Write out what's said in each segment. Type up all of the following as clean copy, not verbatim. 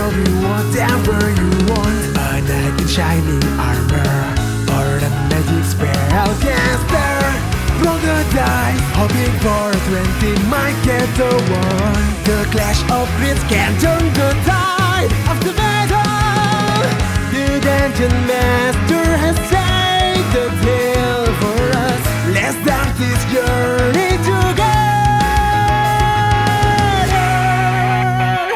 will be whatever you want. A knight in shining armor, or a magic spell caster. Roll the dice, hoping for a 20 might get the one. The clash of grids can turn the tide of the battle. The dungeon master has saved the tale for us. Let's start this journey together.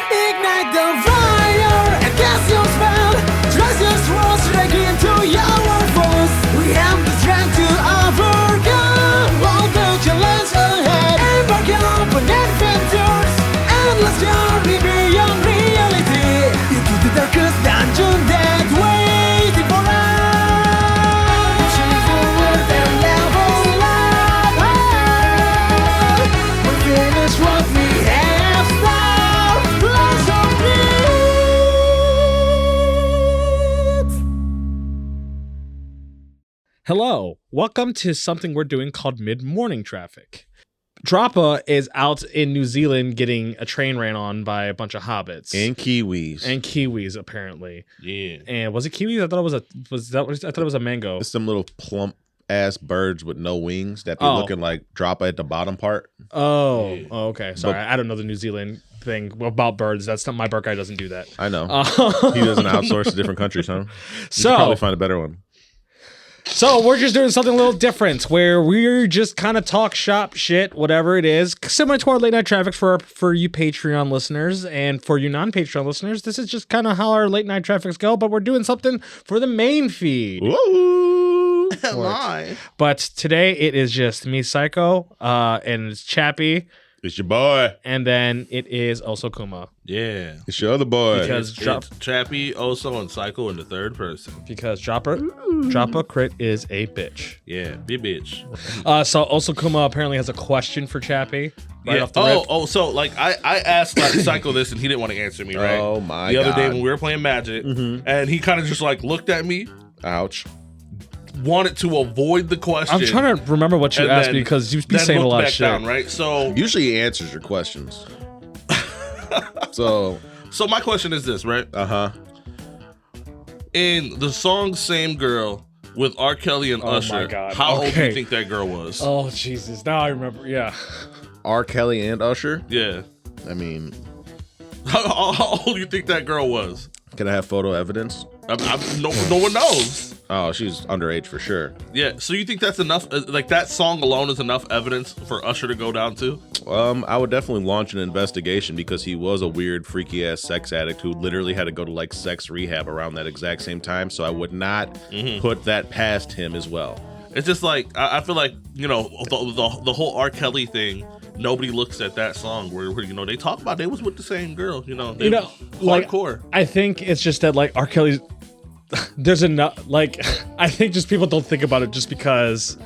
Ignite the fire and cast your spell. Trust your swords straight into your foes. We have the strength to overcome all the challenges ahead. Embark on adventures, endless journey beyond reality, into the darkest dungeon that waiting for us. Pushing forward and level up. We finish what we have started. Lots of needs. Hello, welcome to something we're doing called Mid-Morning Traffic. Droppa is out in New Zealand getting a train ran on by a bunch of hobbits. And Kiwis. And Kiwis, apparently. Yeah. And was it Kiwis? I thought it was a mango. It's some little plump ass birds with no wings that be looking like Droppa at the bottom part. Oh, okay. Sorry, I don't know the New Zealand thing about birds. That's not my bird guy doesn't do that. I know. He doesn't outsource to different countries, huh? You could probably find a better one. So we're just doing something a little different where we're just kind of talk shop shit, whatever it is, similar to our late night traffic for you Patreon listeners, and for you non-Patreon listeners, this is just kind of how our late night traffics go, but we're doing something for the main feed. Woo! Live. But today it is just me, Psycho, and it's Chappie. It's your boy. And then it is also Kuma. Yeah. It's your other boy. Because It's Chappie, Oso, and Psycho in the third person. Because Droppa Crit is a bitch. Yeah, be bitch. So also Kuma apparently has a question for Chappie. Right off the rip. So like I asked like Psycho this and he didn't want to answer me, right? Oh my The God. other day when we were playing Magic, and he kind of just like looked at me, Ouch. wanted to avoid the question. I'm trying to remember what you and asked then- me because you've been then saying a looked lot of back shit. down, right? So Usually he answers your questions. So my question is this, right? In the song "Same Girl" with R. Kelly and Oh my Usher, God. how old do Okay. you think that girl was? Oh Jesus! Now I remember. Yeah. R. Kelly and Usher. Yeah. I mean, How old do you think that girl was? can I have photo evidence? No one knows. Oh, she's underage for sure. Yeah, so you think that's enough? Like that song alone is enough evidence for Usher to go down to? I would definitely launch an investigation because he was a weird, freaky ass sex addict who literally had to go to like sex rehab around that exact same time. So I would not put that past him as well. It's just like I feel like the whole R. Kelly thing. Nobody looks at that song where they talk about they was with the same girl. Hardcore. I think it's just that like R. Kelly's. There's enough. Like I think just people don't think about it just because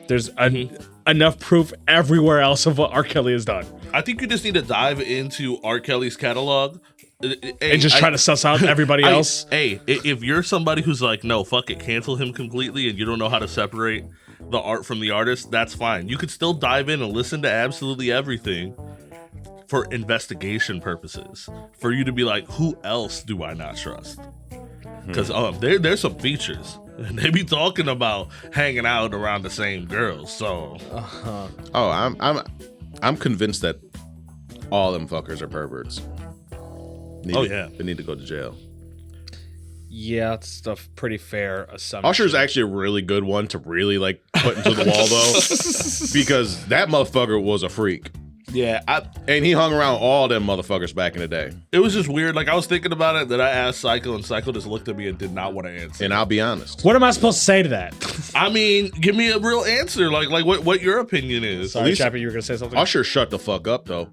there's enough proof everywhere else of what R. Kelly has done. I think you just need to dive into R. Kelly's catalog. And just try to suss out everybody else. If you're somebody who's like, no, fuck it, cancel him completely, and you don't know how to separate the art from the artist, that's fine. You could still dive in and listen to absolutely everything for investigation purposes. For you to be like, who else do I not trust? Because there's some features. And they be talking about hanging out around the same girls. So, Oh, I'm convinced that all them fuckers are perverts. They need to go to jail. Yeah, it's a pretty fair assumption. Usher's actually a really good one to really like put into the wall though, because that motherfucker was a freak. yeah, And he hung around all them motherfuckers back in the day. it was just weird. Like, I was thinking about it, that I asked Psycho, and Psycho just looked at me and did not want to answer. And I'll be honest. What am I supposed to say to that? I mean, give me a real answer. Like what your opinion is. Sorry, Chappie, you were gonna say something. Usher shut the fuck up though.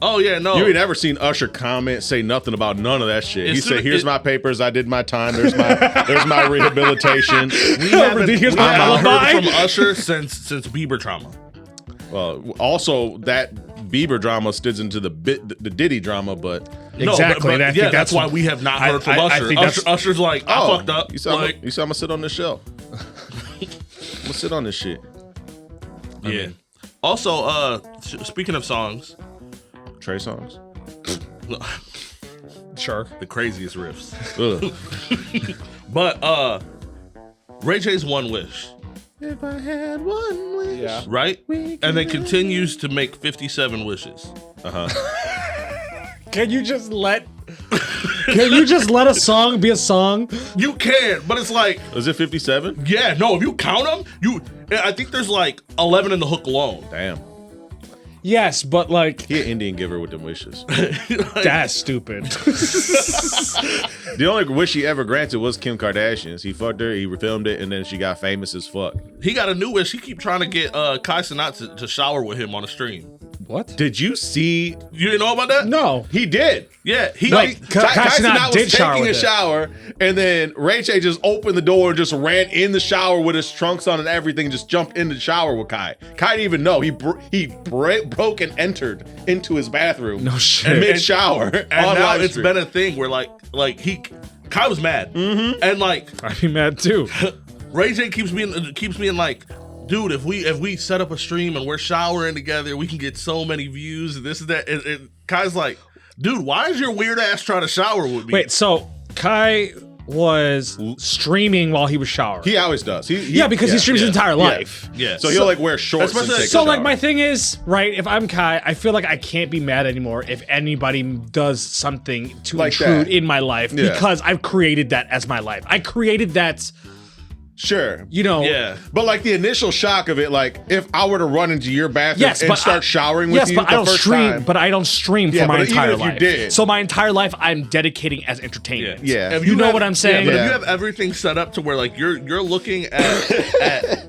Oh, yeah, no. You ain't ever seen Usher comment, say nothing about none of that shit. He As soon said, as here's it- my papers, I did my time, there's my rehabilitation. We haven't Here's my heard alibi. from Usher since Bieber drama. Well, also that Bieber drama stood into the Diddy drama, but Exactly, and I think that's that's why we have not heard from I Usher. think that's- Usher's like, I fucked up. You said, Like, I'm gonna sit on this show. I'm gonna sit on this shit. yeah. Also, speaking of songs, Trey songs. Sure. The craziest riffs. Ugh. But Ray J's One Wish, If I had one wish. Yeah. right? And then continues to make 57 wishes. Can you just let a song be a song? You can, but it's like, Was it 57? yeah, no, if you count them, I think there's like 11 in the hook alone. Damn. Yes, but like He an Indian giver with them wishes. that's stupid. The only wish he ever granted was Kim Kardashian's. He fucked her, he filmed it, and then she got famous as fuck. He got a new wish. He keep trying to get Kai Cenat to shower with him on a stream. What? Did you see? You didn't know about that? No. He did. Yeah, he Wait, Kai Cenat was did shower taking a with it. shower, and then Ray J just opened the door and just ran in the shower with his trunks on and everything, just jumped in the shower with Kai. Kai didn't even know. He broke and entered into his bathroom. No shit. Mid shower. and now it's been a thing where like Kai was mad, and like I'd be mad too. Ray J keeps being like, dude, if we set up a stream and we're showering together, we can get so many views and this and that. And Kai's like, dude, why is your weird ass trying to shower with me? Wait, so Kai was streaming while he was showering. He always does. Yeah, because he streams his entire life. Yeah. So he'll like wear shorts and Especially- take a So like shower. my thing is, right, if I'm Kai, I feel like I can't be mad anymore if anybody does something to Like intrude that. in my life Yeah. because I've created that as my life. I created that, Sure. you know. Yeah. But like the initial shock of it, like if I were to run into your bathroom Yes, and but start showering with yes, you but I the don't first stream. time. But I don't stream Yeah, for my but even entire if you life. did. So my entire life, I'm dedicating as entertainment. Yeah. If You know have- what I'm saying? Yeah, but Yeah. if you have everything set up to where like you're looking at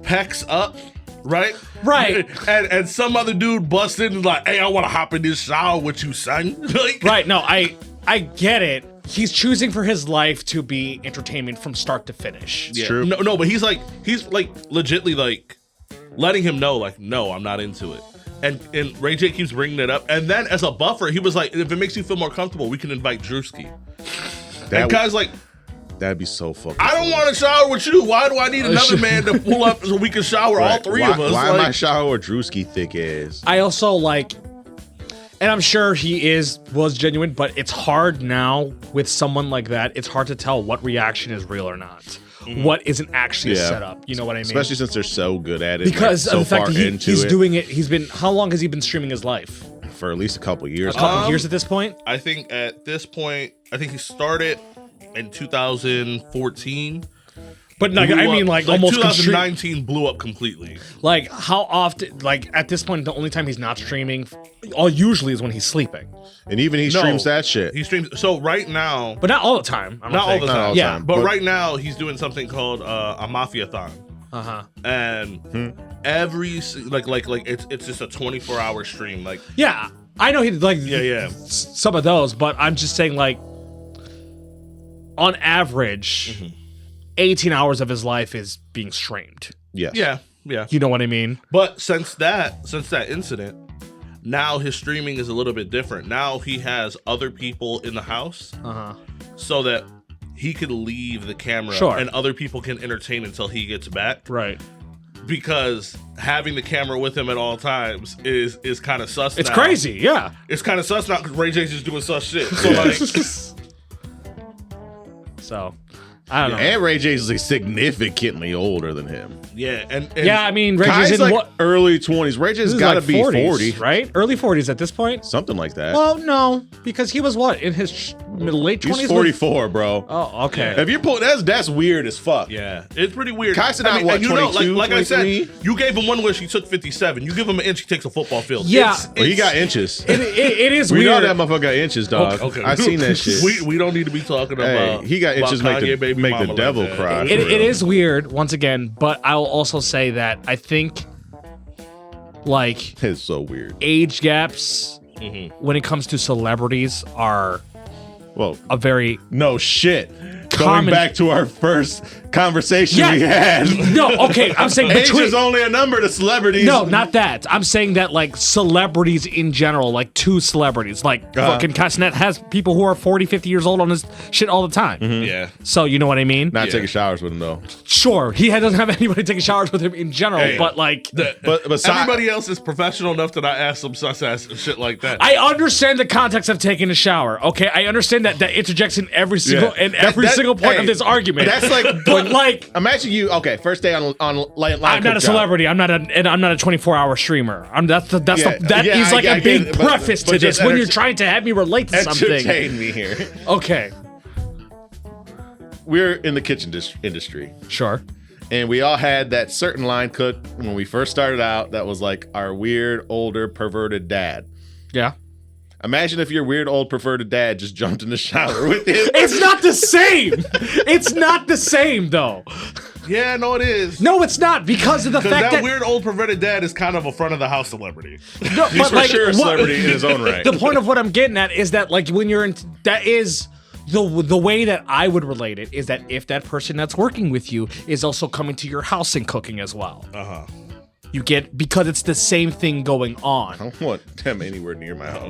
pecs up, right? Right. And some other dude busts in and like, hey, I want to hop in this shower with you, son. Like, Right. No, I get it. He's choosing for his life to be entertainment from start to finish. Yeah. True. No, but he's like legitly like letting him know, like, no, I'm not into it. And Ray J keeps bringing it up. And then as a buffer, he was like, if it makes you feel more comfortable, we can invite Drewski. And Kai's like, That'd be so fucking. I don't want to shower with you. Why do I need another man to pull up so we can shower all three of us? Why Like, am I shower with Drewski thick ass? I also like, and I'm sure he was genuine, but it's hard now with someone like that. It's hard to tell what reaction is real or not. What isn't actually a Yeah. setup. You know what I mean? Especially since they're so good at it. because like, so of the fact far that into he's it doing it. How long has he been streaming his life? for at least a couple years. A couple years at this point? I think at this point, he started in 2014. But like, Blew I up- mean, like almost 2019 blew up completely. like how often? Like at this point, the only time he's not streaming, usually is when he's sleeping. And even he No. streams that shit. He streams. So right now, But not all the time. I don't not all think. the Not all time. the Yeah, time, But right now, he's doing something called a Mafia-thon. And every like it's just a 24-hour stream. Like Yeah, I know he like yeah. some of those, but I'm just saying like on average, 18 hours of his life is being streamed. Yes. Yeah. You know what I mean? But since that incident, now his streaming is a little bit different. Now he has other people in the house, so that he could leave the camera Sure. and other people can entertain until he gets back. Right. Because having the camera with him at all times is kind of sus. It's now. crazy. Yeah. It's kind of sus now because Ray J's just doing sus shit. So like, So I don't know. And Ray J's is significantly older than him. yeah, and Yeah, I mean, Ray J's Kai's in like what? early 20s. Ray J's This is got to like be 40s, 40. right? Early 40s at this point. Something like that. Well, no, because he was what in his late 20s. He's 44, bro. Oh, okay. If you're pulling, that's weird as fuck. yeah, it's pretty weird. Kai Cenat, what, and you know, 22, like I said, 23? you gave him one wish, he took 57. You give him an inch, he takes a football field. Yeah. Well, he got inches. It is We know weird. that motherfucker got inches, dog. Okay. I seen that shit. We don't need to be talking Hey, about. he got about inches make Kanye the, baby make mama the like devil that. cry. It for real. is weird once again, but I'll also say that I think like It's so weird. age gaps when it comes to celebrities are Well, a very no shit. Common- Going back to our first conversation we had. No, okay, I'm saying Age between. is only a number to celebrities. No, not that. I'm saying that like celebrities in general, like two celebrities, like fucking Castanet has people who are 40, 50 years old on his shit all the time. Yeah. So you know what I mean? Not taking showers with him though. Sure, he doesn't have anybody taking showers with him in general, but like, But Everybody else is professional enough to not ask some sus ass shit like that. I understand the context of taking a shower. Okay, I understand that interjects in every single single point of this argument. That's like, but like, imagine you. Okay, first day on line. I'm not a celebrity. I'm not a 24-hour streamer. That is like a big preface to this when you're trying to have me relate to something. Entertain me here. Okay, We're in the kitchen industry. sure. And we all had that certain line cooked when we first started out that was like our weird, older, perverted dad. Yeah. Imagine if your weird, old, perverted dad just jumped in the shower with you. It's not the same. It's not the same, though. Yeah, no, it is. No, it's not because of the fact that weird old perverted dad is kind of a front of the house celebrity. No, He's for sure a celebrity in his own right. The point of what I'm getting at is that like when you're in, that is the way that I would relate it is that if that person that's working with you is also coming to your house and cooking as well. You get, because it's the same thing going on. I don't want them anywhere near my house.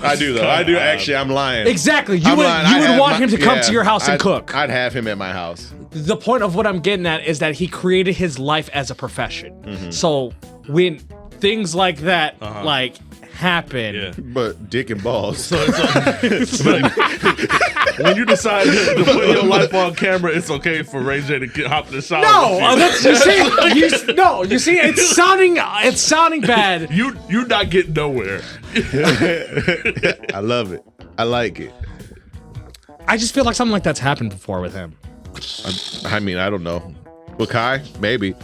I do though. I do actually. I'm lying. Exactly. You I'm would lying. want him to come to your house and cook. I'd have him at my house. The point of what I'm getting at is that he created his life as a profession. So when things like that like happen, But dick and balls. So it's like, when you decide to put your life on camera, it's okay for Ray J to hop in the shower. no, that's you see, you see, it's sounding bad. You're not getting nowhere. I love it. I like it. I just feel like something like that's happened before with him. I mean, I don't know. With Kai, maybe.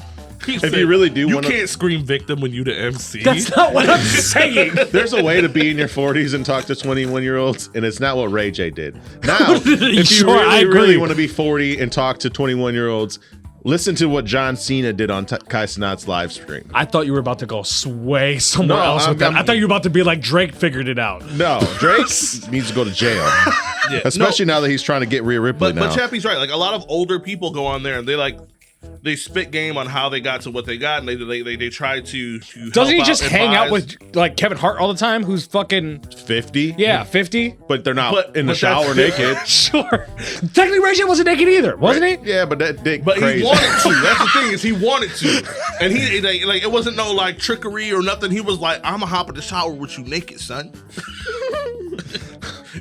If you really do you wanna- can't scream victim when you the MC. That's not what I'm saying. There's a way to be in your 40s and talk to 21-year-olds, and it's not what Ray J did. Now, if you Sure, I really agree. want to be 40 and talk to 21-year-olds, listen to what John Cena did on Kai Cenat's live stream. I thought you were about to go sway somewhere No, else with that. I'm- I thought you were about to be like Drake figured it out. No, Drake needs to go to jail. Yeah, Especially now that he's trying to get Rhea Ripley But now. Chappie's right. Like a lot of older people go on there and they spit game on how they got to what they got, and they try to Doesn't he help just out, hang out advise. with like Kevin Hart all the time? Who's fucking 50? 50? But they're not But- in the but shower that's- naked. Sure. Technically, Ray J wasn't naked either, wasn't he? Yeah, but that dick But crazy. he wanted to. That's the thing, is he wanted to, and he like it wasn't no like trickery or nothing. He was like, "I'm gonna hop in the shower with you naked, son.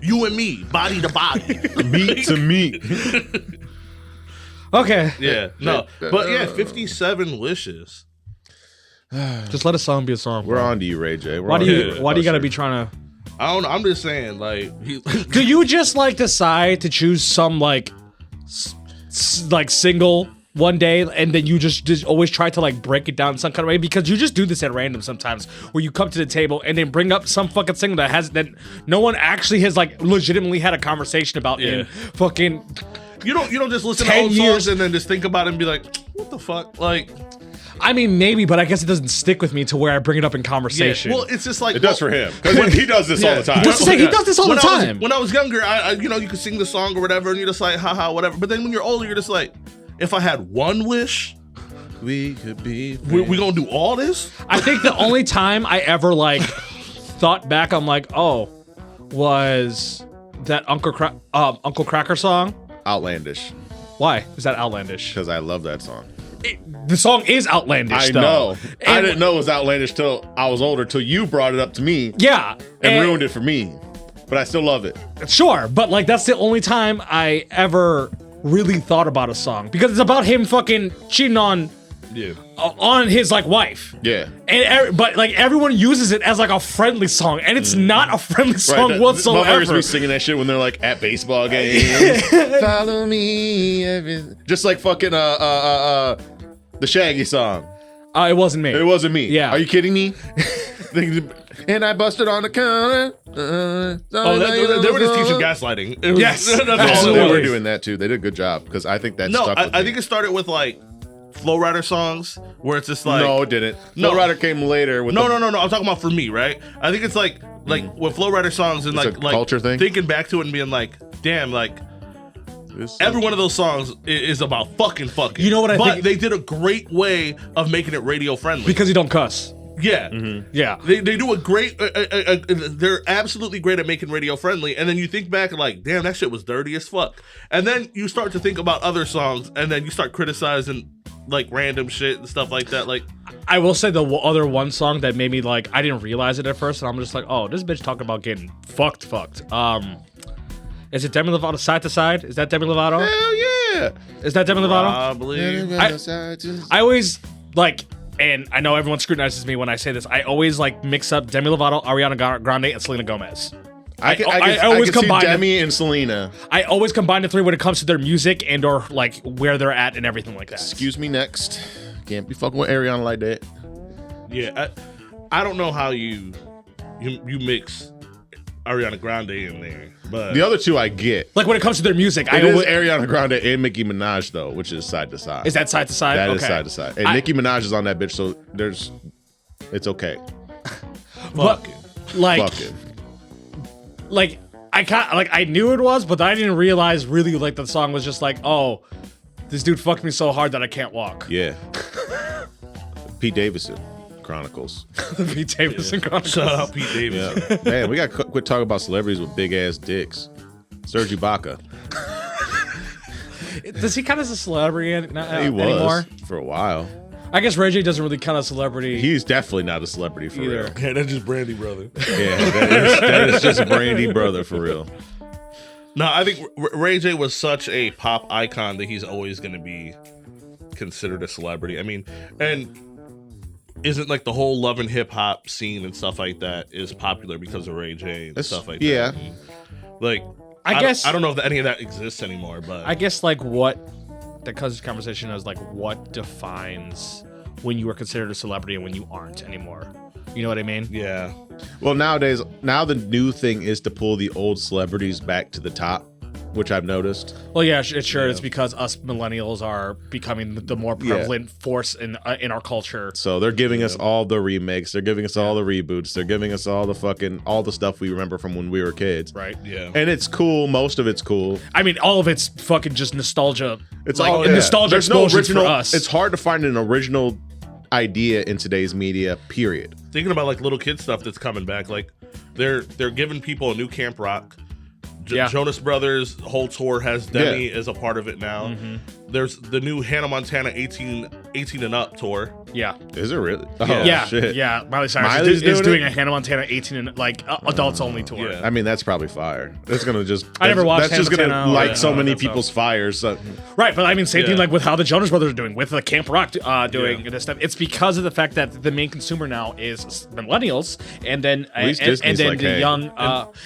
You and me, body to body, meat to meat. Okay. Yeah, no, but yeah, 57 wishes. Just let a song be a song. We're bro. on to you, Ray J. Why do you gotta be trying to? I don't know. I'm just saying, like, Do you just like decide to choose some like like single one day and then you just always try to like break it down in some kind of way? Because you just do this at random sometimes where you come to the table and then bring up some fucking single that no one actually has like legitimately had a conversation about in fucking you don't just listen to 10 old years. songs and then just think about it and be like, what the fuck, like. I mean, maybe, but I guess it doesn't stick with me to where I bring it up in conversation. Well, it's just like It does for him. Because he does this all the time. That's the thing, he does this all the time. When I was younger, I you could sing the song or whatever, and you're just like, haha, whatever. But then when you're older, you're just like, if I had one wish, We could be. we gonna do all this? I think the only time I ever like thought back, I'm like, oh, was that Uncle Cracker song? Outlandish. Why is that outlandish? Because I love that song. The song is outlandish. I though. know. I And- didn't know it was outlandish till I was older, till you brought it up to me Yeah, and ruined it for me. But I still love it. Sure, but like that's the only time I ever really thought about a song because it's about him fucking cheating on his like wife. Yeah. And but like everyone uses it as like a friendly song, and it's not a friendly song the whatsoever. motherfuckers be singing that shit when they're like at baseball games. Follow me. Just like fucking the Shaggy song. It wasn't me. It wasn't me. Yeah. Are you kidding me? And I busted on the counter. They were just teaching gaslighting. It was, Yes, that's all absolutely. They it were was. doing that too. They did a good job because I think that No, stuck with I me. think it started with like Flowrider songs where it's just like no, it didn't. No. No, Rider came later with No. I'm talking about for me, right? I think it's like with Flowrider songs and It's like a culture thing? thinking back to it and being like, damn, like Every one of those songs is about fucking. You know what I but think? they did a great way of making it radio friendly. Because you don't cuss. Yeah. Yeah. They do a great, they're absolutely great at making radio friendly. And then you think back and like, damn, that shit was dirty as fuck. And then you start to think about other songs and then you start criticizing like random shit and stuff like that. Like, I will say the other one song that made me like, I didn't realize it at first, and I'm just like, oh, this bitch talking about getting fucked. Is it Demi Lovato Side to Side? Is that Demi Lovato? Hell yeah. Is that Demi Lovato? probably. I always like, and I know everyone scrutinizes me when I say this, I always like mix up Demi Lovato, Ariana Grande, and Selena Gomez. I always can see combine Demi and Selena. I always combine the three when it comes to their music and or like where they're at and everything like that. Excuse me next. Can't be fucking with Ariana like that. Yeah. I don't know how you mix Ariana Grande in there, but The other two I get. Like when it comes to their music, It is Ariana Grande and Nicki Minaj though, which is side to side. Is that Side to Side? That Okay. is side to side. And Nicki Minaj is on that bitch, so it's okay. But like, Fucking. like I knew it was, but I didn't realize really like the song was just like, oh, this dude fucked me so hard that I can't walk. Yeah. Pete Davidson Chronicles. Pete Davidson Chronicles. shout out Pete Davis. Yeah. Man, we got to quit talking about celebrities with big ass dicks. Serge Ibaka. Does he count as a celebrity He was anymore? for a while. I guess Ray J doesn't really count as a celebrity. He's definitely not a celebrity for Either. real. Yeah, that's just Brandy brother. Yeah, that is just Brandy brother for real. No, I think Ray J was such a pop icon that he's always going to be considered a celebrity. I mean, and isn't like the whole love and hip hop scene and stuff like that is popular because of Ray J and stuff like yeah. that. I mean, like, I guess I don't know if any of that exists anymore, but I guess like what that causes conversation is like what defines when you are considered a celebrity and when you aren't anymore. You know what I mean? yeah. Well, nowadays, now the new thing is to pull the old celebrities back to the top, which I've noticed. Well, yeah, it's because us millennials are becoming the more prevalent force in our culture. So they're giving us all the remakes. They're giving us all the reboots. They're giving us all the stuff we remember from when we were kids. Right. Yeah. And it's cool. Most of it's cool. I mean, all of it's fucking just nostalgia. It's like, all nostalgia There's no explosions original. for us. It's hard to find an original idea in today's media. Period. Thinking about like little kid stuff that's coming back, like they're giving people a new Camp Rock. Yeah. Jonas Brothers whole tour has Demi as a part of it now. Mm-hmm. There's the new Hannah Montana 18 and up tour. Yeah. Is it really? Oh, Yeah. shit. Yeah. Miley Cyrus Miley's is doing doing a Hannah Montana 18 and like adults only tour. Yeah. I mean, that's probably fire. That's gonna just. I never watched That's just Hannah gonna Montana. light Yeah, so no, many that's people's fires. So, Right, but I mean, same thing Yeah. like with how the Jonas Brothers are doing with the Camp Rock doing this stuff. It's because of the fact that the main consumer now is millennials, and then least and Disney's then like, the hey. young,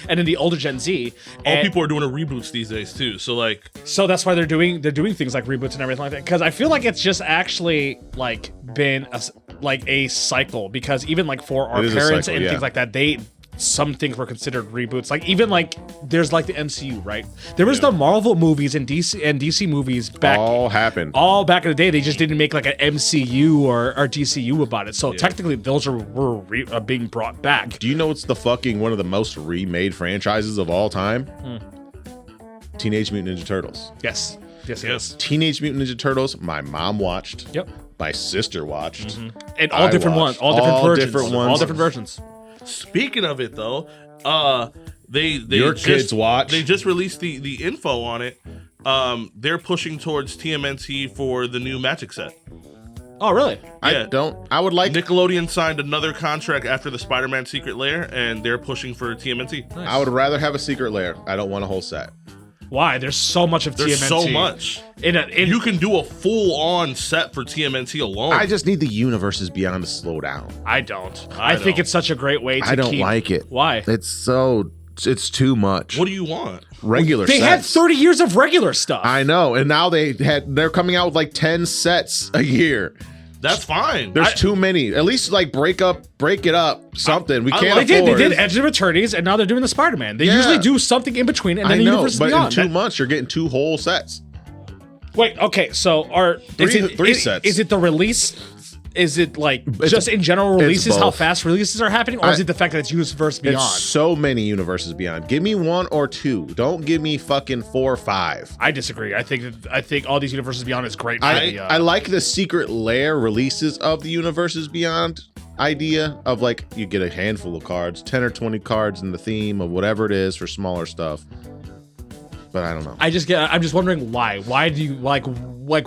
and then the older Gen Z. All And people are doing reboots these days too. So like, so that's why they're doing things like reboots and everything like that. Because I feel like it's just actually like been a cycle. Because even like for our It is a parents cycle, and yeah. things like that, some things were considered reboots. Like even like there's like the MCU, right? There was the Marvel movies and DC movies back. all happened. All back in the day, they just didn't make like an MCU or DCU about it. So technically, those were being brought back. Do you know what's the fucking one of the most remade franchises of all time? Teenage Mutant Ninja Turtles. Yes. Yes. Teenage Mutant Ninja Turtles. My mom watched. Yep. My sister watched. And all I different watched. ones, all different All versions, different all ones. different versions. speaking of it though, they Your just, kids watch. They just released the info on it. They're pushing towards TMNT for the new Magic set. Oh, really? Yeah. I would like. Nickelodeon signed another contract after the Spider-Man Secret Lair, and they're pushing for TMNT. I would rather have a secret lair. I don't want a whole set. Why? There's so much of There's TMNT. so much. You You can do a full-on set for TMNT alone. I just need the universes beyond to slow down. I don't. I I think don't. it's such a great way to I don't keep... like it. Why? It's too much. What do you want? Regular They had sets. 30 years of regular stuff. I know, and now they're coming out with like 10 sets a year. That's fine. There's too many. At least like break it up, something. We can't They afford. did Edge of Eternities, and now they're doing the Spider-Man. They Yeah. usually do something in between, and I then the know, universe is but in beyond. 2 months you're getting 2 whole sets. Wait, okay, so Three sets. Is it the release Is it like just in general releases, how both. fast releases are happening, or is it the fact that it's Universe Beyond? It's so many universes beyond. Give me 1 or 2. Don't give me fucking 4 or 5. I disagree. I think all these Universes Beyond is great. I like the secret lair releases of the universes beyond idea of like you get a handful of cards, 10 or 20 cards in the theme of whatever it is for smaller stuff. But I don't know. I'm just wondering why. Why do you like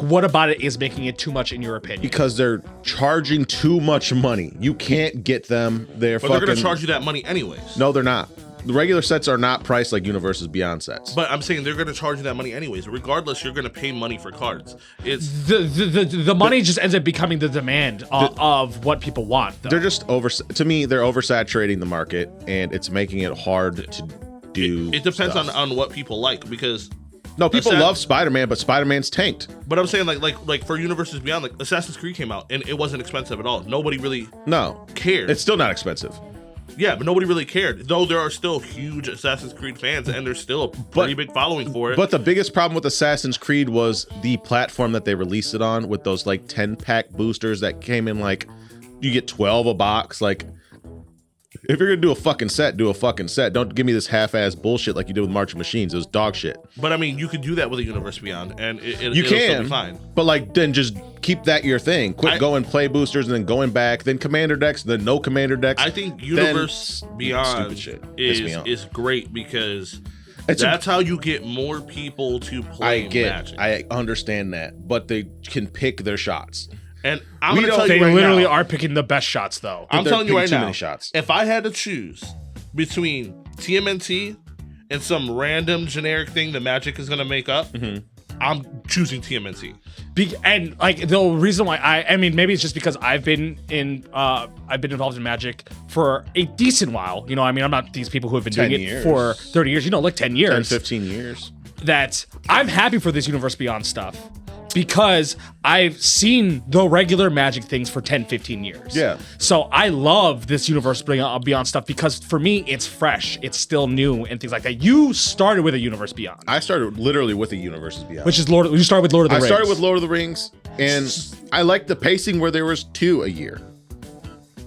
what about it is making it too much in your opinion? Because they're charging too much money. You can't get them. But they're going to charge you that money anyways. No, they're not. The regular sets are not priced like Universes Beyond sets. But I'm saying they're going to charge you that money anyways. Regardless, you're going to pay money for cards. It's the money just ends up becoming the demand of what people want. Though. They're just to me, they're oversaturating the market, and it's making it hard to do. It depends stuff. on what people like, because No, people love Spider-Man, but Spider-Man's tanked. But I'm saying like for Universes Beyond, like Assassin's Creed came out and it wasn't expensive at all. Nobody really cared. It's still not expensive. Yeah, but nobody really cared. Though there are still huge Assassin's Creed fans, and there's still a pretty big following for it. But the biggest problem with Assassin's Creed was the platform that they released it on, with those like 10-pack boosters that came in like you get 12 a box. Like, if you're gonna do a fucking set, do a fucking set. Don't give me this half-ass bullshit like you did with March of Machines. It was dog shit. But I mean, you could do that with a Universe Beyond, and it'll you still can, be fine. But like, then just keep that your thing. Quit going play boosters and then going back, then commander decks, then no commander decks. I think Universe Beyond is great because that's how you get more people to play Magic. I understand that, but they can pick their shots. And I'm going to tell they you right literally now, are picking the best shots, though. I'm telling you right too now, many shots. If I had to choose between TMNT and some random generic thing that Magic is going to make up, I'm choosing TMNT. And like the reason why I mean, maybe it's just because I've been involved in Magic for a decent while. You know, I mean, I'm not these people who have been doing it for 30 years. You know, like 10 years, 10, 15 years. That I'm happy for this Universe Beyond stuff. Because I've seen the regular Magic things for 10, 15 years. Yeah. So I love this Universe Beyond stuff because for me, it's fresh. It's still new and things like that. You started with a Universe Beyond. I started literally with a Universes Beyond. Which is you started with Lord of the Rings. I started with Lord of the Rings, and I like the pacing where there was 2 a year.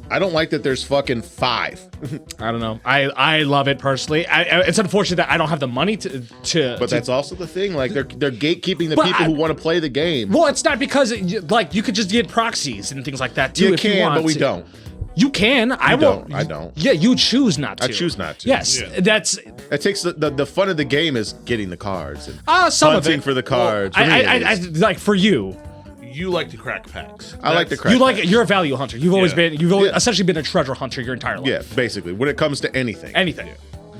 I don't like that there's fucking 5. I don't know. I love it personally. It's unfortunate that I don't have the money to. But that's also the thing. Like they're gatekeeping the people who want to play the game. Well, it's not because like you could just get proxies and things like that too. You can, but we don't. You can. I won't. I don't. Yeah, you choose not to. I choose not to. Yes, that's. It takes the fun of the game is getting the cards and Some hunting of it for the cards. Well, I like for you. You like to crack packs. I like to crack. You're a value hunter. You've always essentially been a treasure hunter your entire life. Yeah, basically, when it comes to anything.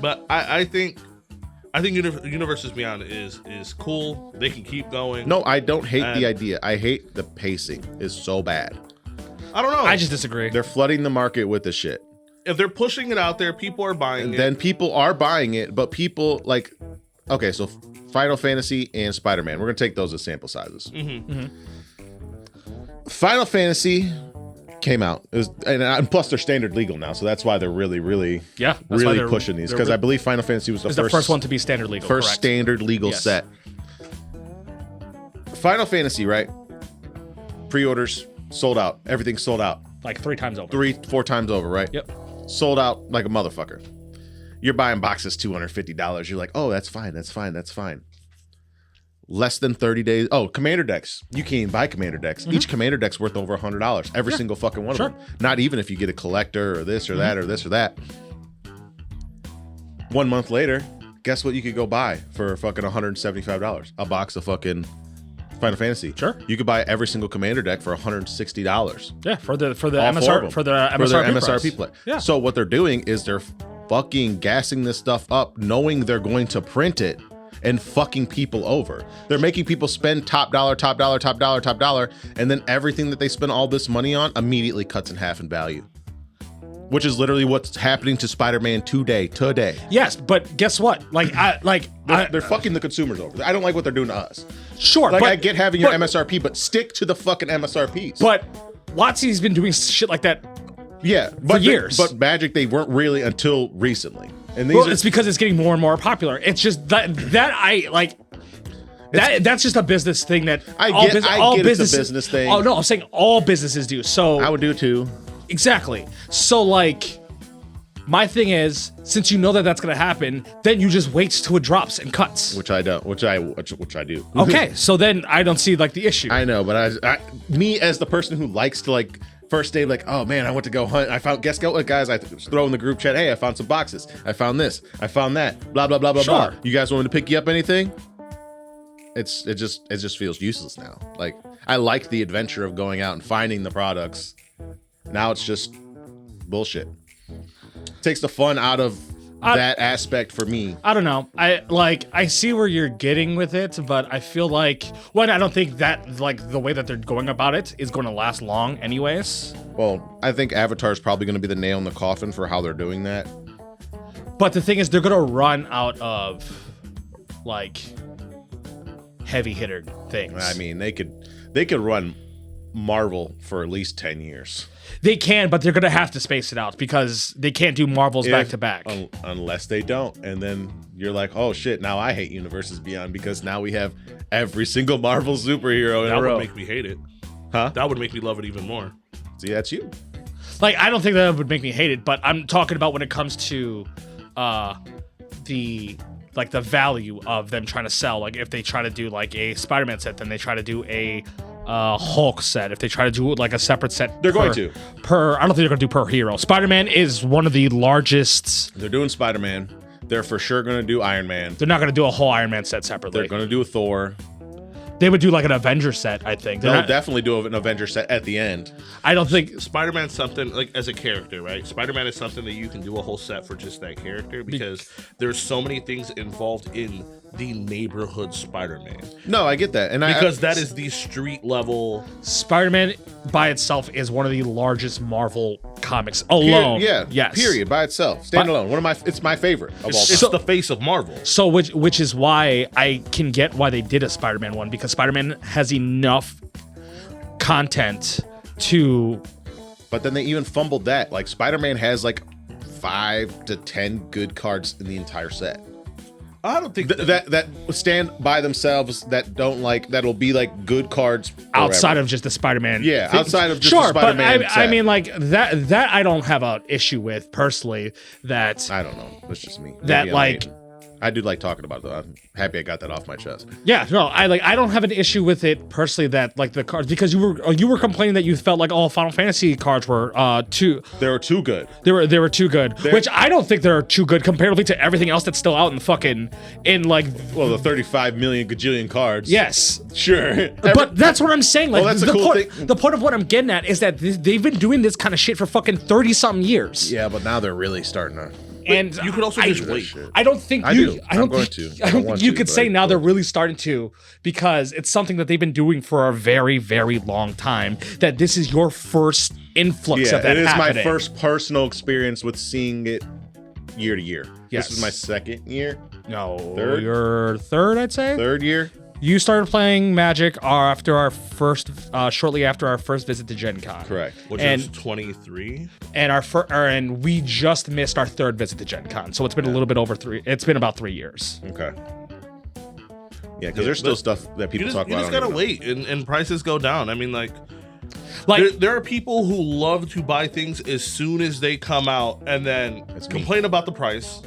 But I think Universes Beyond is cool. They can keep going. No, I don't hate the idea. I hate the pacing is so bad. I don't know. I just disagree. They're flooding the market with this shit. If they're pushing it out there, people are buying it. Then people are buying it, but people like, okay, so Final Fantasy and Spider-Man, we're gonna take those as sample sizes. Final Fantasy came out, and plus they're standard legal now, so that's why they're really pushing these, because I believe Final Fantasy was the first one to be standard legal. First correct. standard legal set. Final Fantasy, right? Pre-orders sold out. Everything sold out. Like 3 times over. 3-4 times over, right? Yep. Sold out like a motherfucker. You're buying boxes $250. You're like, oh, that's fine. Less than 30 days. Oh, commander decks. You can't even buy commander decks. Each commander deck's worth over $100. Every single fucking one of them. Not even if you get a collector or this or that or this or that. 1 month later, guess what you could go buy for fucking $175? A box of fucking Final Fantasy. Sure. You could buy every single commander deck for $160. Yeah, for the All MSRP for their MSRP play. Yeah. So what they're doing is they're fucking gassing this stuff up, knowing they're going to print it and fucking people over. They're making people spend top dollar, and then everything that they spend all this money on immediately cuts in half in value. Which is literally what's happening to Spider-Man today. Yes, but guess what? They're fucking the consumers over. I don't like what they're doing to us. Sure, I get having your MSRP, but stick to the fucking MSRPs. But WotC's been doing shit like that. Yeah, for years. But Magic, they weren't really until recently. And it's because it's getting more and more popular. It's just that I like. That's just a business thing that I all get it's a business thing. Oh no, I'm saying all businesses do. So I would do too. exactly. So like, my thing is, since you know that that's gonna happen, then you just wait till it drops and cuts. Which I don't. Which I do. Okay, so then I don't see like the issue. I know, but me as the person who likes to like first day, like, oh man, I went to go hunt. I found, guess what, guys? I throw in the group chat. Hey, I found some boxes. I found this. I found that. Blah blah blah blah blah. Sure. You guys want me to pick you up anything? It just feels useless now. Like I like the adventure of going out and finding the products. Now it's just bullshit. Takes the fun out of that aspect for me. I don't know. I see where you're getting with it, but I feel like I don't think that like the way that they're going about it is going to last long anyways. Well, I think Avatar is probably going to be the nail in the coffin for how they're doing that. But the thing is, they're going to run out of like heavy hitter things. I mean, they could run Marvel for at least 10 years. They can, but they're going to have to space it out because they can't do Marvels back to back. Unless they don't. And then you're like, oh shit, now I hate Universes Beyond because now we have every single Marvel superhero in a row. That would make me hate it. Huh? That would make me love it even more. See, that's you. Like, I don't think that would make me hate it, but I'm talking about when it comes to the value of them trying to sell. Like, if they try to do like a Spider-Man set, then they try to do a Hulk set. If they try to do like a separate set, They're going to. I don't think they're going to do per hero. Spider-Man is one of the largest. They're doing Spider-Man. They're for sure going to do Iron Man. They're not going to do a whole Iron Man set separately. They're going to do a Thor. They would do like an Avenger set, I think. They'll definitely do an Avenger set at the end. I don't think Spider-Man's something like as a character, right? Spider-Man is something that you can do a whole set for just that character because there's so many things involved in the neighborhood Spider-Man. No, I get that. And because that is the street level. Spider-Man by itself is one of the largest Marvel comics alone. Yes. Period. By itself. Standalone. It's my favorite of all time. It's the face of Marvel. So which is why I can get why they did a Spider-Man one, because Spider-Man has enough content to. But then they even fumbled that. Like Spider-Man has like 5 to 10 good cards in the entire set. I don't think that stand by themselves, that don't like, that'll be like good cards forever. Outside of just the Spider-Man. Yeah, thing. outside of just sure, the Spider-Man but I mean like that I don't have an issue with personally. That I don't know. That's just me. That Maybe like I do like talking about it, though. I'm happy I got that off my chest. Yeah, no, I don't have an issue with it personally, that like the cards, because you were complaining that you felt like all Final Fantasy cards were too. They were too good. They were too good, which I don't think they're too good comparatively to everything else that's still out in the 35 million gajillion cards. Yes, sure. But that's what I'm saying. Like, that's a cool thing. The point of what I'm getting at is that they've been doing this kind of shit for fucking 30-something years. Yeah, but now they're really starting to. And you could also just wait. I don't think I you. do. I don't I'm think, going to. I don't think you could say I now they're really starting to, because it's something that they've been doing for a very, very long time. That this is your first influx of that. It is happening. my first personal experience with seeing it year to year. Yes. This is my second year. No, Third? your third, I'd say. Third year. You started playing Magic shortly after our first visit to Gen Con. Correct. Which is 23. And we just missed our third visit to Gen Con, so it's been a little bit over 3. It's been about 3 years. Okay. Yeah, because there's still stuff that people talk about. You just gotta wait, and prices go down. I mean, like there are people who love to buy things as soon as they come out and then complain about the price,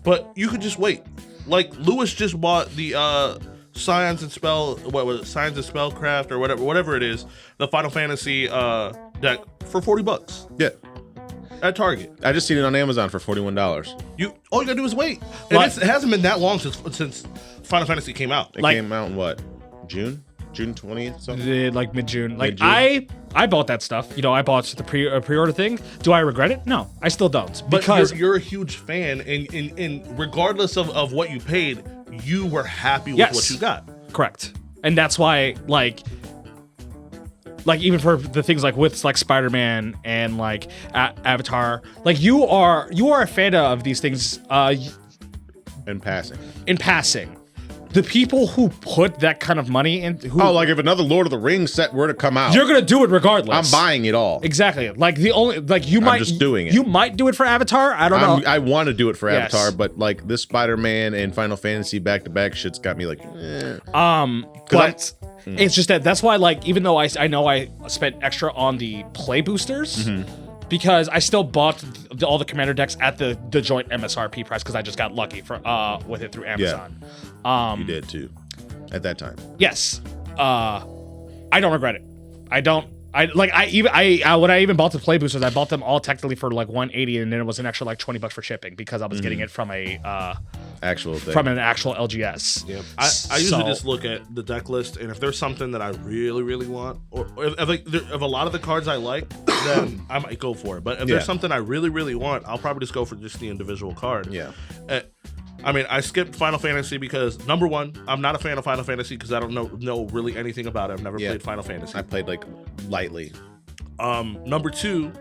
but you could just wait. Like Lewis just bought the Science and Spellcraft or whatever it is, the Final Fantasy deck for $40. Yeah. At Target. I just seen it on Amazon for $41. All you gotta do is wait. And it hasn't been that long since Final Fantasy came out. It came out in what? June 20th, something? Like mid-June. Like mid-June. I bought that stuff. You know, I bought the pre-order thing. Do I regret it? No, I still don't. But because you're a huge fan, and regardless of what you paid, you were happy with what you got. Correct. And that's why, like even for the things like with like Spider-Man and like Avatar, like you are a fan of these things In passing. the people who put that kind of money in, who Oh, like if another Lord of the Rings set were to come out, you're gonna do it regardless. I'm buying it all. Exactly. Like the only like you might just doing it. You might do it for Avatar. I don't know. I want to do it for Yes. Avatar, but like this Spider-Man and Final Fantasy back-to-back shit's got me like, But it's just that's why, like, even though I know I spent extra on the play boosters, because I still bought all the commander decks at the joint MSRP price because I just got lucky for with it through Amazon. you did too, at that time. Yes, I don't regret it. When I even bought the play boosters, I bought them all technically for like $180, and then it was an extra like $20 for shipping because I was getting it from a Actual thing. from an actual LGS. Yeah, I usually just look at the deck list, and if there's something that I really, really want, or if a lot of the cards I like, then I might go for it. But if there's something I really, really want, I'll probably just go for just the individual card. Yeah. I mean, I skipped Final Fantasy because, number one, I'm not a fan of Final Fantasy because I don't know really anything about it. I've never played Final Fantasy. I played like lightly. Number two,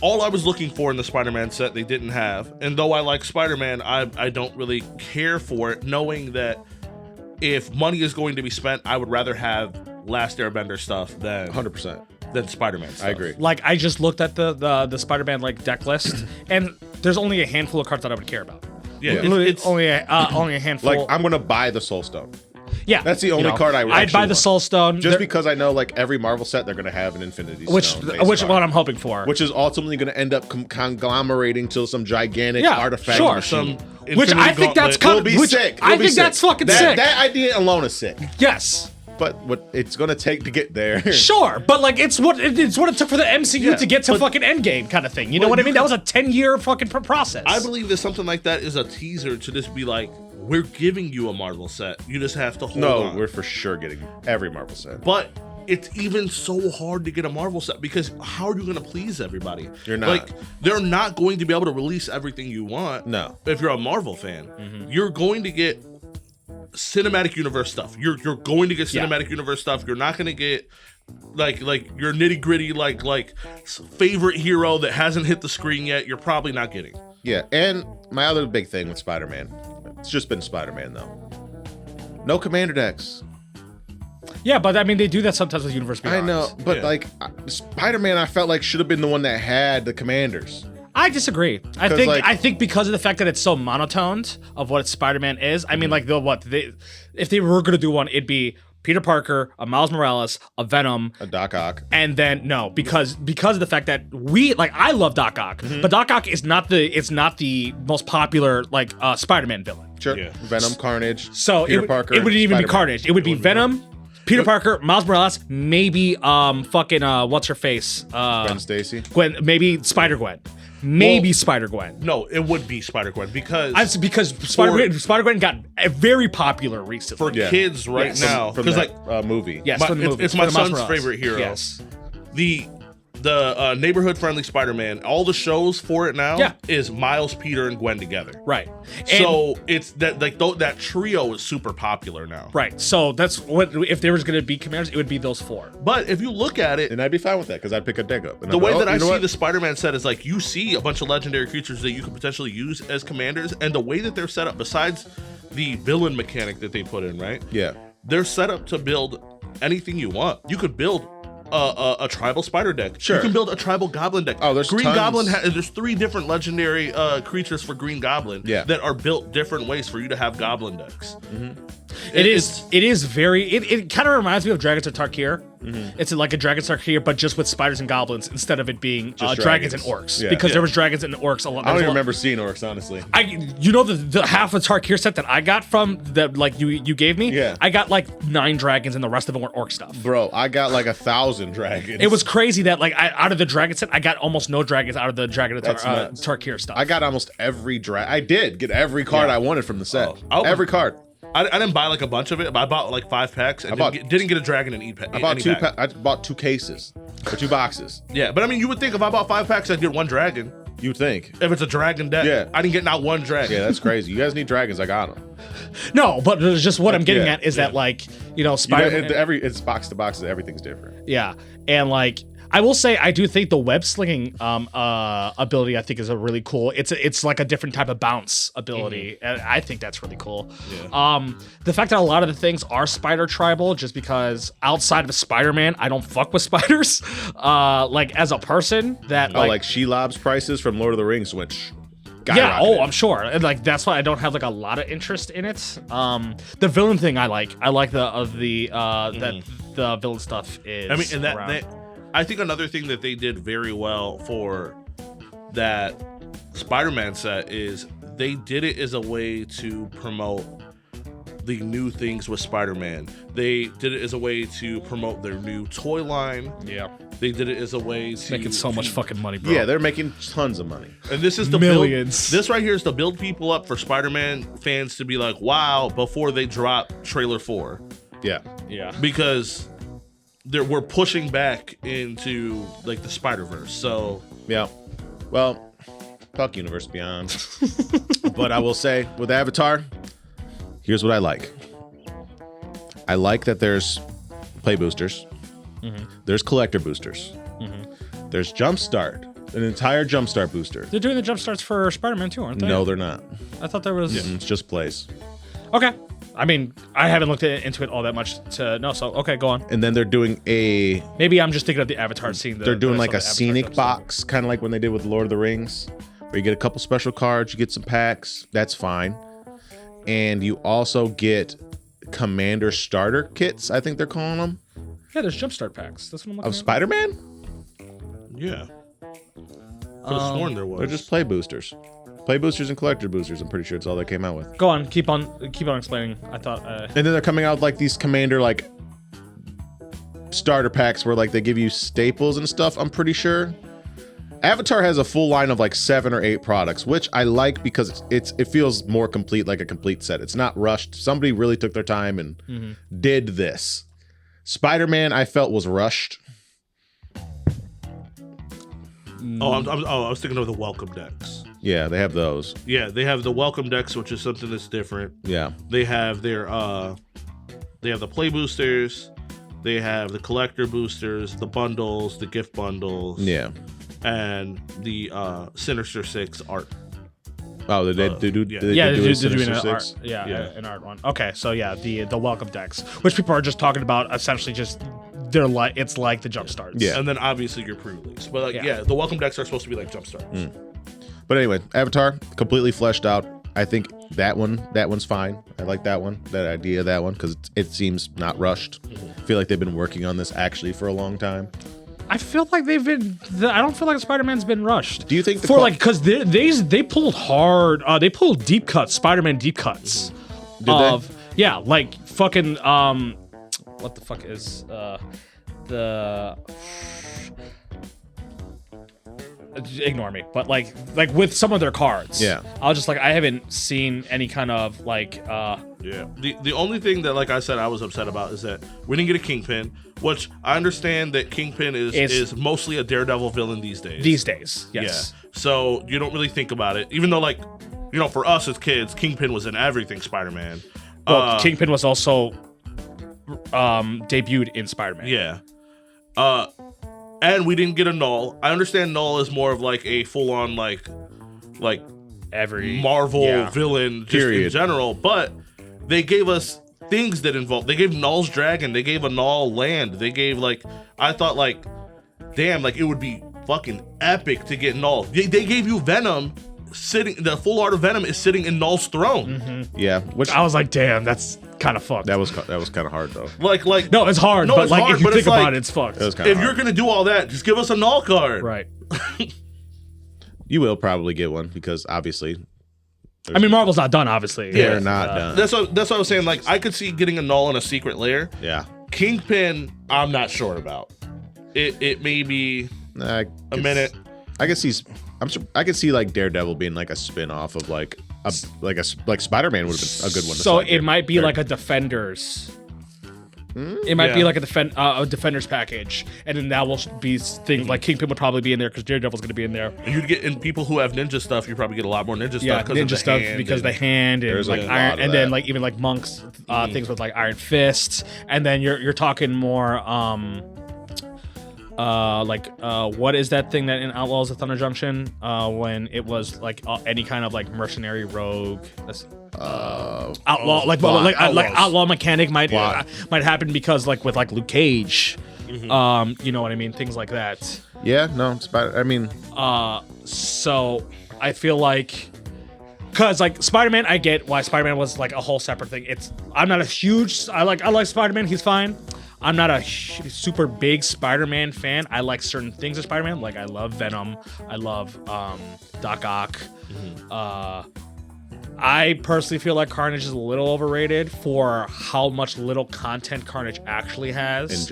all I was looking for in the Spider-Man set they didn't have. And though I like Spider-Man, I don't really care for it, knowing that if money is going to be spent, I would rather have Last Airbender stuff than 100%. Than Spider-Man stuff. I agree. Like, I just looked at the Spider-Man like deck list, and there's only a handful of cards that I would care about. Yeah, Literally, it's only a handful. Like, I'm going to buy the Soul Stone. Yeah, That's the only card I would I'd actually buy the want. Soul Stone Just because I know like every Marvel set they're going to have an Infinity which Stone. based which card, one I'm hoping for. which is ultimately going to end up conglomerating to some gigantic Yeah, artifact sure. machine. some Which I think that's kind It'll of be which sick. I It'll be think that's sick. fucking that, sick. That idea alone is sick. Yes. But what it's going to take to get there. Sure, but like it's what it took for the MCU to get to fucking Endgame kind of thing. You know what I mean? That was a 10-year fucking process. I believe that something like that is a teaser to just be like, we're giving you a Marvel set. You just have to hold No, on. we're for sure getting every Marvel set. But it's even so hard to get a Marvel set because how are you going to please everybody? You're not. Like, they're not going to be able to release everything you want. No. If you're a Marvel fan, you're going to get cinematic universe stuff. You're going to get cinematic universe stuff. You're not going to get like your nitty gritty like favorite hero that hasn't hit the screen yet. You're probably not getting. Yeah, and my other big thing with Spider-Man, it's just been Spider-Man though. No commander decks. Yeah, but I mean they do that sometimes with Universe Beyond. I know, but Yeah. like Spider-Man, I felt like should have been the one that had the commanders. I disagree. I 'Cause, think like- I think because of the fact that it's so monotoned of what Spider-Man is. I mean, like if they were gonna do one, it'd be Peter Parker, a Miles Morales, a Venom, A Doc Ock. and then because of the fact that I love Doc Ock, but Doc Ock is not the most popular like Spider-Man villain. Sure. Yeah. Venom, Carnage. So Peter Parker. it wouldn't even be Spider-Man. Carnage. It would be Venom, Peter Parker, Miles Morales, maybe fucking what's her face? Gwen Stacy. Gwen, maybe Spider-Gwen. Maybe Spider-Gwen. No, it would be Spider-Gwen because Because Spider-Gwen got very popular recently. for Yeah. kids right Yes. now, From because that like movie. Yes, my- from the movie. it's my from Miles son's Morales. favorite hero. Yes. the neighborhood friendly Spider-Man, all the shows for it now is Miles, Peter, and Gwen together. Right. So it's that that trio is super popular now. Right. So that's what if there was going to be commanders, it would be those four. But if you look at it, And I'd be fine with that because I'd pick a deck up. And the I'd be way like, that oh, I you know see what? the Spider-Man set is like you see a bunch of legendary creatures that you could potentially use as commanders, and the way that they're set up, besides the villain mechanic that they put in, right? Yeah. They're set up to build anything you want. You could build a tribal spider deck. Sure. You can build a tribal goblin deck. Oh, there's Green tons. Goblin. There's 3 different legendary creatures for Green Goblin that are built different ways for you to have goblin decks. It is very. It kind of reminds me of Dragons of Tarkir. It's like a Dragon's Tarkir, but just with spiders and goblins instead of it being Just dragons and dragons. orcs. Yeah. Because Yeah. there was dragons and orcs a lot. I don't even remember seeing orcs, honestly. The half of Tarkir set that I got from that like you gave me. Yeah. I got like 9 dragons and the rest of them were orc stuff. Bro, I got like 1,000 dragons. It was crazy that like out of the dragon set, I got almost no dragons out of the Dragon of That's nuts. Tarkir stuff. I got almost every I did get every card I wanted from the set. Oh. Every card. I didn't buy like a bunch of it, but I bought like 5 packs and didn't get a dragon in each pack. I bought I bought 2 cases or 2 boxes. Yeah, but I mean, you would think if I bought 5 packs, I'd get 1 dragon. You'd think. If it's a dragon deck, Yeah. I didn't get not 1 dragon. Yeah, that's crazy. You guys need dragons. I got them. No, but it's just what I'm getting Yeah, at is that like You know, Spider. it's box to box. Everything's different. Yeah, and like I will say I do think the web slinging ability I think is a really cool. It's like a different type of bounce ability, and I think that's really cool. Yeah. The fact that a lot of the things are spider tribal, just because outside of Spider-Man, I don't fuck with spiders. Like as a person, that like Shelob's prices from Lord of the Rings went yeah, skyrocketed. I'm sure. And like that's why I don't have like a lot of interest in it. The villain thing I like that the villain stuff is. I mean, and around. I think another thing that they did very well for that Spider-Man set is they did it as a way to promote the new things with Spider-Man. They did it as a way to promote their new toy line. Yeah. They did it as a way to Making so much fucking money, bro. Yeah, they're making tons of money. And this is the Millions. This right here is to build people up for Spider-Man fans to be like, wow, before they drop trailer 4. Yeah. Yeah. Because we're pushing back into like the Spider-Verse. So Yeah. Well, fuck Universe Beyond. But I will say, with Avatar, here's what I like. I like that there's play boosters. There's collector boosters. There's Jumpstart, an entire Jumpstart booster. They're doing the jump starts for Spider-Man too, aren't they? No, they're not. I thought there was. It's just plays. Okay. I mean, I haven't looked into it all that much to know. So okay, go on. And then they're doing Maybe I'm just thinking of the Avatar scene. they're doing like a scenic box, kind of like when they did with Lord of the Rings, where you get a couple special cards, you get some packs. That's fine. And you also get Commander starter kits, I think they're calling them, Yeah, there's jumpstart packs. That's what I'm looking of at. Spider-Man. yeah. Could have sworn there was. They're just play boosters. Play boosters and collector boosters. I'm pretty sure it's all they came out with. Go on, keep on explaining. I thought. And then they're coming out with like these Commander like starter packs where like they give you staples and stuff. I'm pretty sure. Avatar has a full line of like 7 or 8 products, which I like because it feels more complete, like a complete set. It's not rushed. Somebody really took their time and did this. Spider-Man, I felt was rushed. I was thinking of the welcome decks. Yeah, they have those. Yeah, they have the welcome decks, which is something that's different. Yeah. They have their they have the play boosters, they have the collector boosters, the bundles, the gift bundles. Yeah. And the Sinister Six art. Oh, they do. yeah. They yeah, do they're a doing Sinister an art. Six? Yeah, Yeah. an art one. Okay, so yeah, the welcome decks, which people are just talking about, essentially just they're like it's like the jump starts. Yeah. And then obviously your pre-release. But like, Yeah. yeah, the welcome decks are supposed to be like jump starts. But anyway, Avatar, completely fleshed out. I think that one's fine. I like that one, that idea of that one, because it seems not rushed. I feel like they've been working on this actually for a long time. I feel like they've been. I don't feel like Spider-Man's been rushed. Do you think for like because they pulled hard? They pulled deep cuts, Spider-Man deep cuts. Did Yeah, like fucking what the fuck is the. Ignore me, but like with some of their cards. Yeah. I was just like, I haven't seen any kind of like Yeah. The only thing that, like I said, I was upset about is that we didn't get a Kingpin, which I understand that Kingpin is mostly a Daredevil villain these days. Yes. Yeah. So you don't really think about it, even though, like, you know, for us as kids, Kingpin was in everything Spider-Man. Well, Kingpin was also debuted in Spider-Man. Yeah. And we didn't get a Null. I understand Null is more of like a full-on like Every Marvel villain just in general, but they gave us things that involve. They gave Null's dragon. They gave a Null land. They gave I thought damn, it would be fucking epic to get Null. They gave you Venom sitting. The full art of Venom is sitting in Null's throne. Yeah, which I was like, damn, that's kind of fucked. that was kind of hard though. No, it's hard, No, but it's like hard, if you but think it's about it, it's fucked. It was kind if of you're gonna do all that, just give us a Null card. Right. You will probably get one because obviously I mean, Marvel's not done, obviously. they're not done. That's what I was saying. Like, I could see getting a Null in a secret lair. Yeah. Kingpin, I'm not sure about. It may be A minute. I could see. I could see like Daredevil being like a spin-off of like Spider-Man would have been a good one. To So slide it there. might be like a Defenders. It might be Yeah. like a Defenders package, and then that will be things like Kingpin would probably be in there because Daredevil's going to be in there. And you'd get, and people who have ninja stuff, you probably get a lot more ninja Yeah, stuff because ninja of the stuff hand because and- the hand and There's like a lot iron, of and then that. like even like monks things with like iron fists, and then you're talking more what is that thing that in Outlaws of Thunder Junction when it was like any kind of like mercenary rogue outlaw outlaw mechanic might happen because like with like Luke Cage, you know what I mean, things like that. Yeah, no, I mean, so I feel like. Cause like Spider-Man, I get why Spider-Man was like a whole separate thing. I'm not a huge. I like Spider-Man. He's fine. I'm not a super big Spider-Man fan. I like certain things of Spider-Man. Like I love Venom. I love Doc Ock. I personally feel like Carnage is a little overrated for how much little content Carnage actually has.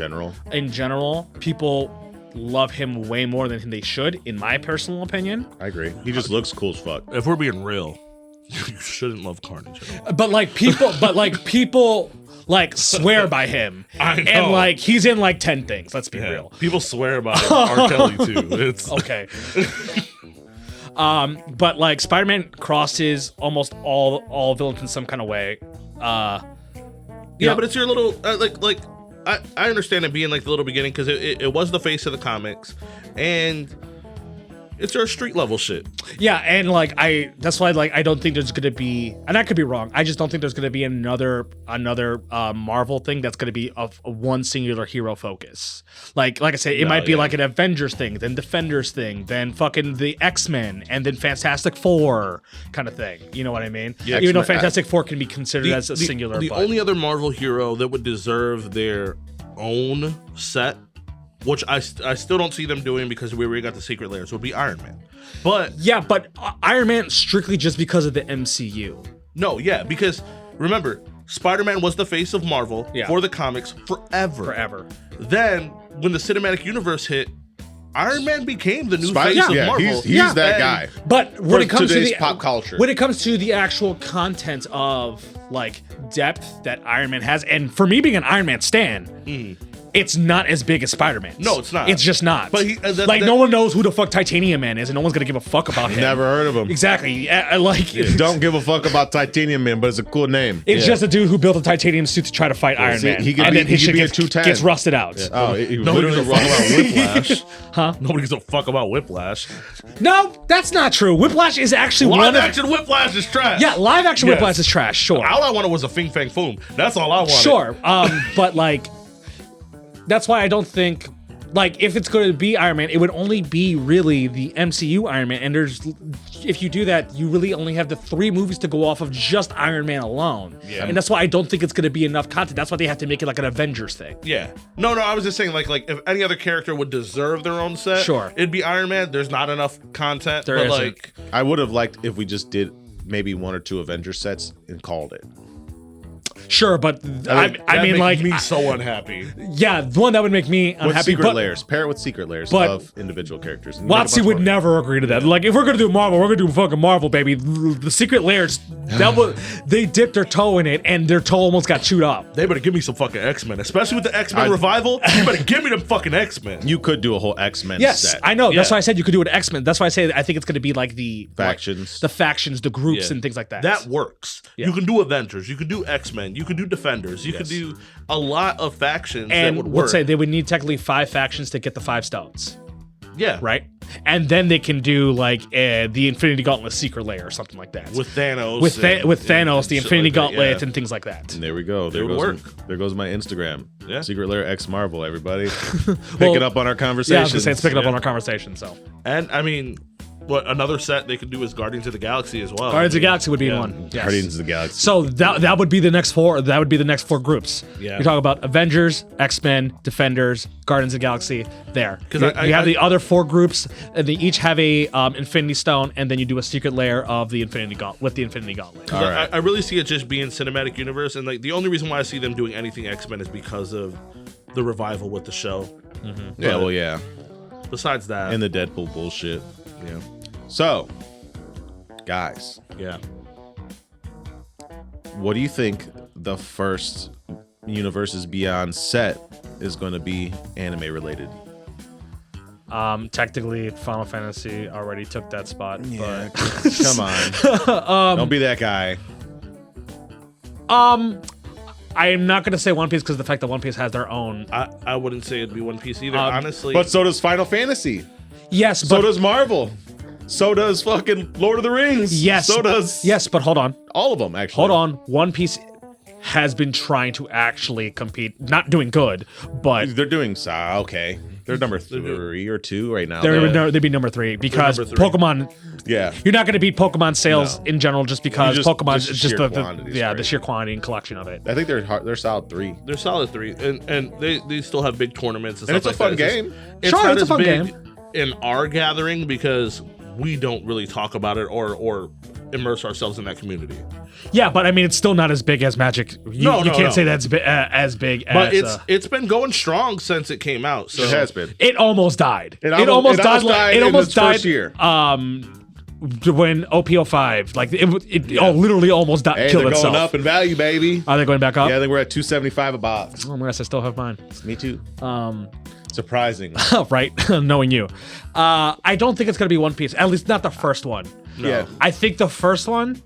In general, people love him way more than they should, in my personal opinion. I agree. He just looks cool as fuck. If we're being real, you shouldn't love Carnage at all. But people like swear by him. I know. And like he's in like 10 things. Let's be real. People swear by R. Kelly too. It's okay. But like Spider-Man crosses almost all villains in some kind of way. But it's your little I understand it being like the little beginning because it was the face of the comics, and it's your street level shit. Yeah, and like that's why like I don't think there's gonna be, and I could be wrong. I just don't think there's gonna be another Marvel thing that's gonna be of one singular hero focus. Like I said, it might be like an Avengers thing, then Defenders thing, then fucking the X-Men, and then Fantastic Four kind of thing. You know what I mean? Yeah, even though Fantastic Four can be considered as a singular. The only other Marvel hero that would deserve their own set, which I still don't see them doing because we already got the secret layers, would be Iron Man. But Iron Man strictly just because of the MCU. No, yeah, because remember, Spider-Man was the face of Marvel for the comics forever. Then when the cinematic universe hit, Iron Man became the new face of Marvel. He's that guy. But when it comes to the pop culture, when it comes to the actual content of like depth that Iron Man has, and for me being an Iron Man stan, it's not as big as Spider-Man. No, it's not. It's just not. But no one knows who the fuck Titanium Man is, and no one's gonna give a fuck about him. Never heard of him. Exactly. Don't give a fuck about Titanium Man, but it's a cool name. It's just a dude who built a titanium suit to try to fight Iron Man, and then his shit gets rusted out. Yeah. Oh, nobody gives a fuck about Whiplash. Huh? Nobody gives a fuck about Whiplash. No, that's not true. Whiplash is actually live action Whiplash is trash. Yeah, live action Whiplash is trash. Sure. All I wanted was a Fing Fang Foom. That's all I wanted. Sure. But like. That's why I don't think, like, if it's going to be Iron Man, it would only be really the MCU Iron Man. And if you do that, you really only have the 3 movies to go off of just Iron Man alone. Yeah. And that's why I don't think it's going to be enough content. That's why they have to make it like an Avengers thing. Yeah. No, I was just saying, like if any other character would deserve their own set, sure, it'd be Iron Man. There's not enough content. There isn't. Like, I would have liked if we just did maybe 1 or 2 Avengers sets and called it. Sure, but I mean, like, me so unhappy. Yeah, the one that would make me unhappy. With secret layers, pair it with secret layers of individual characters. Watsy would never agree to that. Like, if we're gonna do Marvel, we're gonna do fucking Marvel, baby. The secret layers, they dipped their toe in it, and their toe almost got chewed up. They better give me some fucking X-Men, especially with the X-Men revival. You better give me them fucking X-Men. You could do a whole X-Men set. I know. That's why I said you could do an X-Men. That's why I say I think it's gonna be like the factions, the groups, and things like that. That works. Yeah. You can do Avengers. You can do X-Men. You can do Defenders. You could do a lot of factions that would work. Let's say they would need technically 5 factions to get the 5 stones. Yeah. Right? And then they can do like the Infinity Gauntlet secret layer or something like that. With Thanos. With Thanos, the Infinity Gauntlet and things like that. And there we go. There goes my Instagram. Yeah. Secret Layer X Marvel, everybody. Pick it up on our conversation. Yeah, I was gonna say it's picking up on our conversation. So. And I mean, what another set they could do is Guardians of the Galaxy as well. Guardians of the Galaxy would be one. Yes. Guardians of the Galaxy. So that would be the next 4. That would be the next 4 groups. Yeah. You're talking about Avengers, X-Men, Defenders, Guardians of the Galaxy. There. Because you have the other 4 groups, and they each have a Infinity Stone, and then you do a secret layer of the Infinity Gauntlet with the Infinity Gauntlet. All right. I really see it just being cinematic universe, and like the only reason why I see them doing anything X-Men is because of the revival with the show. Mm-hmm. Yeah. Well, yeah. Besides that, and the Deadpool bullshit. Yeah. So, guys. Yeah. What do you think the first Universes Beyond set is going to be anime related? Technically, Final Fantasy already took that spot. Yeah, but come on. Don't be that guy. I am not going to say One Piece because of the fact that One Piece has their own. I wouldn't say it'd be One Piece either, honestly. But so does Final Fantasy. Yes, So but does Marvel. So does fucking Lord of the Rings. yes, So does yes, but hold on. all of them, actually. Hold on. One Piece has been trying to actually compete, not doing good, but They're doing okay. They're number 3 or 2 right now. they'd be number 3 because number 3. Pokemon. Yeah. You're not going to beat Pokemon sales No. in general just because You just- Pokemon just is the just sheer the quantity is the crazy. sheer quantity and collection of it. I think they're solid 3. They're solid 3, and they still have big tournaments and And stuff it's a like fun that. game. It's Sure, not it's a as fun big game. in our gathering because we don't really talk about it or immerse ourselves in that community. Yeah, but I mean, it's still not as big as Magic. You No, can't say that's as big But as. it's been going strong since it came out. So It has been. It almost died. It almost died It in almost its died. first year. When OPO5, like literally almost died, Hey, killed they're itself. going up in value, baby. Are they going back up? Yeah, I think we're at $275 a box. Oh, I still have mine. Me too. Surprising. Right, knowing you. I don't think it's gonna be One Piece. At least not the first one. Yeah. I think the first one,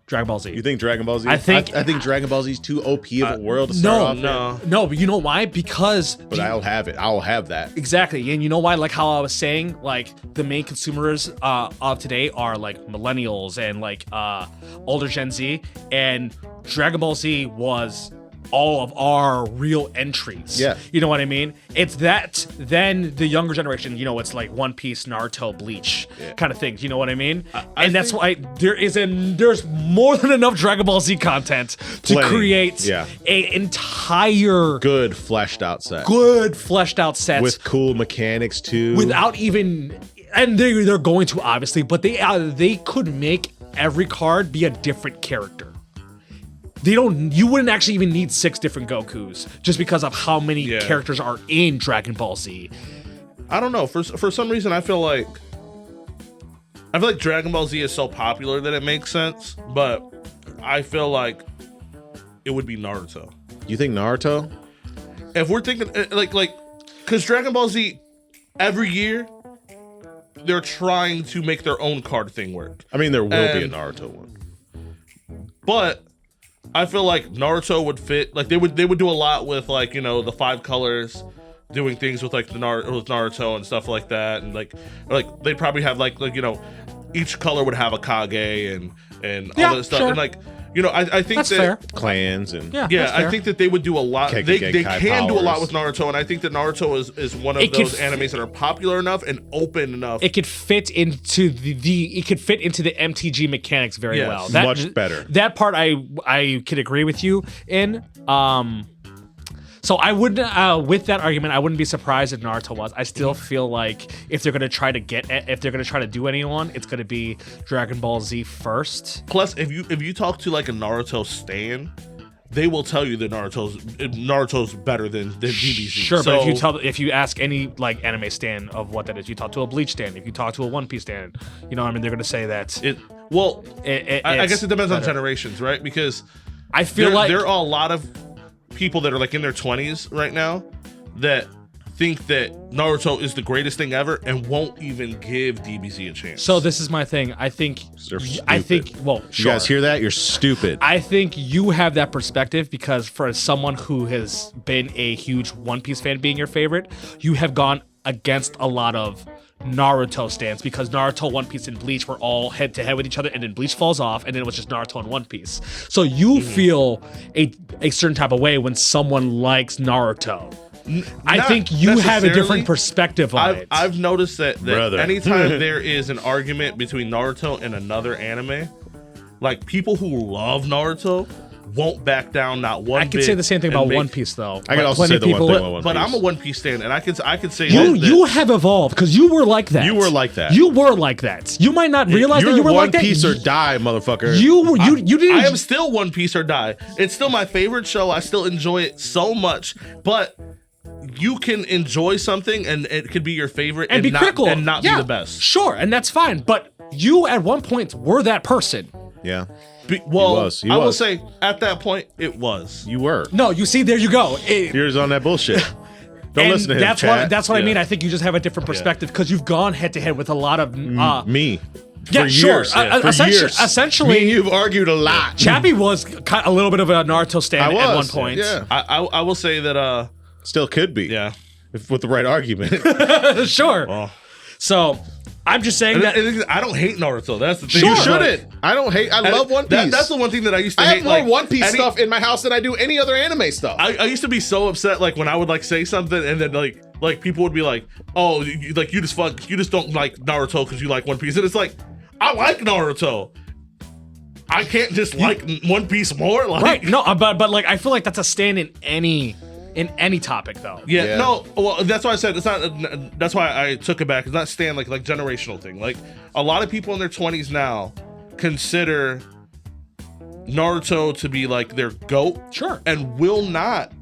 Dragon Ball Z. You think Dragon Ball Z? I think- I think Dragon Ball Z is too OP of a world to start off with. no, but you know why? Because But I'll have it. I'll have that. exactly, and you know why? Like how I was saying, like the main consumers of today are like millennials and like older Gen Z, and Dragon Ball Z was all of our real entries. Yeah. You know what I mean? It's that, then the younger generation, you know, it's like One Piece, Naruto, Bleach kind of things. You know what I mean? And that's why there's more than enough Dragon Ball Z content to Plenty. create Yeah. a entire Good fleshed out set. good fleshed out sets With cool mechanics too. without even, and they're going to obviously, but they could make every card be a different character. You wouldn't actually even need 6 different Gokus just because of how many characters are in Dragon Ball Z. I don't know. For some reason, I feel like Dragon Ball Z is so popular that it makes sense, but I feel like it would be Naruto. You think Naruto? If we're thinking because Dragon Ball Z, every year they're trying to make their own card thing work. I mean, there will be a And- Naruto one. But I feel like Naruto would fit. Like they would do a lot with like, you know, the 5 colors, doing things with like with Naruto and stuff like that, and like they'd probably have like you know, each color would have a Kage and all Yeah, that stuff, sure. and like, you know, I think That's that fair. Clans and Yeah, yeah, that's fair. I think that they would do a lot. They Kai can do a lot powers. with Naruto, and I think that Naruto is one of It could those animes that are popular enough and open enough. It could fit into it could fit into the MTG mechanics very Yes. well. Much better. That part I could agree with you in. So I wouldn't, with that argument, I wouldn't be surprised if Naruto was. I still feel like if they're gonna try to do anyone, it's gonna be Dragon Ball Z first. Plus, if you talk to like a Naruto stan, they will tell you that Naruto's better than DBZ. Sure, So, but if you ask any like anime stan of what that is, you talk to a Bleach stan, if you talk to a One Piece stan, you know what I mean, they're gonna say that. I guess it depends on better. generations, right? Because I feel there are a lot of people that are like in their 20s right now that think that Naruto is the greatest thing ever and won't even give DBZ a chance. So this is my thing. I think They're well, You sure. guys hear that? You're stupid. I think you have that perspective because for someone who has been a huge One Piece fan being your favorite, you have gone against a lot of Naruto stance because Naruto, One Piece, and Bleach were all head to head with each other, and then Bleach falls off, and then it was just Naruto and One Piece. So you feel a certain type of way when someone likes Naruto. I Not think you have a necessarily. different perspective on it. I've noticed that Brother. anytime there is an argument between Naruto and another anime, like people who love Naruto won't back down not one I bit. can say the same thing and about make- One Piece though. I can also Plenty say of the one people- thing about One But Piece. I'm a One Piece stan, and I can say You that you have evolved because you were like that. You were like that. You were like that. You might not realize You're that you were One like that. Piece or die, motherfucker. You didn't. I am still One Piece or die. It's still my favorite show. I still enjoy it so much, but you can enjoy something and it could be your favorite and be not, critical and not Yeah, be the best. Sure, and that's fine. But you at one point were that person. Yeah. Well, He I will was. say at that point it was. You were. No, you see, there you go. You're on that bullshit. Don't and listen to him, that's chat. what I mean. Yeah. I think you just have a different perspective because you've gone head to head with a lot of Me. Yeah, for sure. years. For years. Essentially, me and you've argued a lot. Chappie was a little bit of a Naruto stand at one point. Yeah. I will say that Still could be. yeah. If, with the right argument. Sure. Well, So I'm just saying that. I don't hate Naruto. That's the thing. You Sure. shouldn't. I don't hate. I love One Piece. That's the one thing that I used to I hate. have more like, One Piece any- stuff in my house than I do any other anime stuff. I used to be so upset, like when I would like say something, and then like people would be like, "Oh, you just don't like Naruto because you like One Piece," and it's like, I like Naruto. I can't just like One Piece more. Like, Right. No, but like I feel like that's a stand in any topic though. Yeah, Yeah. no. Well, that's why I said it's not. That's why I took it back. It's not stand like generational thing. Like a lot of people in their 20s now consider Naruto to be like their GOAT. Sure. And will not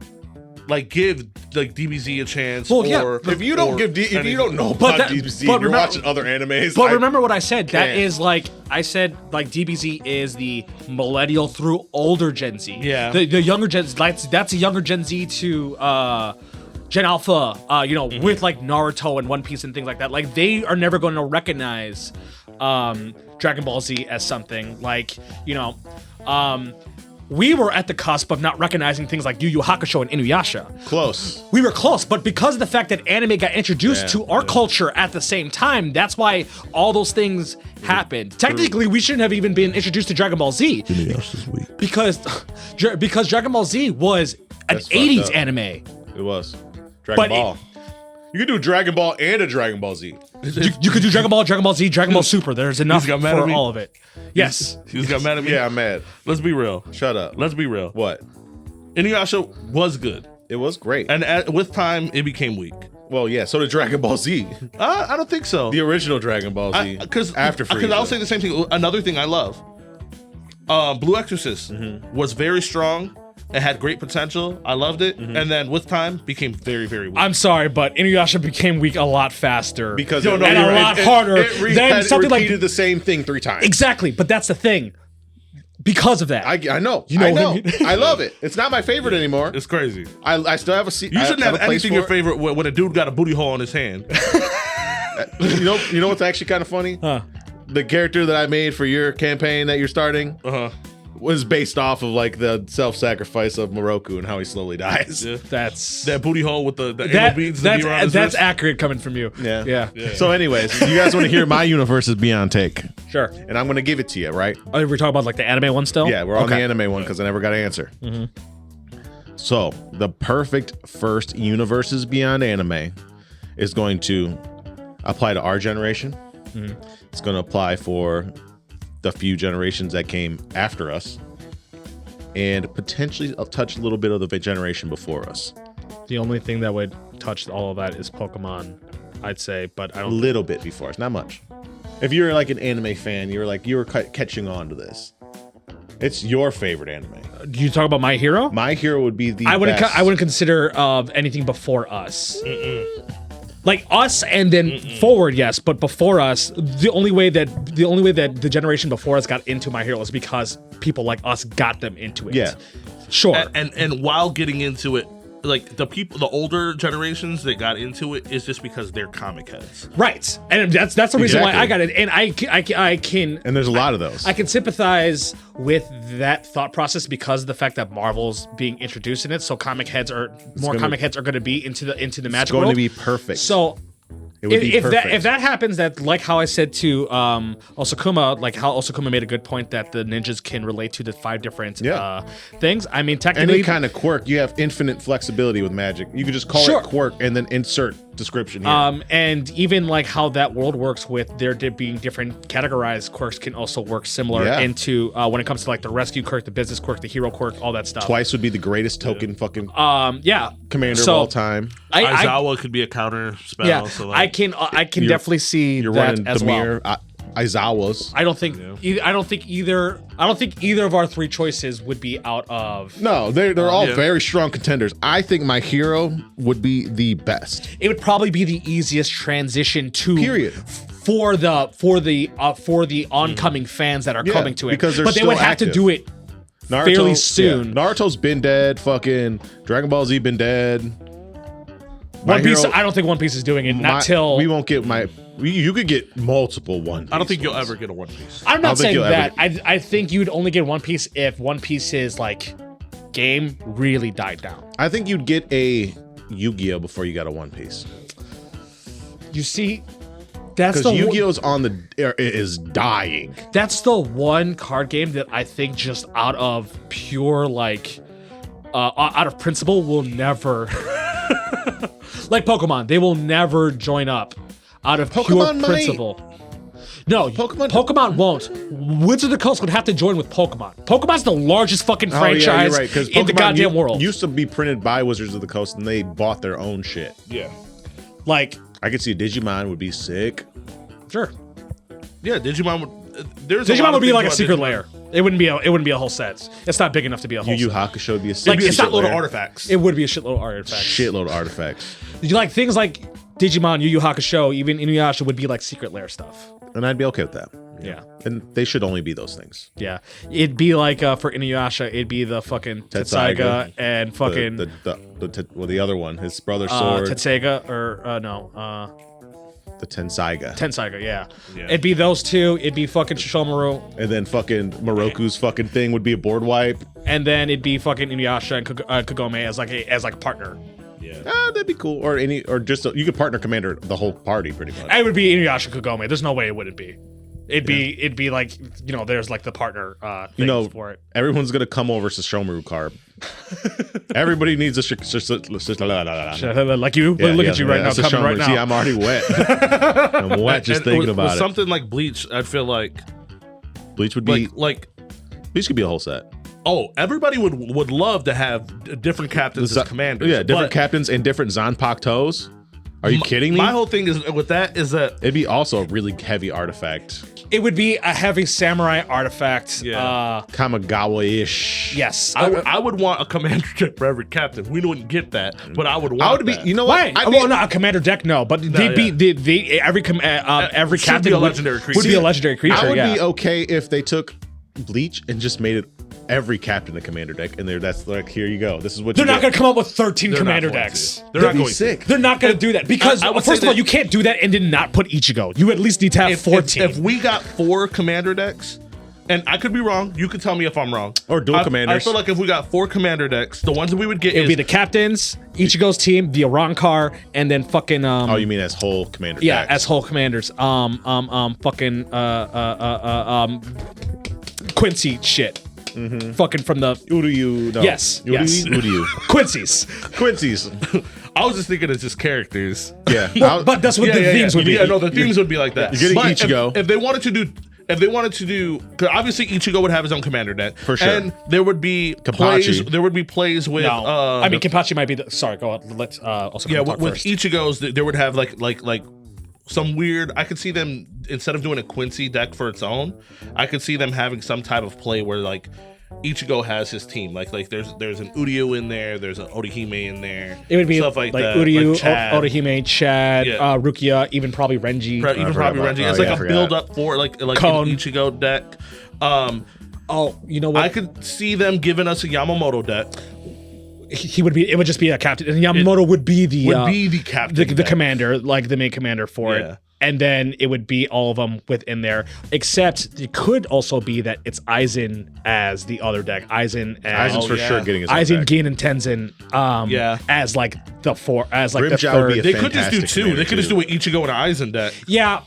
like give like DBZ a chance. Well, yeah, or if you don't give, if you don't know But about that- DBZ, but and you're remember- watching other animes. But remember what I said. That can't. is like I said. Like DBZ is the millennial through older Gen Z. Yeah. The younger Gen Z. That's a younger Gen Z to Gen Alpha. With like Naruto and One Piece and things like that. Like they are never going to recognize Dragon Ball Z as something like we were at the cusp of not recognizing things like Yu Yu Hakusho and Inuyasha. close. We were close, but because of the fact that anime got introduced Yeah, to our culture at the same time, that's why all those things happened. Technically, we shouldn't have even been introduced to Dragon Ball Z because Dragon Ball Z was an That's fucked 80s up. anime. It was Dragon But Ball. You could do Dragon Ball and a Dragon Ball Z. You could do Dragon Ball, Dragon Ball Z, Dragon Ball Super. There's enough got mad at for me? all of it. Yes. You just got mad at me. Yeah, I'm mad. Let's be real. Shut up. Let's be real. What? Inuyasha was good, It was great. and with time it became weak. Well, yeah. So did Dragon Ball Z, I don't think so. the original Dragon Ball Z. Because after Frieza. I'll say the same thing. Another thing I love, Blue Exorcist was very strong. It had great potential. I loved it, and then with time became very, very weak. I'm sorry, but Inuyasha became weak a lot faster. because and a lot harder than something like repeated the same thing 3 times. Exactly, but that's the thing. Because of that. I know. You know I what I know. mean? I love it. It's not my favorite anymore. It's crazy. I still have a seat. You shouldn't have a place anything your for it. favorite when a dude got a booty hole in his hand. You know what's actually kind of funny? Huh. The character that I made for your campaign that you're starting was based off of like the self-sacrifice of Moroku and how he slowly dies. Yeah. That's That booty hole with the anal beads that be around his that's wrist. accurate coming from you. Yeah. Yeah. So, anyways, you guys want to hear my universe's Beyond take, Sure. and I'm going to give it to you, right? Oh, we're talking about like the anime one still? Yeah, we're on the Okay. anime one because I never got an answer. So, the perfect first universes beyond anime is going to apply to our generation. It's going to apply for the few generations that came after us, and potentially touch a little bit of the generation before us. The only thing that would touch all of that is Pokemon, I'd say, but I A don't. little bit before us, not much. If you're like an anime fan, you were catching on to this. It's your favorite anime. Do you talk about My Hero? My Hero would be the I wouldn't. best. I wouldn't consider anything before us. Like us, and then forward, yes, but before us, the only way that the generation before us got into My Hero is because people like us got them into it. Yeah. Sure. And while getting into it, like the older generations that got into it is just because they're comic heads. Right, and that's the reason why Exactly. I got it, and I can And there's a lot of those. I can sympathize with that thought process because of the fact that Marvel's being introduced in it, so comic heads are going to be into the magic It's going world. to be perfect. So it would be if perfect. that happens, that like how I said to Osakuma, like how Osakuma made a good point that the ninjas can relate to the 5 different things. I mean, technically, any kind of quirk, you have infinite flexibility with magic. You could just call Sure. it quirk and then insert description here. and even like how that world works with there being different categorized quirks can also work similar Yeah. into when it comes to like the rescue quirk, the business quirk, the hero quirk, all that stuff. Twice would be the greatest token fucking Yeah. commander So, of all time. I Aizawa could be a counter spell. yeah, So like, I can definitely see You're that running as well. Demir, Aizawa's. I don't think either of our 3 choices would be out of. No, they're all Yeah. very strong contenders. I think My Hero would be the best. It would probably be the easiest transition to Period. for the oncoming fans that are Yeah, coming to it. because they're but they would still have to active. do it fairly soon. Yeah. Naruto's been dead. Fucking Dragon Ball Z been dead. My One Piece. Hero- I don't think One Piece is doing it not till we won't get You could get multiple One Piece. I don't think you'll ones. ever get a One Piece. I'm not saying you'll that. ever- I think you'd only get One Piece if One Piece's like game really died down. I think you'd get a Yu-Gi-Oh before you got a One Piece. You see, that's Because the Yu-Gi-Oh's is dying. that's the one card game that I think just out of pure like out of principle will never like Pokemon. They will never join up out of pure Pokemon might. principle. No, Pokemon won't. Wizards of the Coast would have to join with Pokemon. Pokemon's the largest fucking franchise in the goddamn world. Used to be printed by Wizards of the Coast, and they bought their own shit. Yeah. Like, I could see Digimon would be sick. sure, Yeah, Digimon would. There's a lot Digimon of would be things like a about secret Digimon. layer. It wouldn't be a whole set. It's not big enough to be a whole Yu Yu set. Hakusho would be a Like, sick it's not shitload Little of artifacts. It would be a shitload of artifacts. Shitload of artifacts. You like things like Digimon, Yu Yu Hakusho, even Inuyasha would be like secret layer stuff. And I'd be okay with that. Yeah. And they should only be those things. Yeah, it'd be like for Inuyasha, it'd be the fucking Tetsaiga and fucking The other one, his brother's sword. Tetsaiga or The Tensaiga. Tensaiga. Yeah. Yeah. It'd be those two. It'd be fucking Shishomaru, And then fucking Moroku's fucking thing would be a board wipe. and then it'd be fucking Inuyasha and Kagome as like a partner. Yeah. That'd be cool. Or you could partner commander the whole party pretty much. It would be Inuyasha Kagome. There's no way it wouldn't be. It'd be like, there's like the partner things for it. Everyone's gonna come over to Shomaru Carb. Everybody needs a Like you, look at you right now, coming right now. See, I'm already wet. I'm wet just thinking with about it. Something like Bleach, I'd feel like Bleach would be like Bleach could be a whole set. everybody would love to have different captains as commanders. Yeah, different but captains and different Zanpakutos. Are you kidding me? My whole thing is with that is that It'd be also a really heavy artifact. It would be a heavy samurai artifact. Yeah. Kamigawa-ish. Yes. I would want a commander deck for every captain. We wouldn't get that, but I would want I would be, that. you know what? Right. I'd Well, be- not a commander deck, no, but they'd be every should captain be a would- legendary creature. would be a legendary creature. I would yeah. be okay if they took Bleach and just made it every captain a commander deck, and that's like, here you go. This is what They're you not get. going to come up with 13 They're commander not going decks. to. They're not That'd be going to. sick. They're not going to do that because I would first say of all, that- you can't do that and then not put Ichigo. You at least need to have 14. If we got 4 commander decks, and I could be wrong, you could tell me if I'm wrong. Or dual I commanders. feel like if we got 4 commander decks, the ones that we would get it would is be the captains, Ichigo's team, the Arankar, and then fucking Oh, you mean as whole commander yeah, decks? as whole commanders. Quincy shit. Fucking from the Uryu, no. Yes, yes. Uryu. Quincy's. Quincy's. I was just thinking it's just characters. Yeah. Well, but that's what the themes would be. Yeah, no, the themes would be like that. You're getting But Ichigo. If they wanted to do, because obviously Ichigo would have his own commander deck For sure. and there would be Kapachi. plays with. No, I mean Kenpachi might be the. Sorry, go on. Let's also yeah, talk with first. Ichigo's, there would have like some weird. I could see them instead of doing a Quincy deck for its own, I could see them having some type of play where like Ichigo has his team. Like there's an Uryu in there, there's an Orihime in there. It would be stuff like that. Uryu, like Chad. Orihime, Chad, Yeah. Rukia, even probably Renji. Even forgot probably about- Renji. It's oh, like yeah, I a forgot. build up for like Cone. an Ichigo deck. Oh, you know what? I could see them giving us a Yamamoto deck. He would be. It would just be a captain, and Yamamoto would be the The captain, the deck. commander, like the main commander for Yeah. it. And then it would be all of them within there. Except it could also be that it's Aizen as the other deck. Aizen's Aizen's for sure getting his own Aizen, deck. Gin, and Tenzin. Yeah. as like the the Grimjow would third. be a They could just do fantastic 2. They commander, could just too. do an Ichigo and an Aizen deck. Yeah,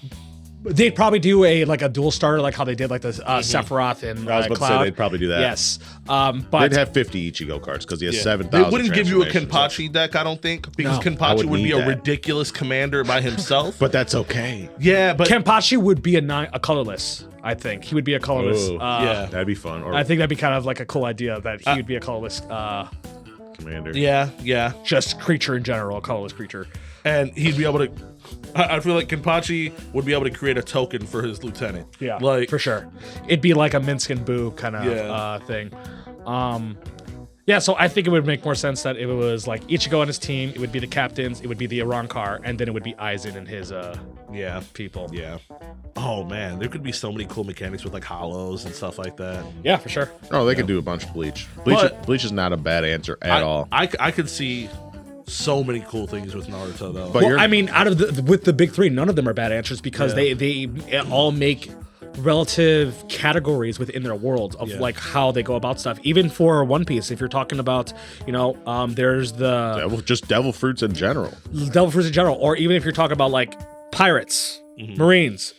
they'd probably do a dual starter like how they did like the Sephiroth and I was about to say Cloud. they'd probably do that. Yes, but They'd have 50 Ichigo cards because he has Yeah. 7,000. They wouldn't give you a transformations. Kenpachi deck, I don't think, because No. I Kenpachi would would be need a that. ridiculous commander by himself. But that's okay. yeah, but Kenpachi would be a colorless. I think he would be a colorless. Ooh, yeah. That'd be fun. Or I think that'd be kind of like a cool idea that he would be a colorless, commander. yeah, just creature in general, a colorless creature. and he'd be able to. I feel like Kenpachi would be able to create a token for his lieutenant. Yeah, like for sure. It'd be like a Minsk and Boo kind of Yeah. thing. Yeah, so I think it would make more sense that if it was like Ichigo and his team, it would be the captains, it would be the Arankar, and then it would be Aizen and his yeah, people. yeah. Oh man, there could be so many cool mechanics with like hollows and stuff like that. Yeah, for sure. Oh, they could do a bunch of Bleach. But- Bleach is not a bad answer at all. I could see so many cool things with Naruto though. But Well, I mean, out of with the big three, none of them are bad answers because they all make relative categories within their world of like how they go about stuff. Even for One Piece, if you're talking about, there's the devil fruits in general. devil fruits in general, or even if you're talking about like pirates, Marines,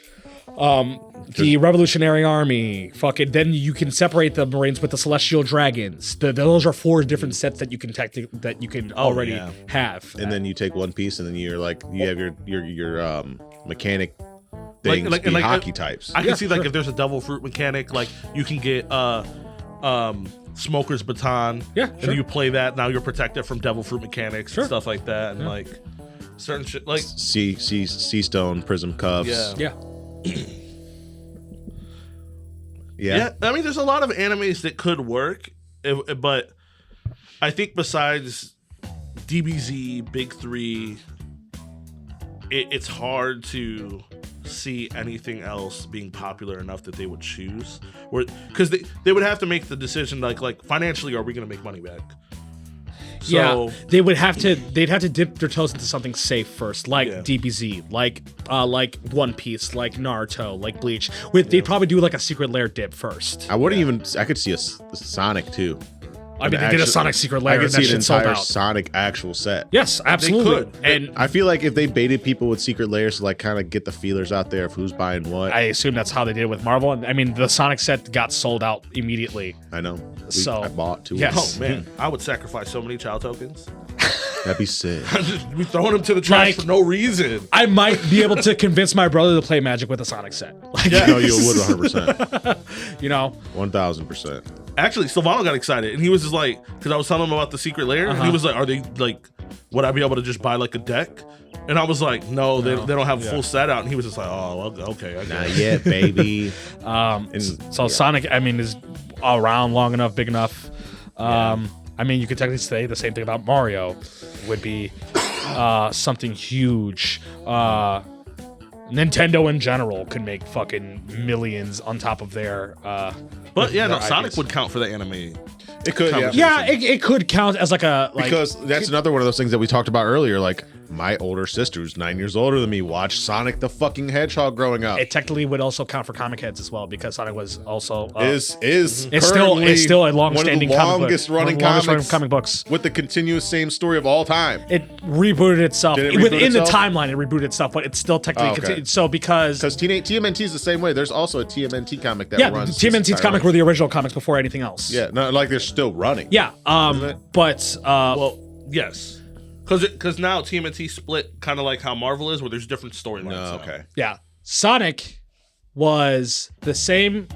the Revolutionary Army, then you can separate the Marines with the Celestial Dragons. Those are 4 different sets that you can already have. And then you take One Piece, and then you're like, you have your mechanic things, like hockey types. I can see like if there's a devil fruit mechanic, like you can get Smoker's Baton. Yeah, and you play that. Now you're protected from devil fruit mechanics and stuff like that, and like certain shit like Sea Stone, Prism Cuffs. Yeah. Yeah. I mean, there's a lot of animes that could work, but I think besides DBZ, Big Three, it's hard to see anything else being popular enough that they would choose, because they would have to make the decision like financially, are we going to make money back? So, they'd have to dip their toes into something safe first, like DBZ, like One Piece, like Naruto, like Bleach. They'd probably do like a Secret Lair dip first. I could see a Sonic too. I mean, they did a Sonic Secret Lair. I could and see that an shit sold entire out. Sonic actual set. Yes, absolutely. could. And I feel like if they baited people with Secret Lairs to like kind of get the feelers out there of who's buying what. I assume that's how they did it with Marvel. And I mean, the Sonic set got sold out immediately. I know. I bought 2. Yes. oh man, I would sacrifice so many child tokens. That'd be sick. Just be throwing them to the trash Like- for no reason. I might be able to convince my brother to play Magic with a Sonic set. Like, No, you would 100%. 1000%. Actually, Silvano got excited, and he was just like, because I was telling him about the Secret Lair, and he was like, "Are they like, would I be able to just buy like a deck?" And I was like, "No, they don't have a full set out." And he was just like, "Oh, okay, I guess." Not yet, baby. So Sonic, I mean, is around long enough, big enough. I mean, you could technically say the same thing about Mario. Would be something huge. Nintendo in general could make fucking millions on top of their. But yeah, no, their Sonic ideas. would count for the anime. It could, yeah. Yeah, it could count as like a Because that's another one of those things that we talked about earlier. Like, my older sister, who's 9 years older than me, watched Sonic the fucking Hedgehog growing up. It technically would also count for comic heads as well because Sonic was also Is it's still a long-standing one of the comic book. longest running One of the longest running comics comic books. with the continuous same story of all time. It rebooted itself Did it reboot within the itself? timeline. It rebooted itself, but it's still technically okay. continued. So because TMNT is the same way. There's also a TMNT comic that yeah, runs. TMNT's comic were the original comics before anything else. Yeah, no, like they're still running. Yeah. it? But Well, yes, because now TMNT split kind of like how Marvel is, where there's different storylines. No, now. okay. yeah, Sonic was the same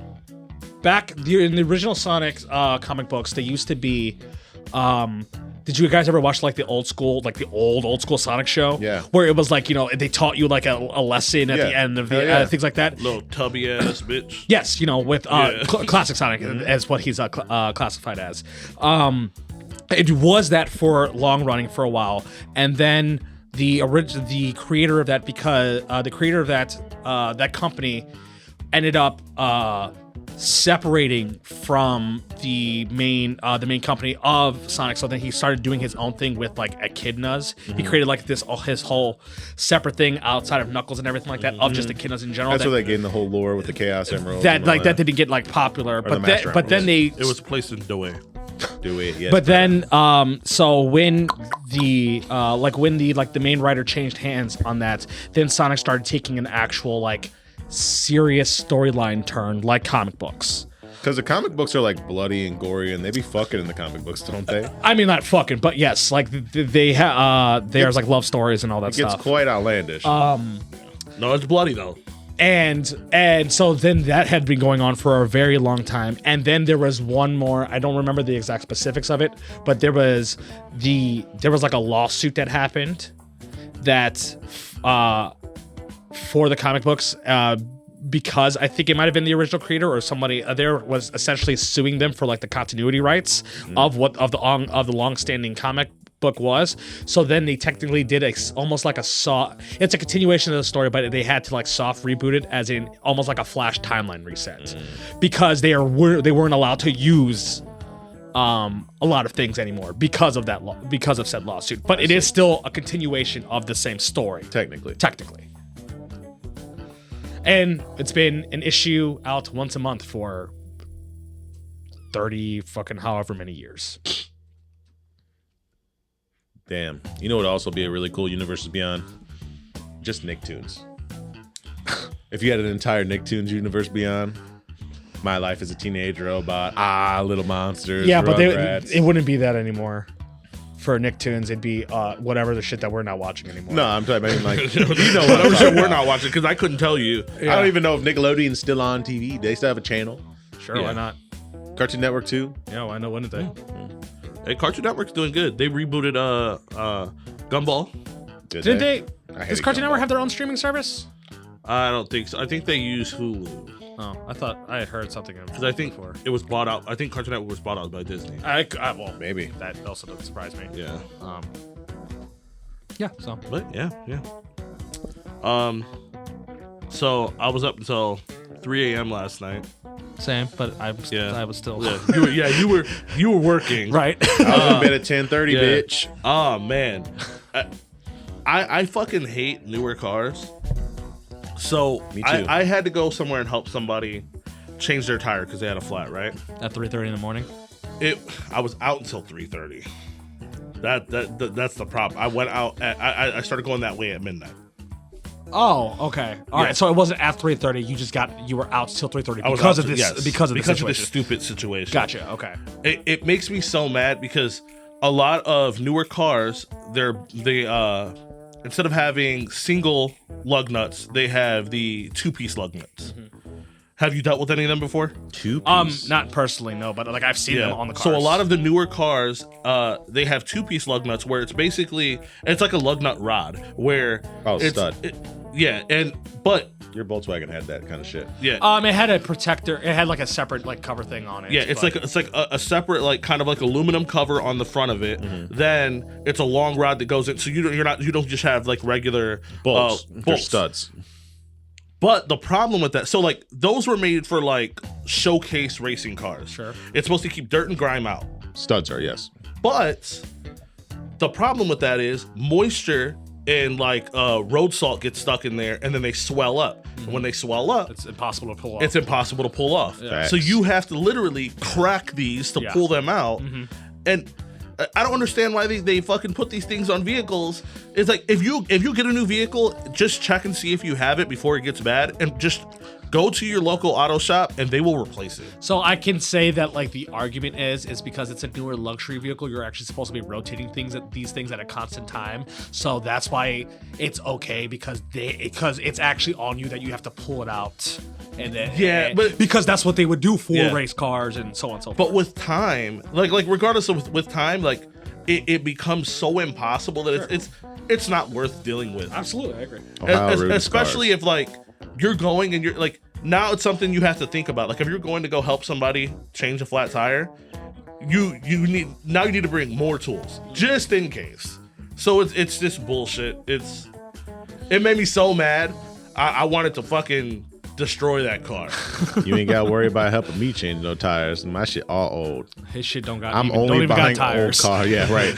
back in the original Sonic comic books. They used to be. Did you guys ever watch like the old school Sonic show? Yeah. Where it was like, they taught you like a lesson at the end of the Hell yeah. things like that. Little tubby ass bitch. Yes, with classic Sonic as what he's classified as. It was that for long running for a while, and then the creator of that that company ended up separating from the main company of Sonic. So then he started doing his own thing with like Echidnas. He created like his whole separate thing outside of Knuckles and everything like that of just Echidnas in general. That's where they gained the whole lore with the Chaos Emerald. that didn't get like popular, the Master then they It was placed in Dewey. Dewey, yes. But then, so when the main writer changed hands on that, then Sonic started taking an actual like serious storyline turn, like comic books. Because the comic books are like bloody and gory, and they be fucking in the comic books, don't they? I mean, not fucking, but yes, like there's like love stories and all that It gets stuff. quite outlandish. No, it's bloody though. And so then that had been going on for a very long time. And then there was one more, I don't remember the exact specifics of it, but there was like a lawsuit that happened that for the comic books, because I think it might have been the original creator or somebody there was essentially suing them for like the continuity rights of the long-standing comic book was. So then they technically did almost like it's a continuation of the story, but they had to like soft reboot it as in almost like a Flash timeline reset because they weren't allowed to use a lot of things anymore because of that because of said lawsuit. But it is still a continuation of the same story. Technically. And it's been an issue out once a month for 30 fucking however many years. Damn. You know what would also be a really cool Universes Beyond? Just Nicktoons. If you had an entire Nicktoons Universe Beyond, My Life as a Teenage Robot, Little Monsters, Yeah, but Rugrats. it wouldn't be that anymore. For Nicktoons, it'd be whatever the shit that we're not watching anymore. No, I'm talking about like, You know whatever shit we're not watching because I couldn't tell you. I don't even know if Nickelodeon's still on TV. They still have a channel. Sure, Yeah. why not? Cartoon Network too. Yeah, why not? Wouldn't they? Hey, Cartoon Network's doing good. They rebooted Gumball. Did they? I Does hate Cartoon Gumball. Network have their own streaming service? I don't think so. I think they use Hulu Oh, I thought I had heard something because I think it was bought out. I think Cartoon Network was bought out by Disney. Well, Maybe. that also doesn't surprise me. Yeah, Yeah. So but yeah. So I was up until 3 a.m. last night. same, but I was still Yeah, you were working. right. I was in bed at 10:30, Yeah. bitch. Oh man, I fucking hate newer cars. So Me too. I had to go somewhere and help somebody change their tire because they had a flat. Right. At 3:30 in the morning. I was out until 3:30. That's the problem. I went out. I started going that way at midnight. Oh, okay. All right. So it wasn't at 3:30. You were out till 3:30 I was because out of to- this yes, because of the this situation. stupid situation. Gotcha. Okay. It makes me so mad because a lot of newer cars, they instead of having single lug nuts, they have the 2-piece lug nuts. Have you dealt with any of them before? 2-piece. Not personally, no, but like I've seen them on the cars. So a lot of the newer cars, they have 2-piece lug nuts where it's like a lug nut rod where Stud. But Your Volkswagen had that kind of shit. yeah. It had a protector. It had like a separate like cover thing on it. Yeah, it's but- like a separate like kind of like aluminum cover on the front of it. Then it's a long rod that goes in, so you don't just have like regular Bolts. They're bolts. studs. But the problem with that, so like those were made for like showcase racing cars. Sure. It's supposed to keep dirt and grime out. Studs are, yes. But the problem with that is moisture and like road salt gets stuck in there, and then they swell up. And when they swell up, it's impossible to pull off. it's impossible to pull off. Facts. So you have to literally crack these to pull them out. And I don't understand why they fucking put these things on vehicles. It's like if you get a new vehicle, just check and see if you have it before it gets bad, and just go to your local auto shop and they will replace it. So I can say that like the argument is because it's a newer luxury vehicle, you're actually supposed to be rotating these things at a constant time. So that's why it's okay because it's actually on you that you have to pull it out. And then but because that's what they would do for Yeah. race cars and so on and so forth. But with time, like regardless of with time, like it becomes so impossible that it's not worth dealing with. Absolutely, I agree. Especially if like you're going and you're like, now it's something you have to think about. Like if you're going to go help somebody change a flat tire, you need to bring more tools just in case. So it's just bullshit. It made me so mad. I wanted to fucking destroy that car. You ain't got to worry about helping me change no tires. My shit all old. His shit don't got. I'm don't only even got buying old tires. car. Yeah, right.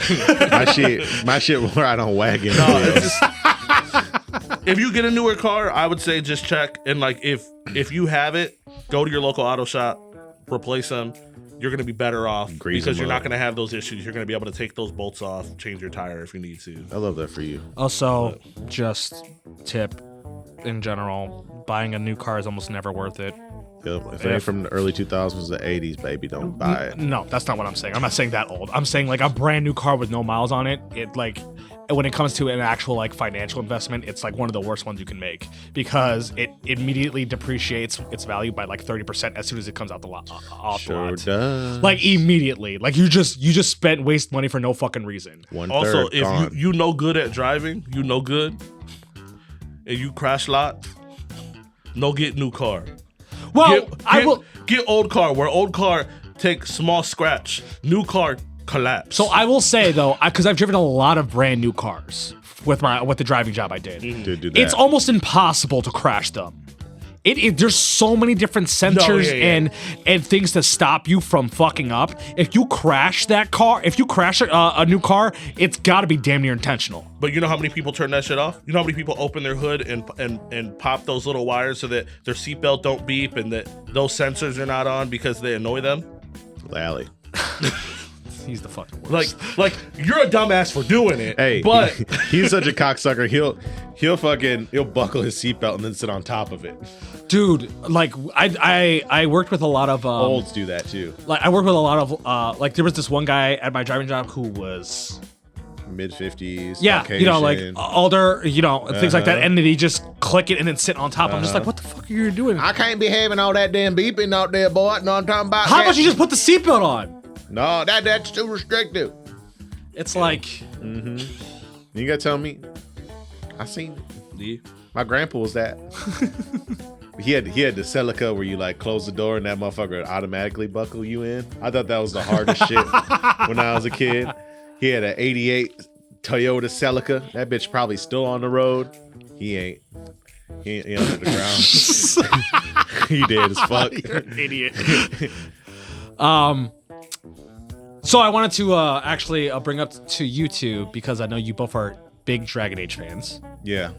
my shit will ride on wagon. No, it's just, if you get a newer car, I would say just check and like if you have it, go to your local auto shop, replace them. You're gonna be better off Grease because them you're not up. gonna have those issues. You're gonna be able to take those bolts off, change your tire if you need to. I love that for you. Also, just tip in general, buying a new car is almost never worth it. Yep. If it ain't from the early 2000s to 80s, baby, don't buy it. No, that's not what I'm saying. I'm not saying that old. I'm saying like a brand new car with no miles on it. It like when it comes to an actual like financial investment, it's like one of the worst ones you can make because it immediately depreciates its value by like 30% as soon as it comes out the lot. Off the Sure lot. does. Like immediately. Like you just waste money for no fucking reason. Also, One-third if gone. you know good at driving, you know good, and you crash lot, no get new car. Well, Get old car. Where old car take small scratch, new car collapse. So I will say though, because I've driven a lot of brand new cars with the driving job I did. Dude, do that. It's almost impossible to crash them. There's so many different sensors yeah. and things to stop you from fucking up. If you crash that car, if you crash a new car, it's got to be damn near intentional. But you know how many people turn that shit off? You know how many people open their hood and pop those little wires so that their seatbelt don't beep and that those sensors are not on because they annoy them? Lally. He's the fucking worst. Like you're a dumbass for doing it. Hey, but he's such a cocksucker. He'll buckle his seatbelt and then sit on top of it. Dude, like I worked with a lot of Olds do that too. like I worked with a lot of like there was this one guy at my driving job who was Mid-50s. yeah, you know, like Caucasian. older, you know, things like that, and then he just click it and then sit on top. I'm just like, what the fuck are you doing? I can't be having all that damn beeping out there, boy. No, I'm talking about. How that. about you just put the seatbelt on? No, that's too restrictive. It's like You gotta tell me. I seen it. My grandpa was that. He had the Celica where you like close the door and that motherfucker would automatically buckle you in. I thought that was the hardest shit when I was a kid. He had an 88 Toyota Celica. That bitch probably still on the road. He ain't. He under the ground. He dead as fuck. you're an idiot. So I wanted to actually bring up to you two because I know you both are big Dragon Age fans. Yeah,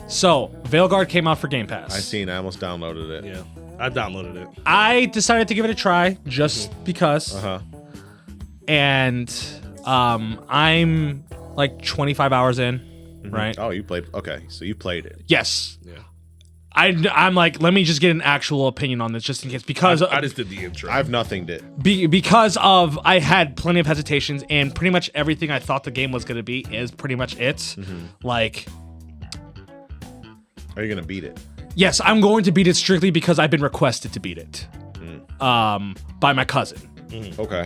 So Veilguard came out for Game Pass. I seen. I almost downloaded it. yeah, I downloaded it. I decided to give it a try just because. And I'm like 25 hours in, right? Oh, you played. Okay, so you played it. Yes. Yeah, I'm like, let me just get an actual opinion on this just in case because I just did the intro. I've nothinged it. because of I had plenty of hesitations and pretty much everything I thought the game was going to be is pretty much it. Like, Are you gonna beat it? yes, I'm going to beat it strictly because I've been requested to beat it by my cousin Okay.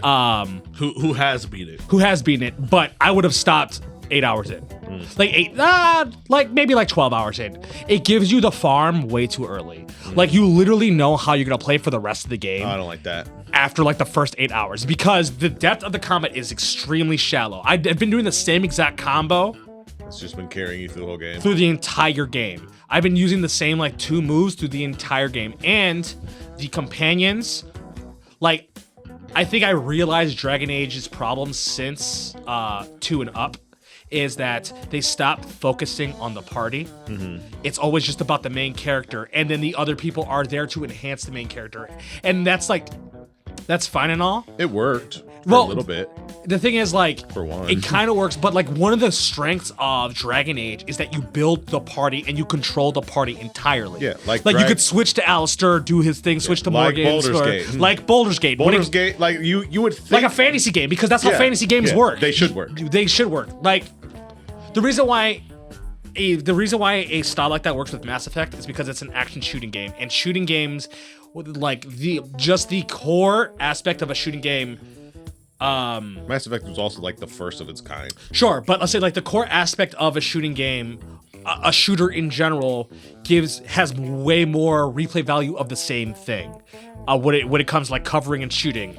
who has beat it? who has beaten it, but I would have stopped 8 hours in. Like maybe like 12 hours in. It gives you the farm way too early. Like you literally know how you're gonna play for the rest of the game I don't like that. after like the first 8 hours because the depth of the combat is extremely shallow. I've been doing the same exact combo It's just been carrying you through the whole game. through the entire game. I've been using the same like 2 moves through the entire game, and the companions, like I think I realized Dragon Age's problem since 2 and up is that they stopped focusing on the party. It's always just about the main character, and then the other people are there to enhance the main character, and that's fine and all. It worked for Well, a little bit. The thing is, like, For one. it kind of works, but like one of the strengths of Dragon Age is that you build the party and you control the party entirely. Yeah, like you could switch to Alistair, do his thing, switch to like Morgan, Baldur's Gate. like Baldur's Gate. Baldur's Gate, like you would think like a fantasy game, because that's how Yeah, fantasy games yeah, work. they should work. They should work. Like the reason why a style like that works with Mass Effect is because it's an action shooting game, and shooting games, like the core aspect of a shooting game. Mass Effect was also like the first of its kind. Sure, but let's say like the core aspect of a shooting game, a shooter in general, has way more replay value of the same thing. When it comes to like covering and shooting,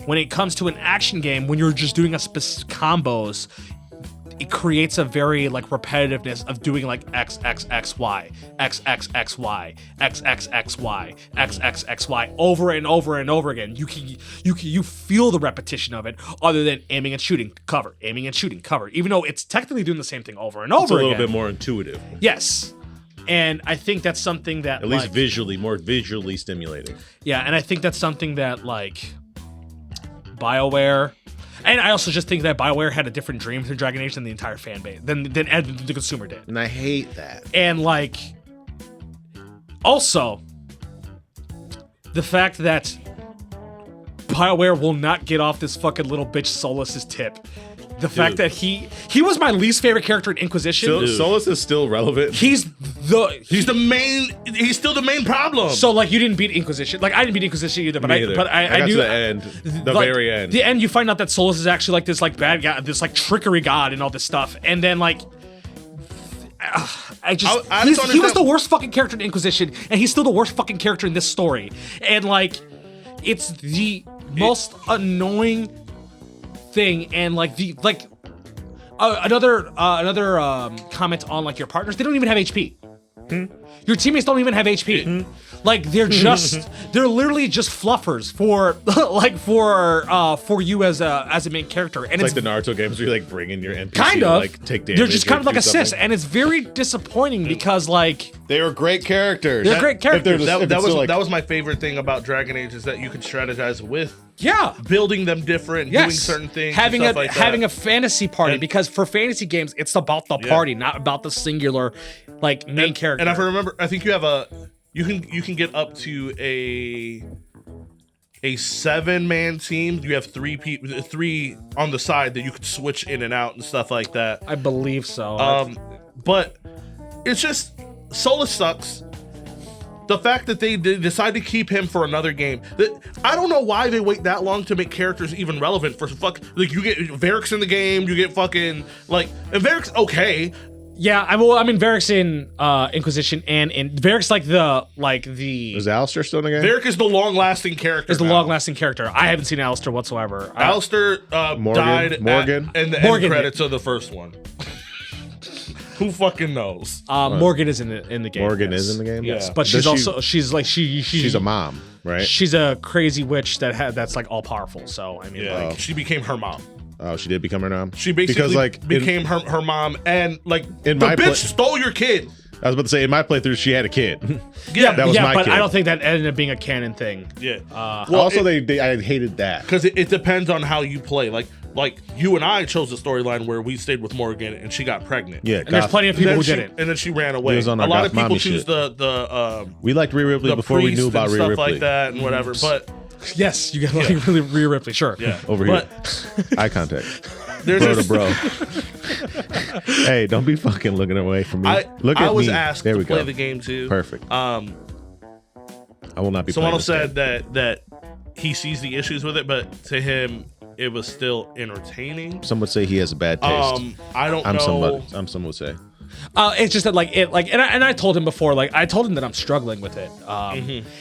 when it comes to an action game, when you're just doing combos, it creates a very like repetitiveness of doing like X X X Y X X X Y X X X Y X X X Y over and over and over again. You feel the repetition of it, other than aiming and shooting, cover, aiming and shooting, cover. Even though it's technically doing the same thing over and over It's a little again. bit more intuitive. Yes. And I think that's something that At least like, more visually stimulating. yeah, and I think that's something that like BioWare, and I also just think that BioWare had a different dream for Dragon Age than the entire fan base, than the consumer did. And I hate that. And like also the fact that BioWare will not get off this fucking little bitch Solus's tip. The fact that he was my least favorite character in Inquisition. Solus is still relevant. He's still the main problem. So like you didn't beat Inquisition. Like I didn't beat Inquisition either, but I got knew to the end, the like, very end. The end, you find out that Solus is actually like this like bad guy, this like trickery god and all this stuff. And then like I just he was the worst fucking character in Inquisition, and he's still the worst fucking character in this story. And like it's the most annoying thing. And like another comment on like your partners, they don't even have HP. Your teammates don't even have HP. Like they're literally just fluffers for for you as a main character. And It's like the Naruto games where you like bring in your NPC kind to of like take damage. they're just kind of or like do assists, something. and it's very disappointing because like They were great characters. they're great characters. That was my favorite thing about Dragon Age is that you could strategize with Yeah. building them different, doing certain things, having and stuff like that. having a fantasy party, And- because for fantasy games it's about the party, not about the singular like main character. And if I remember, I think you have you can get up to a 7-man team. You have three on the side that you could switch in and out and stuff like that. I believe so. But it's just Solus sucks. The fact that they decide to keep him for another game, I don't know why they wait that long to make characters even relevant. For like you get Varric's in the game, you get fucking like, and Varric's okay. Yeah, I mean Varric's in Inquisition, and in Varric's like the Is Alistair still in the game? Varric is the long-lasting character. is the now. long-lasting character. I haven't seen Alistair whatsoever. Alistair died in the Morgan. end credits of the first one. Who fucking knows? Morgan is in the game. Morgan yes. is in the game. Yes, Yeah. but she's Does she- also she's She's a mom, right? She's a crazy witch that's like all powerful. So I mean, Yeah, she became her mom. Oh, she did become her mom. She basically became her mom, and like In the my bitch stole your kid. I was about to say in my playthrough she had a kid. Yeah, that was my but kid. I don't think that ended up being a canon thing. Yeah. Also, I hated that. because it depends on how you play. Like you and I chose the storyline where we stayed with Morgan and she got pregnant. Yeah, And there's plenty of people who didn't. And then she ran away. He was on A our lot of goth people mommy choose shit. the We liked Rhea Ripley before we knew priest about and Rhea stuff Ripley. like that and whatever. But Yes, you got like really Rhea Ripley, sure. yeah, Over here. But Eye contact. there's Bro to just, bro. Hey, don't be fucking looking away from me. Look I at was me. asked There to we play go. the game too. Perfect. I will not be. Someone playing else this said game. that he sees the issues with it, but to him it was still entertaining. Some would say he has a bad taste. I don't I'm know. some would say. It's just that and I told him before, like I told him that I'm struggling with it,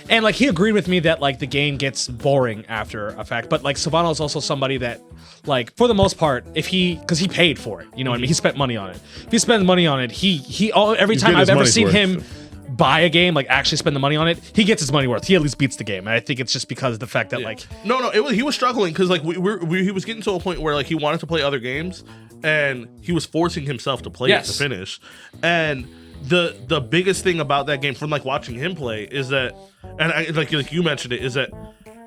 and like he agreed with me that like the game gets boring after a fact. But like Silvano is also somebody that, like for the most part, because he paid for it, you know what I mean. He spent money on it. If he spends money on it, every He's time getting his I've ever money's seen worth. him buy a game, like actually spend the money on it, he gets his money worth. He at least beats the game, and I think it's just because of the fact that like No, he was struggling because like he was getting to a point where like he wanted to play other games and he was forcing himself to play it to finish. And the biggest thing about that game from like watching him play is that, and like you mentioned it, is that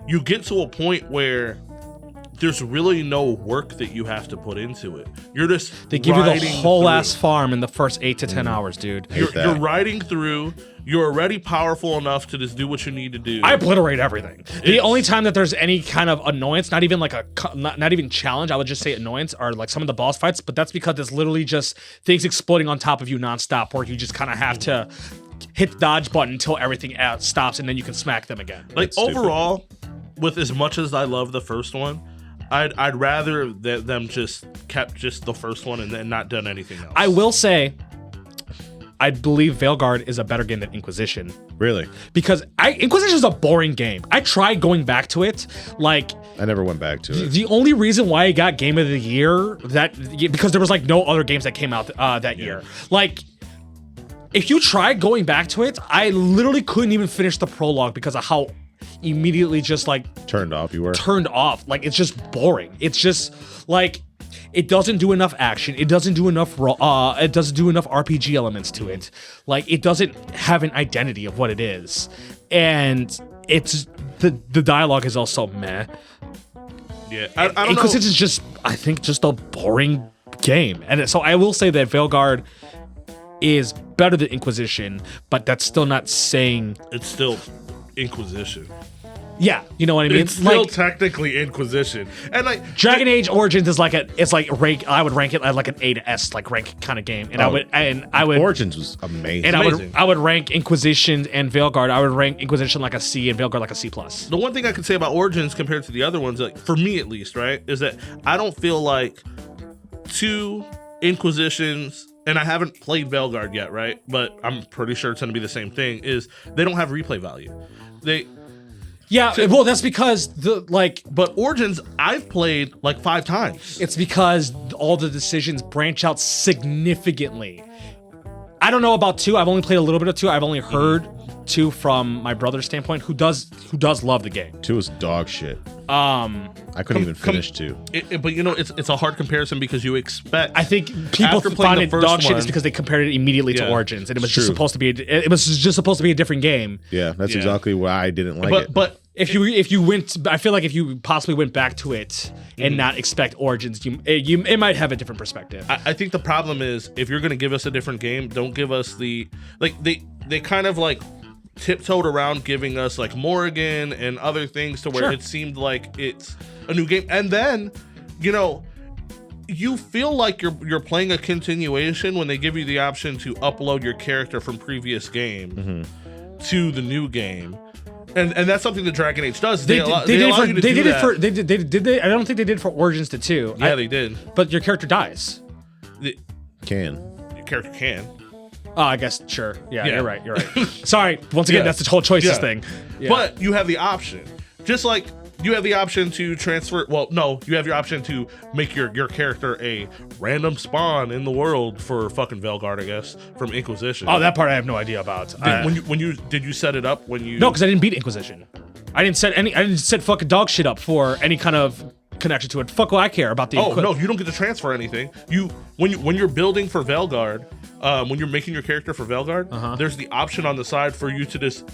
you get to a point where there's really no work that you have to put into it. You're just they give you the riding whole through. ass farm in the first 8 to 10 hours, dude. You're riding through. You're already powerful enough to just do what you need to do. I obliterate everything. The only time that there's any kind of annoyance, not even like not even challenge, I would just say annoyance, are like some of the boss fights. But that's because it's literally just things exploding on top of you nonstop, where you just kind of have to hit the dodge button until everything stops, and then you can smack them again. Like That's stupid. overall, with as much as I love the first one, I'd rather that them just kept just the first one and then not done anything else. I will say, I believe Veilguard is a better game than Inquisition. Really? Because Inquisition is a boring game. I tried going back to it, like I never went back to it. the only reason why it got Game of the Year because there was like no other games that came out that year. Like, if you tried going back to it, I literally couldn't even finish the prologue because of how immediately just like Turned off. You were. turned off. Like, it's just boring. It's just like it doesn't do enough action. It doesn't do enough it doesn't do enough RPG elements to it. Like, it doesn't have an identity of what it is. And it's the dialogue is also meh. yeah, I don't know. Inquisition is just, I think, just a boring game. And so I will say that Veilguard is better than Inquisition, but that's still not saying, It's still Inquisition. yeah, you know what I mean? It's still Like, technically Inquisition, and like Dragon Age Origins is like I would rank it at like an A to S like rank kind of game, and I would Origins was amazing. and amazing. I would rank Inquisition and Veilguard. I would rank Inquisition like a C and Veilguard like a C plus. The one thing I can say about Origins compared to the other ones, like for me at least, right, is that I don't feel like two Inquisitions, and I haven't played Veilguard yet, right? But I'm pretty sure it's going to be the same thing. Is they don't have replay value. Yeah, well, that's because But Origins I've played like 5 times. it's because all the decisions branch out significantly. I don't know about 2. I've only played a little bit of 2. I've only heard 2 from my brother's standpoint, who does love the game. 2 is dog shit. I couldn't even finish 2. But you know, it's a hard comparison because you expect. I think people After playing find the it first dog shit one- is because they compared it immediately to Yeah. Origins, and it was True. just supposed to be a different game. Yeah, that's Yeah. exactly why I didn't like it. But If you went, I feel like if you possibly went back to it and not expect Origins, it might have a different perspective. I think the problem is if you're gonna give us a different game, don't give us the like they kind of like tiptoed around giving us like Morrigan and other things to where Sure. it seemed like it's a new game, and then you know you feel like you're playing a continuation when they give you the option to upload your character from previous game to the new game. And that's something that Dragon Age does. They allow you to do that. Did they? I don't think they did for Origins to 2. Yeah, they did. But your character dies. Your character can. Oh, I guess sure. Yeah, Yeah. you're right. Sorry. Once again, Yeah. that's the whole choices Yeah. thing. Yeah. But you have the option. Just like you have the option to transfer. Well, no, you have your option to make your character a random spawn in the world for fucking Velgard, I guess, from Inquisition. Oh, that part I have no idea about. Did you set it up when you? No, because I didn't beat Inquisition. I didn't set fucking dog shit up for any kind of connection to it. Fuck what I care about the. Oh no, you don't get to transfer anything. When you're building for Velgard, when you're making your character for Velgard, there's the option on the side for you to just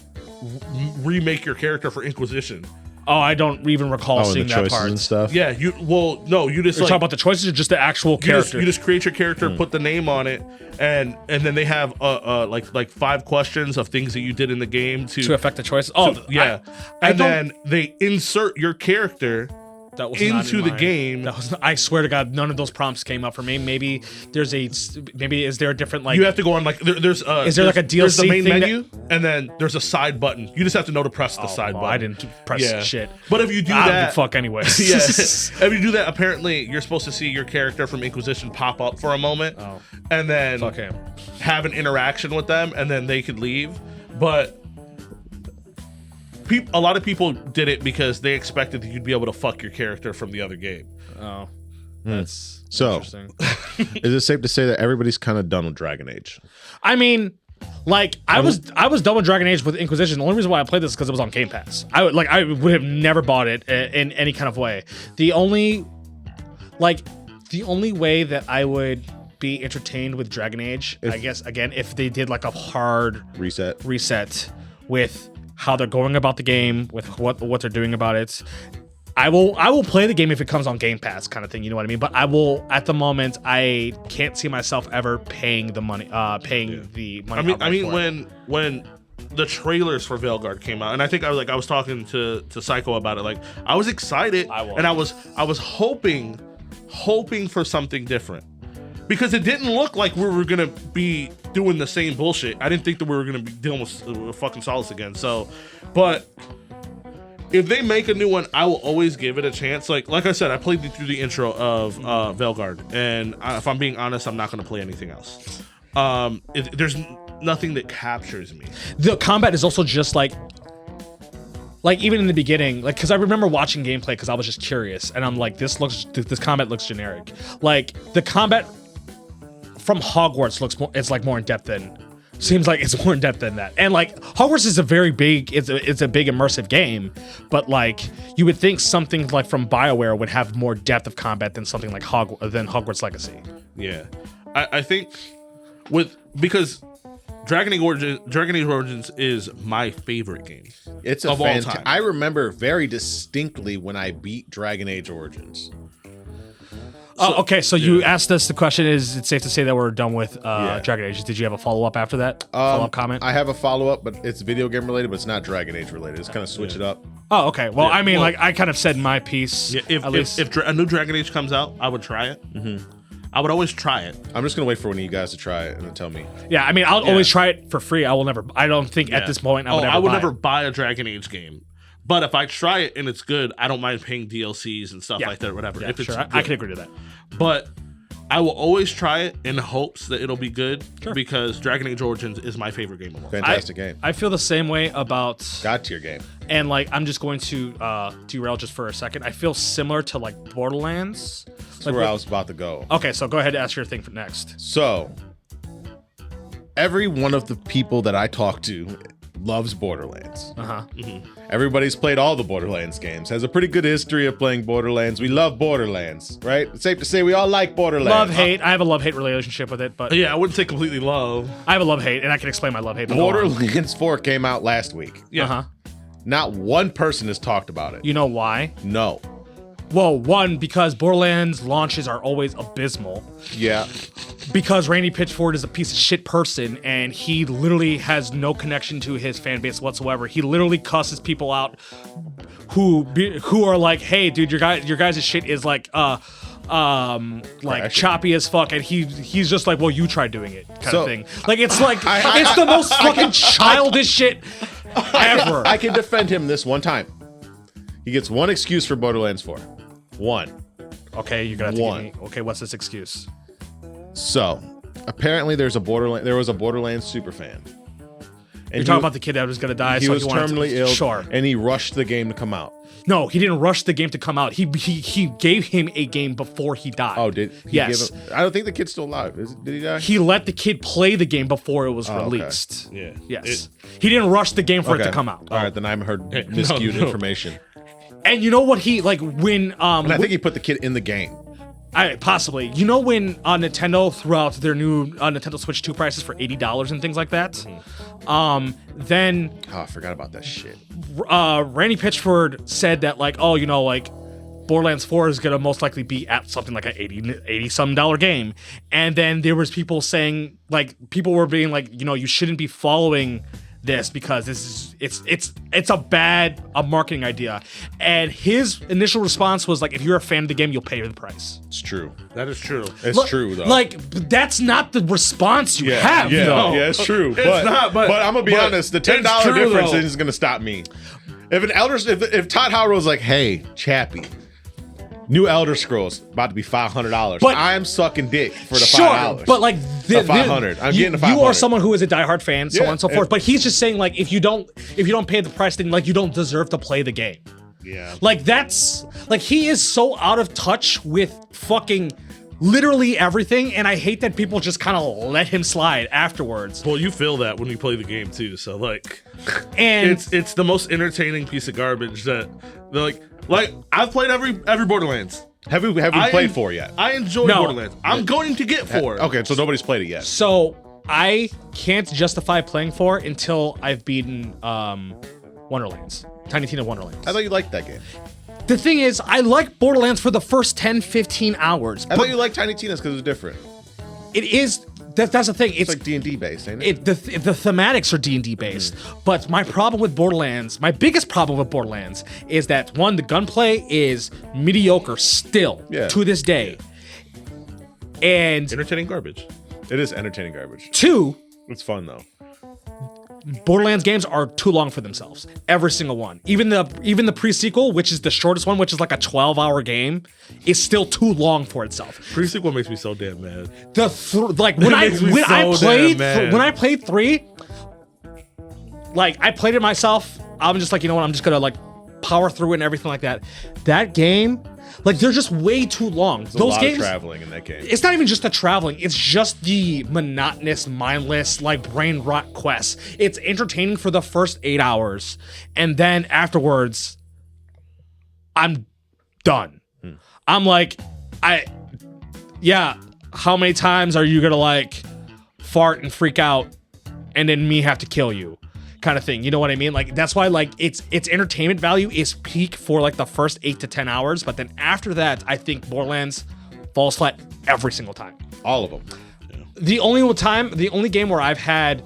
remake your character for Inquisition. Oh, I don't even recall and the seeing that choices part. and stuff. Yeah, you just You're like talking about the choices or just the actual character? You just create your character, put the name on it, and then they have like 5 questions of things that you did in the game to affect the choices. Oh, yeah, I and don't- then they insert your character that was not into in the mine. game. That was. I swear to God, none of those prompts came up for me. Maybe is there a different like? You have to go on like there's Is there like a there's the DLC main thing menu and then there's a side button. You just have to know to press the side well, button. I didn't press Yeah. shit. But if you do I don't that, give a fuck anyway. yeah, if you do that, apparently you're supposed to see your character from Inquisition pop up for a moment, and then Fuck him. have an interaction with them, and then they could leave. But a lot of people did it because they expected that you'd be able to fuck your character from the other game. Oh, that's So, interesting. is it safe to say that everybody's kind of done with Dragon Age? I mean, like I was done with Dragon Age with Inquisition. The only reason why I played this is because it was on Game Pass. I would have never bought it in any kind of way. The only way that I would be entertained with Dragon Age, I guess, again, if they did like a hard Reset. with how they're going about the game, with what they're doing about it. I will play the game if it comes on Game Pass, kind of thing. You know what I mean? But I will. At the moment, I can't see myself ever paying the money. The money. I mean, for it. when the trailers for Velgard came out, and I think I was talking to Psycho about it. Like I was excited, and I was hoping for something different. Because it didn't look like we were gonna be doing the same bullshit. I didn't think that we were gonna be dealing with fucking Solace again. So, but if they make a new one, I will always give it a chance. Like I said, I played through the intro of Velgard, and if I'm being honest, I'm not gonna play anything else. There's nothing that captures me. The combat is also just like even in the beginning, like because I remember watching gameplay because I was just curious, and I'm like, this combat looks generic. Like the combat from Hogwarts looks more, it's like more in depth than. Seems like it's more in depth than that. And like Hogwarts is a very big, it's a big immersive game, but like you would think something like from BioWare would have more depth of combat than something like Hogwarts Legacy. Yeah, I think because Dragon Age Origins is my favorite game. It's of all time. I remember very distinctly when I beat Dragon Age Origins. Okay. So you asked us the question: is it safe to say that we're done with Dragon Age? Did you have a follow up after that? Follow-up comment? I have a follow-up, but it's video game related, but it's not Dragon Age related. It's kind of switch it up. Oh, okay. Well, I mean, well- like I kind of said my piece. Yeah, at least. if a new Dragon Age comes out, I would try it. Mm-hmm. I would always try it. I'm just gonna wait for one of you guys to try it and then tell me. Yeah, I mean, I'll always try it for free. I will never. I don't think at this point I would never buy it. buy a Dragon Age game. But if I try it and it's good, I don't mind paying DLCs and stuff Yeah. like that, or whatever. Yeah, if it's sure. I good. can agree to that. But I will always try it in hopes that it'll be good because Dragon Age Origins is my favorite game of all. Fantastic game. I feel the same way about. God tier game. And like, I'm just going to derail just for a second. I feel similar to like Borderlands. That's where I was about to go. Okay, so go ahead and ask your thing for next. So, every one of the people that I talk to loves Borderlands. Everybody's played all the Borderlands games, has a pretty good history of playing Borderlands. We love Borderlands, right? It's safe to say we all like Borderlands. Love hate. I have a love hate relationship with it, but Yeah, I wouldn't say completely love. I have a love hate, and I can explain my love hate. but go on. Borderlands 4 came out last week. Uh-huh. Not one person has talked about it. You know why? No. Well, one, because Borderlands launches are always abysmal. Yeah. Because Randy Pitchford is a piece of shit person, and he literally has no connection to his fan base whatsoever. He literally cusses people out who are like, "Hey, dude, your guys' shit is like choppy as fuck," and he's just like, "Well, you try doing it," kind of thing. Like it's it's the most fucking childish shit ever. I can defend him this one time. He gets one excuse for Borderlands 4. One. Okay, you're gonna have to give me. Okay, what's this excuse? So, apparently there was a Borderlands superfan. You're talking about the kid that was gonna die. He so was terminally ill, Sure. and he rushed the game to come out. No, he didn't rush the game to come out. He gave him a game before he died. Oh, did he Yes. give him? I don't think the kid's still alive. Did he die? He let the kid play the game before it was okay. released. Yeah. Yes. He didn't rush the game for it to come out. All right, then I heard miscued information. And you know what he like when And I think he put the kid in the game. possibly. You know when Nintendo threw out their new Nintendo Switch 2 prices for $80 and things like that? Then Oh, I forgot about that shit. Randy Pitchford said that like, oh, you know, like Borderlands 4 is gonna most likely be at something like an $80 some dollar game. And then there was people saying like people were being like, you know, you shouldn't be following this because it's a bad marketing idea. And his initial response was like, if you're a fan of the game, you'll pay the price. It's true. That is true. It's true though. Like that's not the response you have. though. Yeah, it's true. It's not, but I'm gonna be honest. The $10 it's true, difference though. isn't gonna stop me. If Todd Howard was like, "Hey, Chappie, new Elder Scrolls about to be $500," But- I'm sucking dick for the Sure, $5. but like The 500. I'm getting the 500. You are someone who is a diehard fan, so Yeah, on and so forth. But he's just saying like if you don't pay the price, then like you don't deserve to play the game. Yeah. Like that's like he is so out of touch with fucking literally everything, and I hate that people just kind of let him slide afterwards. Well, you feel that when you play the game too. So like, And it's the most entertaining piece of garbage that they're like I've played every Borderlands. Have we played 4 yet? I enjoy No. Borderlands. I'm going to get 4. Okay, so nobody's played it yet. so I can't justify playing 4 until I've beaten Wonderlands, Tiny Tina Wonderlands. I thought you liked that game. The thing is, I like Borderlands for the first 10-15 hours. I thought you liked Tiny Tina's because it was different. It is that's the thing. It's like D&D based, ain't it? The thematics are D&D based, but my problem with Borderlands, my biggest problem with Borderlands is that one, the gunplay is mediocre still to this day, and Entertaining garbage. It is entertaining garbage. 2, It's fun though. Borderlands games are too long for themselves. Every single one, even the pre-sequel, which is the shortest one, which is like a 12-hour game, is still too long for itself. Pre-sequel makes me so damn mad. Like when I makes me when I played 3, like I played it myself. I'm just like, you know what? I'm just gonna like power through it and everything like that. That game, like they're just way too long. There's a Those lot games, of traveling in that game. it's not even just the traveling. It's just the monotonous, mindless, like brain rot quests. It's entertaining for the first 8 hours, and then afterwards, I'm done. I'm like, how many times are you gonna like fart and freak out, and then me have to kill you? Kind of thing, you know what I mean? Like that's why like its entertainment value is peak for like the first 8 to 10 hours, but then after that, I think Borderlands falls flat every single time. All of them. The only game where I've had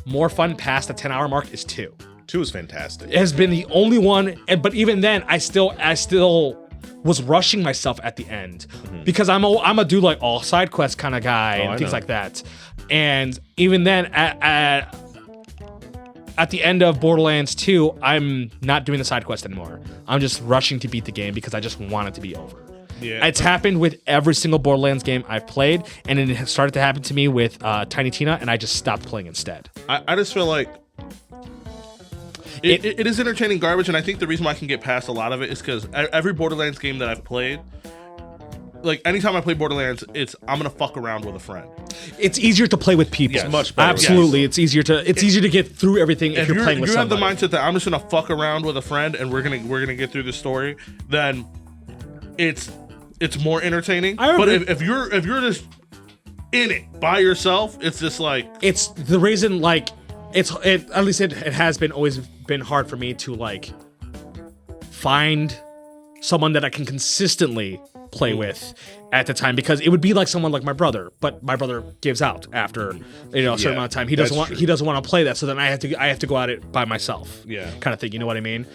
more fun past the 10-hour mark is 2. 2 is fantastic. It has been the only one, but even then, I still was rushing myself at the end because I'm a do like all side quest kind of guy and things like that, and even then at the end of Borderlands 2, I'm not doing the side quest anymore. I'm just rushing to beat the game because I just want it to be over. Yeah. It's happened with every single Borderlands game I've played, and it has started to happen to me with Tiny Tina, and I just stopped playing instead. I just feel like it is entertaining garbage, and I think the reason why I can get past a lot of it is because every Borderlands game that I've played, like anytime I play Borderlands, I'm gonna fuck around with a friend. It's easier to play with people. Yes. Much better. Absolutely, it's easier to get through everything if you're playing with you have somebody. the mindset that I'm just gonna fuck around with a friend and we're gonna get through the story, then it's more entertaining. But if you're just in it by yourself, it's just like It's the reason like at least it has been always been hard for me to like find someone that I can consistently play with at the time, because it would be like someone like my brother, but my brother gives out after a certain amount of time. He doesn't want to play that, so then I have to go at it by myself. Yeah. Kind of thing, you know what I mean?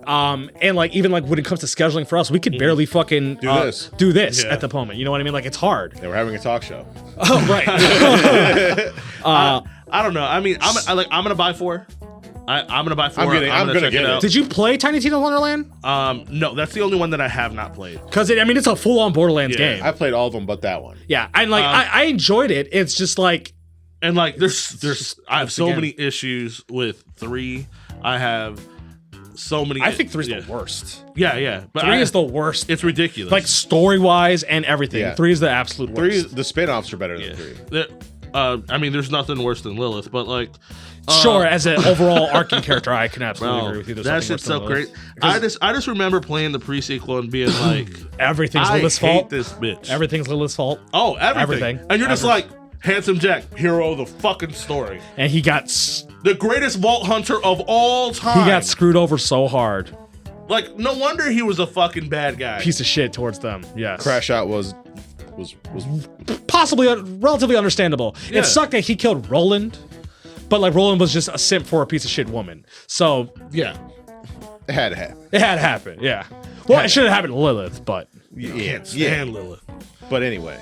And like even like when it comes to scheduling for us, we could barely fucking do this Yeah. at the moment. You know what I mean? Like it's hard. Yeah, we're having a talk show. Oh right. I don't know. I mean, I'm gonna buy 4. I'm gonna buy 4. I'm gonna check get it. Did you play Tiny Tina's Wonderland? No, that's the only one that I have not played. Because it's a full-on Borderlands game. I played all of them but that one. Yeah, and like I enjoyed it. It's just like And like, I have so again. many issues with 3. I have so many. I think 3's the worst. Yeah. But 3 is the worst. It's ridiculous. Like story-wise and everything. Yeah. 3 is the absolute worst. 3, the spin-offs are better than 3. I mean, there's nothing worse than Lilith, but like, Sure, as an overall arcing character, I can absolutely agree with you. There's that nothing shit's worse so than Lilith. great. I just remember playing the pre-sequel and being like, Everything's I Lilith's hate fault. this bitch. Everything's Lilith's fault. Oh, everything. Everything. And you're just like, Handsome Jack, hero of the fucking story. And he got The greatest vault hunter of all time. screwed over so hard. Like, no wonder he was a fucking bad guy. Piece of shit towards them. Yes. Crash Out was Possibly relatively understandable. Yeah. It sucked that he killed Roland, but like Roland was just a simp for a piece of shit woman. So Yeah. it had to happen. it had to happen. Yeah. Well, it should have happened to Lilith, but Can't stand Lilith. But anyway,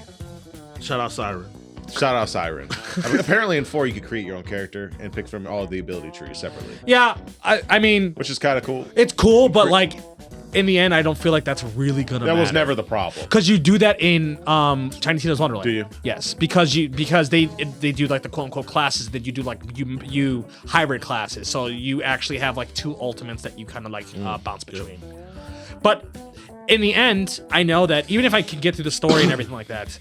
Shout out Siren. shout out Siren. I mean, apparently in 4 you could create your own character and pick from all of the ability trees separately, yeah, I mean, which is kind of cool. it's cool, but like in the end, I don't feel like that's really gonna That matter. was never the problem. Because you do that in Tiny Tina's Wonderland. Do you? Yes, because they do like the quote unquote classes that you do like you hybrid classes. So you actually have like 2 ultimates that you kind of like bounce between. But in the end, I know that even if I can get through the story and everything like that,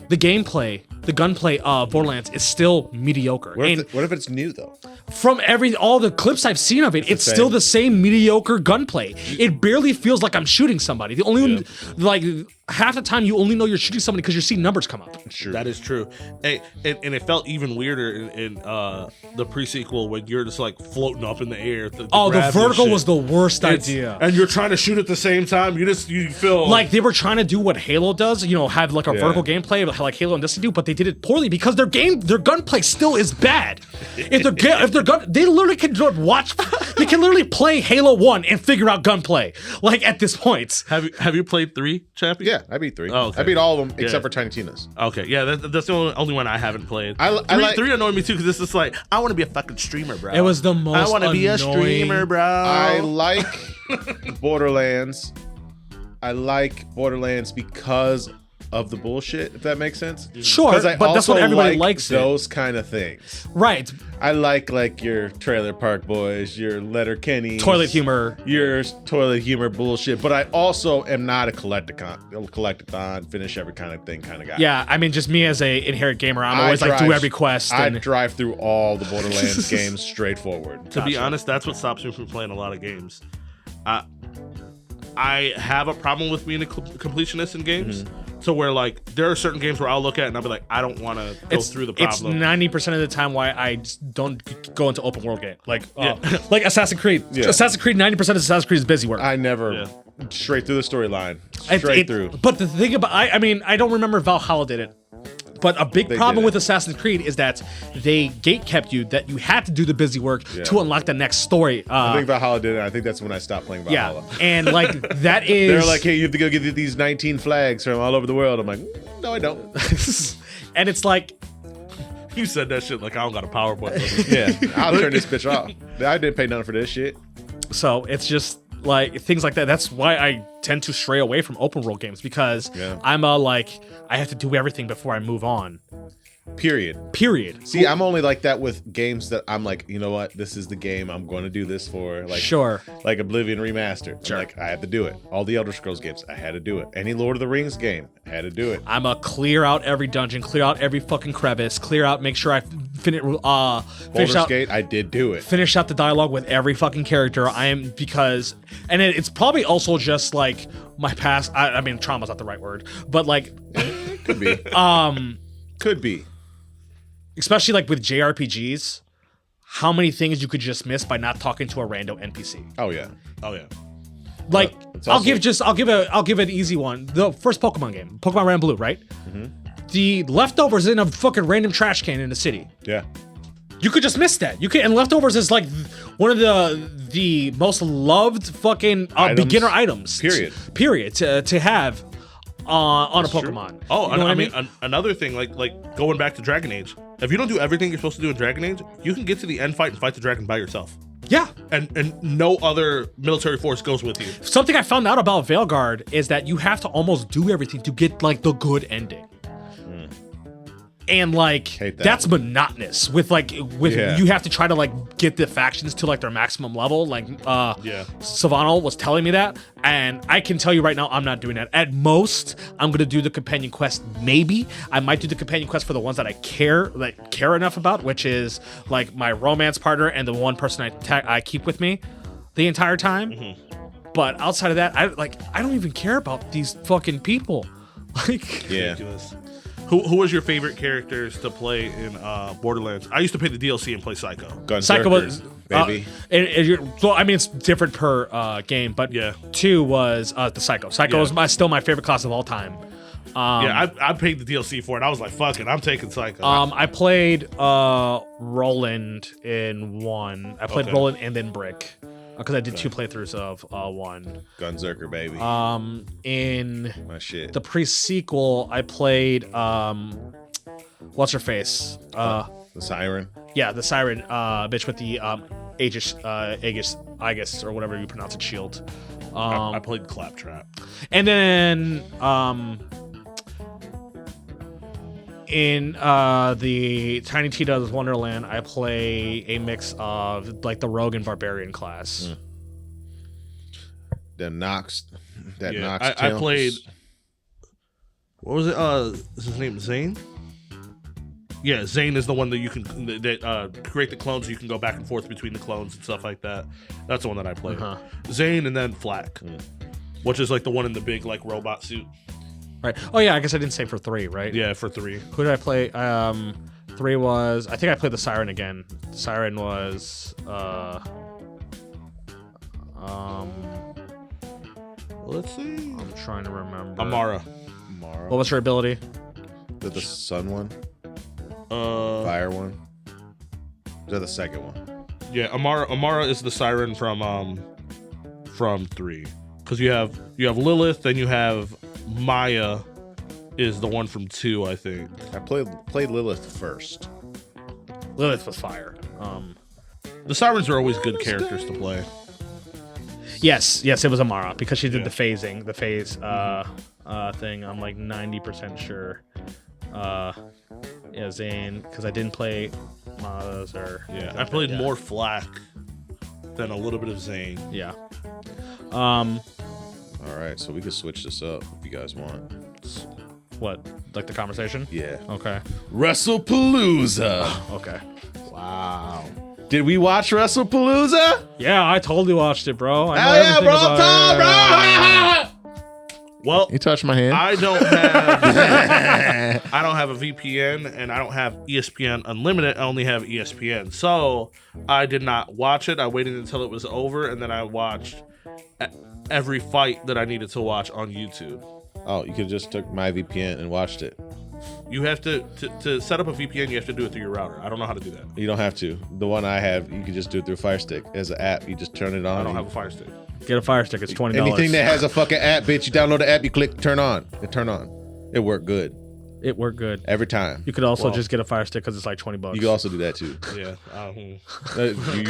the gameplay, the gunplay of Borderlands is still mediocre. What And if it's new though? from all the clips I've seen of it, it's the still same. the same mediocre gunplay. It barely feels like I'm shooting somebody. The only one, like half the time, you only know you're shooting somebody because you're seeing numbers come up. Sure. That is true. And it felt even weirder in the pre-sequel when you're just like floating up in the air. The gravity vertical shit. was the worst It's- idea. And you're trying to shoot at the same time. You feel Like they were trying to do what Halo does, have like a vertical gameplay like Halo and Destiny do, but they did it poorly because their gunplay still is bad. If their gun, they literally can they can literally play Halo 1 and figure out gunplay. Like at this point, Have you played 3, Chappie? Yeah, I beat 3. Oh, okay. I beat all of them except Yeah. for Tiny Tina's. Okay, yeah, that's the only one I haven't played. I like- 3 annoyed me too because it's just like, I want to be a fucking streamer, bro. it was the most. I want to be a annoying- streamer, bro. I like Borderlands. I like Borderlands because of the bullshit, if that makes sense. Sure, Because I but that's what also everybody like likes. those kind of things. Right? I like your Trailer Park Boys, your Letter Kenny, Toilet humor. your toilet humor bullshit. But I also am not a collectathon, finish every kind of thing kind of guy. Yeah, I mean, just me as a inherent gamer, I'm I always like do drive- every quest. I And drive through all the Borderlands games straightforward. To be honest, that's what stops me from playing a lot of games. I have a problem with being a completionist in games. So where like there are certain games where I'll look at and I'll be like, I don't want to go through the problem. It's 90% of the time why I just don't go into open world game. Like like Assassin's Creed. Yeah. Assassin's Creed, 90% of Assassin's Creed is busy work. I never straight through the storyline, It- straight it- through. But the thing about I mean, I don't remember if Valhalla did it. But a big They problem did it. with Assassin's Creed is that they gate kept you, that you had to do the busy work to unlock the next story. I think Valhalla did it. I think that's when I stopped playing yeah, Valhalla. and like that is They're like, hey, you have to go get these 19 flags from all over the world. I'm like, no, I don't. and it's like You said that shit like I don't got a power button. Yeah, I'll turn this bitch off. I didn't pay nothing for this shit. so it's just like things like that. That's why I tend to stray away from open world games because I'm like I have to do everything before I move on. Period. See, I'm only like that with games that I'm like, you know what? This is the game I'm going to do this for. Like, sure. Like Oblivion Remastered. Sure. Like, I had to do it. All the Elder Scrolls games, I had to do it. Any Lord of the Rings game, I had to do it. I'm a clear out every dungeon, clear out every fucking crevice, clear out, make sure I finish Baldur's out. Gate, I did do it. Finish out the dialogue with every fucking character. And it's probably also just like my past. I mean, trauma's not the right word, but like, It could be. Could be. Especially like with JRPGs, how many things you could just miss by not talking to a random NPC. Oh yeah. Like, It's I'll also- give an easy one. The first Pokemon game, Pokemon Red and Blue, right? The leftovers in a fucking random trash can in the city. Yeah. You could just miss that. And leftovers is like one of the most loved fucking beginner items. Period. To have on a Pokemon. Oh, You know what I mean, another thing, like going back to Dragon Age. If you don't do everything you're supposed to do in Dragon Age, you can get to the end fight and fight the dragon by yourself. Yeah. And no other military force goes with you. Something I found out about Veilguard is that you have to almost do everything to get like the good ending. And like Hate that. that's monotonous with Yeah. you have to try to like get the factions to like their maximum level. Like Savannah was telling me that, and I can tell you right now I'm not doing that. At most, I'm gonna do the companion quest. Maybe I might do the companion quest for the ones that I care enough about, which is like my romance partner and the one person I keep with me the entire time. But outside of that, I don't even care about these fucking people. Like Yeah. Ridiculous. Who was your favorite characters to play in Borderlands? I used to pay the DLC and play Psycho. Psycho was baby. well, I mean, it's different per game, but Yeah. 2 was the Psycho. Psycho is still my favorite class of all time. I paid the DLC for it. I was like, fuck it, I'm taking Psycho. I played Roland in 1. I played Okay. Roland and then Brick because I did 2 playthroughs of 1. Gunzerker, baby. In My shit. the pre-sequel, I played what's her face? The Siren. Yeah, the Siren bitch with the Aegis, or whatever you pronounce it, shield. I played Claptrap. And then in the Tiny Tita's Wonderland, I play a mix of like the Rogue and Barbarian class. Nox. I played. What was it? Is his name Zane? Yeah, Zane is the one that you can create the clones. You can go back and forth between the clones and stuff like that. That's the one that I played. Zane and then Flak, which is like the one in the big like robot suit. Right. Oh yeah, I guess I didn't say for 3, right? Yeah, for 3. Who did I play? 3 was, I think I played the Siren again. The Siren was Let's see. I'm trying to remember. Amara. What was her ability? The sun one? Fire one? Is that the second one? Yeah, Amara is the Siren from 3. Because you have Lilith, then you have Maya is the one from 2, I think. I played Lilith first. Lilith was fire. The Sirens are always good characters to play. Yes, it was Amara because she did the phase thing. I'm like 90% sure. Yeah, Zane, because I didn't play Maz or I played more Flak than a little bit of Zane. Yeah. All right, so we could switch this up if you guys want. What? Like the conversation? Yeah. Okay. WrestlePalooza. Okay. Wow. Did we watch WrestlePalooza? Yeah, I totally watched it, bro. I know Hell yeah, everything bro! about it. Well, You touched my hand. I don't have a VPN and I don't have ESPN Unlimited. I only have ESPN. So I did not watch it. I waited until it was over and then I watched every fight that I needed to watch on YouTube. Oh, you could have just took my VPN and watched it. You have to set up a VPN, you have to do it through your router. I don't know how to do that. You don't have to. The one I have, you can just do it through Fire Stick. As an app, you just turn it on. I don't have a Fire Stick. Get a Fire Stick. It's $20. Anything that has a fucking app, bitch, you download the app, you click turn on. It worked good. It worked good. Every time. You could also just get a Fire Stick because it's like $20. You can also do that too. Yeah. You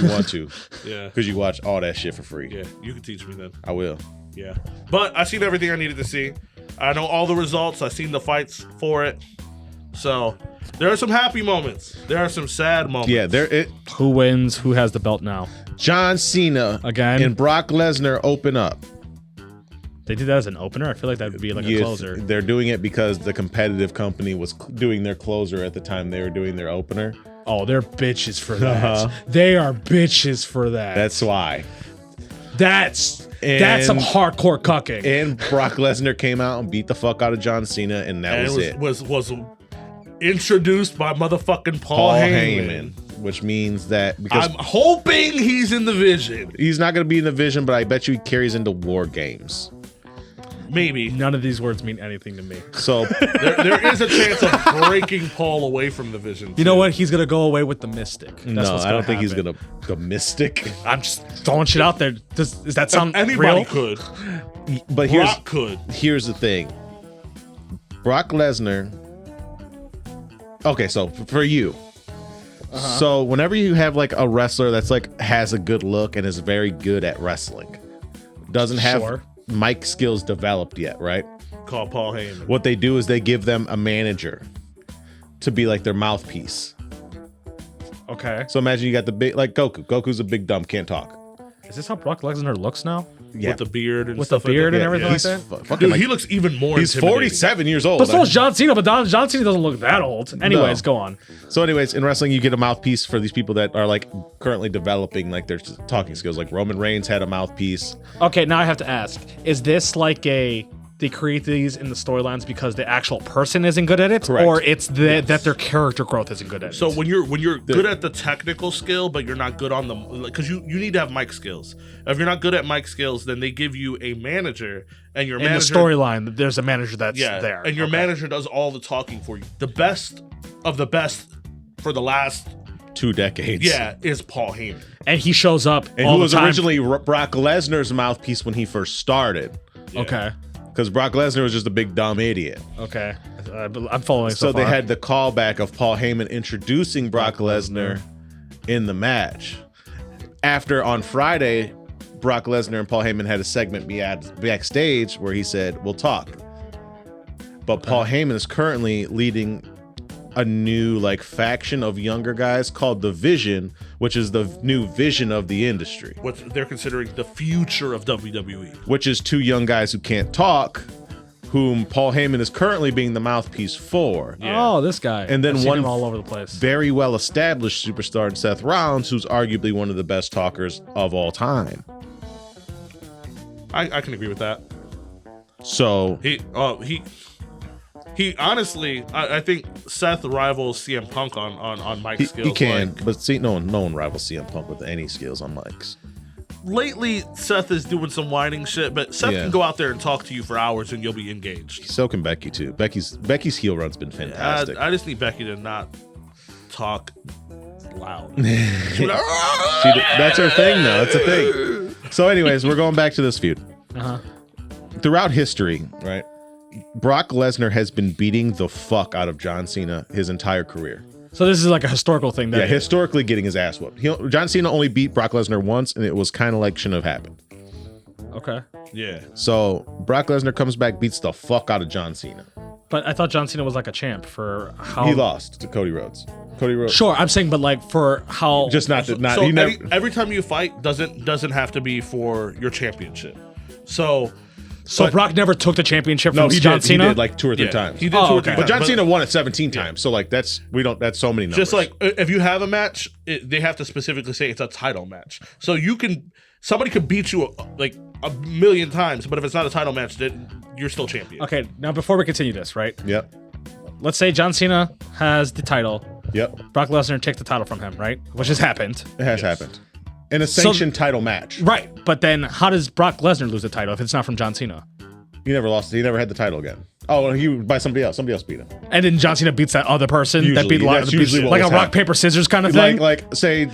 want to. Yeah. Because you watch all that shit for free. Yeah. You can teach me then. I will. Yeah. But I seen everything I needed to see. I know all the results. I seen the fights for it. So There are some happy moments. There are some sad moments. Yeah, Who wins? Who has the belt now? John Cena Again? and Brock Lesnar open up. They did that as an opener. I feel like that would be like a closer. They're doing it because the competitive company was doing their closer at the time they were doing their opener. Oh, they're bitches for that. They are bitches for that. That's why. That's some hardcore cucking. And Brock Lesnar came out and beat the fuck out of John Cena, and that was it. Was introduced by motherfucking Paul Heyman. Which means that because I'm hoping he's in the Vision. he's not going to be in the Vision, but I bet you he carries into War Games. Maybe. None of these words mean anything to me. So There is a chance of breaking Paul away from the Vision. You know what? He's gonna go away with the Mystic. That's no, what's I don't think he's happen. going to go Mystic. I'm just throwing shit out there. Does that sound Anybody real? could. But Brock could. here's the thing. Brock Lesnar. Okay, so for you. So whenever you have like a wrestler that's like has a good look and is very good at wrestling, doesn't have Sure. mic skills developed yet, right? Call Paul Heyman. What they do is they give them a manager to be like their mouthpiece. Okay. So imagine you got the big like Goku. Goku's a big dumb, can't talk. Is this how Brock Lesnar looks now? Yeah, With the beard and With the stuff like beard that. and everything he's like that? fucking Dude, like, he looks even more he's intimidating. 47 years old. But so is John Cena, but John Cena doesn't look that old. Anyways, go on. So anyways, in wrestling, you get a mouthpiece for these people that are like currently developing like their talking skills. Like Roman Reigns had a mouthpiece. Okay, now I have to ask: is this like they create these in the storylines because the actual person isn't good at it, Correct. or it's that their character growth isn't good at it? So when you're good at the technical skill, but you're not good on the because you need to have mic skills. If you're not good at mic skills, then they give you a manager, and your in the manager storyline, there's a manager that's there, and your manager does all the talking for you. The best of the best for the last 2 decades. is Paul Heyman. and he shows up And all who the was time. originally Brock Lesnar's mouthpiece when he first started. Okay, Because Brock Lesnar was just a big dumb idiot. okay, I'm following. So they far. had the callback of Paul Heyman introducing Brock Lesnar in the match. After on Friday, Brock Lesnar and Paul Heyman had a segment backstage where he said, "We'll talk." But Paul Heyman is currently leading a new like faction of younger guys called the Vision, which is the new vision of the industry. What they're considering the future of WWE. Which is 2 young guys who can't talk, whom Paul Heyman is currently being the mouthpiece for. Oh, this guy, And then I've seen one him all over the place. Very well established superstar in Seth Rollins, who's arguably one of the best talkers of all time. I can agree with that. So He honestly, I think Seth rivals CM Punk on mic skills. he can, Like, but see, no one rivals CM Punk with any skills on mics. lately, Seth is doing some whining shit, but Seth Yeah. can go out there and talk to you for hours and you'll be engaged. So can Becky too. Becky's heel run's been fantastic. I just need Becky to not talk loud. That's her thing, though. That's a thing. So, anyways, we're going back to this feud. Throughout history, right? Brock Lesnar has been beating the fuck out of John Cena his entire career. So this is like a historical thing. Yeah, historically getting his ass whooped. John Cena only beat Brock Lesnar once, and it was kind of like shouldn't have happened. Okay, Yeah. So Brock Lesnar comes back, beats the fuck out of John Cena. but I thought John Cena was like a champ for how He lost to Cody Rhodes. Cody Rhodes. Sure, I'm saying, but like for how Just not. So He never. every time you fight doesn't have to be for your championship. So So Brock never took the championship No, from he John did. Cena. He did like 2 or 3 yeah, times. he did Oh, 2 or okay. 3 But John times, Cena won it 17 times. So like that's so many numbers. Just like if you have a match, they have to specifically say it's a title match. So somebody could beat you like a million times, but if it's not a title match, then you're still champion. Okay, now before we continue this, right? Yep. Let's say John Cena has the title. Yep. Brock Lesnar takes the title from him, right? Which has happened. It has happened. In a sanctioned title match. Right, but then how does Brock Lesnar lose the title if it's not from John Cena? He never lost. He never had the title again. Oh, he by somebody else. Somebody else beat him. And then John Cena beats that other person that Usually, beat that's usually what like a was rock happening. paper scissors kind of thing. Like say,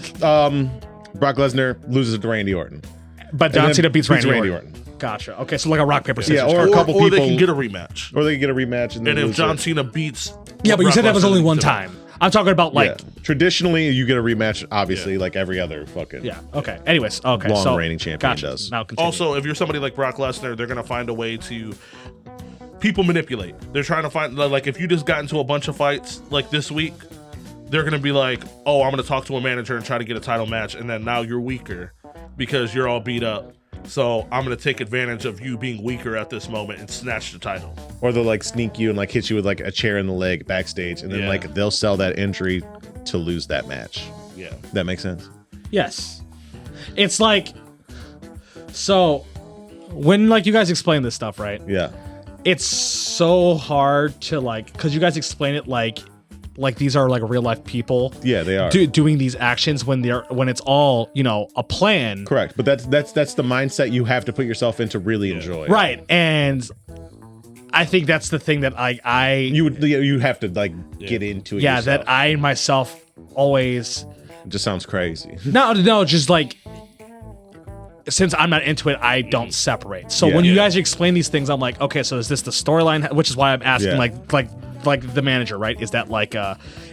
Brock Lesnar loses to Randy Orton. but John then Cena beats Randy Orton. Orton. Gotcha. Okay, so like a rock paper scissors. Yeah, or a couple or people, they can get a rematch. or they can get a rematch, and then And if lose John it. Cena beats, Yeah, but you Brock said that was Lesnar, only one then- time. I'm talking about like yeah. Traditionally, you get a rematch, obviously, like every other fucking. yeah. Okay. Anyways, okay. Long so, reigning champion gotcha. does. Now continue. Also, if you're somebody like Brock Lesnar, they're gonna find a way to people manipulate. They're trying to find, like, if you just got into a bunch of fights like this week, they're gonna be like, oh, I'm gonna talk to a manager and try to get a title match, and then now you're weaker because you're all beat up. So I'm gonna take advantage of you being weaker at this moment and snatch the title. Or they'll like sneak you and like hit you with like a chair in the leg backstage, and then like they'll sell that injury to lose that match. Yeah, that makes sense. Yes, it's like, so when like you guys explain this stuff, right? Yeah, it's so hard to like, because you guys explain it like these are like real life people. Yeah, they are doing these actions when it's all, you know, a plan. Correct, but that's the mindset you have to put yourself in to really enjoy. Right, and I think that's the thing that you have to like get into it. Yeah, yourself. that I myself always. It just sounds crazy. No, just like, since I'm not into it, I don't separate. So when you guys explain these things, I'm like, okay, so is this the storyline? Which is why I'm asking, like the manager, right? Is that like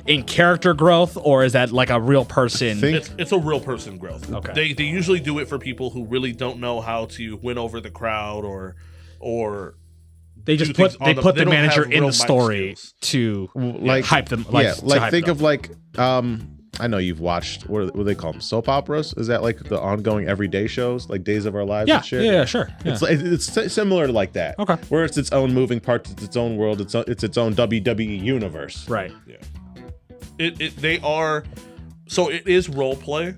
in character growth, or is that like a real person? It's a real person growth. Okay. They usually do it for people who really don't know how to win over the crowd, or they just put the manager in the story to like hype them. Think of like I know you've watched what do they call them, soap operas? Is that like the ongoing everyday shows, like Days of Our Lives? Yeah, and shit? yeah, sure. Yeah. It's similar to like that. Okay. Where it's its own moving parts, it's its own world, it's its own WWE universe. Right. Yeah. They are. So it is role play.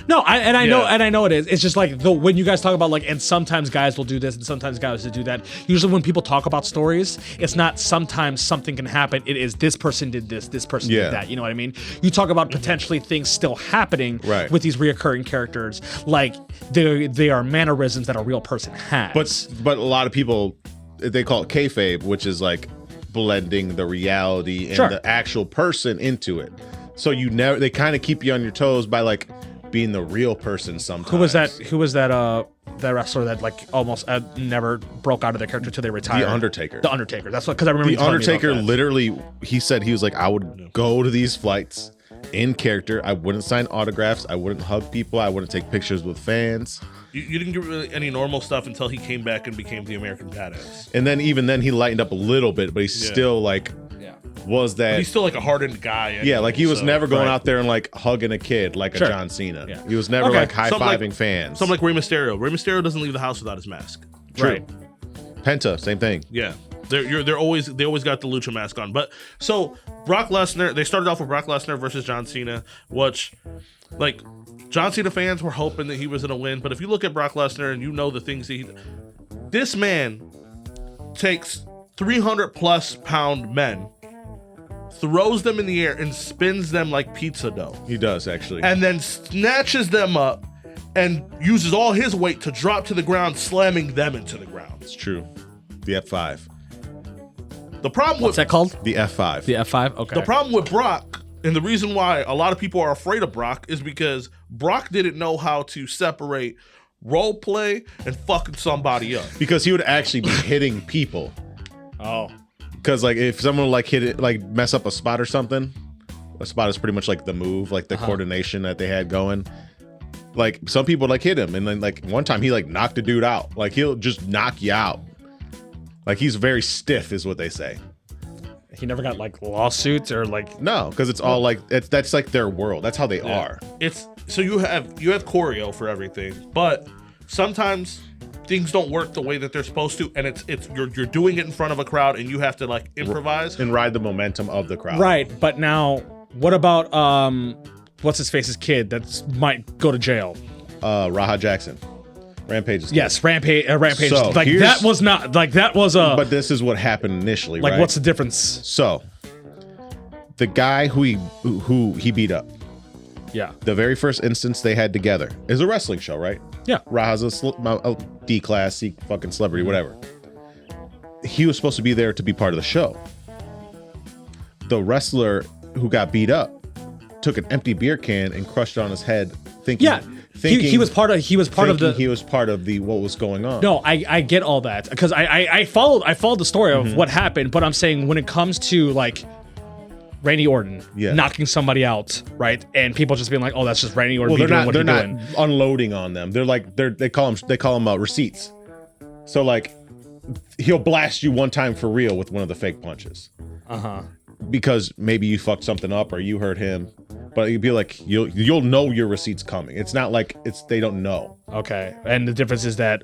No, I know it is. It's just like when you guys talk about like, and sometimes guys will do this and sometimes guys will do that. Usually when people talk about stories, it's not sometimes something can happen. It is this person did this person did that. You know what I mean? You talk about potentially things still happening with these reoccurring characters, like they are mannerisms that a real person has. But a lot of people, they call it kayfabe, which is like blending the reality and the actual person into it. So they kind of keep you on your toes by like being the real person sometimes. Who was that wrestler that like almost never broke out of their character until they retired? The Undertaker. The Undertaker. That's what, because I remember The Undertaker literally, he said he was like, I would go to these flights in character. I wouldn't sign autographs. I wouldn't hug people. I wouldn't take pictures with fans. You didn't get really any normal stuff until he came back and became the American Badass. And then even then he lightened up a little bit, but he's still like, was that... But he's still like a hardened guy. Anyway, like he was never going out there and like hugging a kid like a John Cena. Yeah. He was never like high-fiving fans. Something like Rey Mysterio. Rey Mysterio doesn't leave the house without his mask. True. Right. Penta, same thing. Yeah. They always got the lucha mask on. But so Brock Lesnar, they started off with Brock Lesnar versus John Cena, which like John Cena fans were hoping that he was gonna win. But if you look at Brock Lesnar and you know the things this man takes 300+ pound men, throws them in the air and spins them like pizza dough. He does, actually. And then snatches them up and uses all his weight to drop to the ground, slamming them into the ground. It's true. The F5. The problem What's that called? The F5. The F5? Okay. The problem with Brock, and the reason why a lot of people are afraid of Brock, is because Brock didn't know how to separate role play and fucking somebody up. Because he would actually be hitting people. Oh. Because like if someone like hit it, like mess up a spot or something, a spot is pretty much like the move, like the coordination that they had going. Like some people like hit him, and then like one time he like knocked a dude out. Like he'll just knock you out. Like he's very stiff, is what they say. He never got like lawsuits or like no, because it's all like that's like their world. That's how they are. It's so you have choreo for everything, but sometimes things don't work the way that they're supposed to, and you're doing it in front of a crowd, and you have to like improvise and ride the momentum of the crowd. Right, but now what about what's his face's kid that might go to jail? Raha Jackson. Rampage's kid. Yes, Rampage. So like that was not like that was a. But this is what happened initially. Like, right? what's the difference? So, the guy who he beat up. Yeah. The very first instance they had together is a wrestling show, right? Yeah. Raha's a D-class, C fucking celebrity, whatever. He was supposed to be there to be part of the show. The wrestler who got beat up took an empty beer can and crushed it on his head, thinking. Yeah. He was part of what was going on. No, I get all that because I followed the story of what happened, but I'm saying when it comes to like Randy Orton knocking somebody out, right, and people just being like, oh, that's just Randy Orton. Well, they're not unloading on them. They're like they call them receipts. So like he'll blast you one time for real with one of the fake punches. Because maybe you fucked something up or you hurt him, but you'd be like, you'll know your receipt's coming. It's not like they don't know. Okay, and the difference is that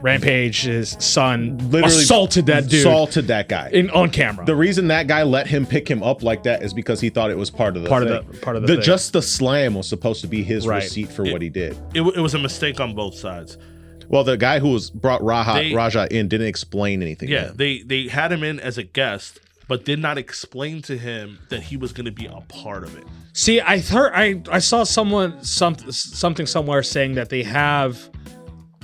Rampage's son Literally assaulted that dude, assaulted that guy on camera. The reason that guy let him pick him up like that is because he thought it was part of the thing. Just the slam was supposed to be his receipt for what he did. It was a mistake on both sides. Well, the guy who brought Raja in didn't explain anything. Yeah, they had him in as a guest, but did not explain to him that he was going to be a part of it. See, I saw something somewhere saying that they have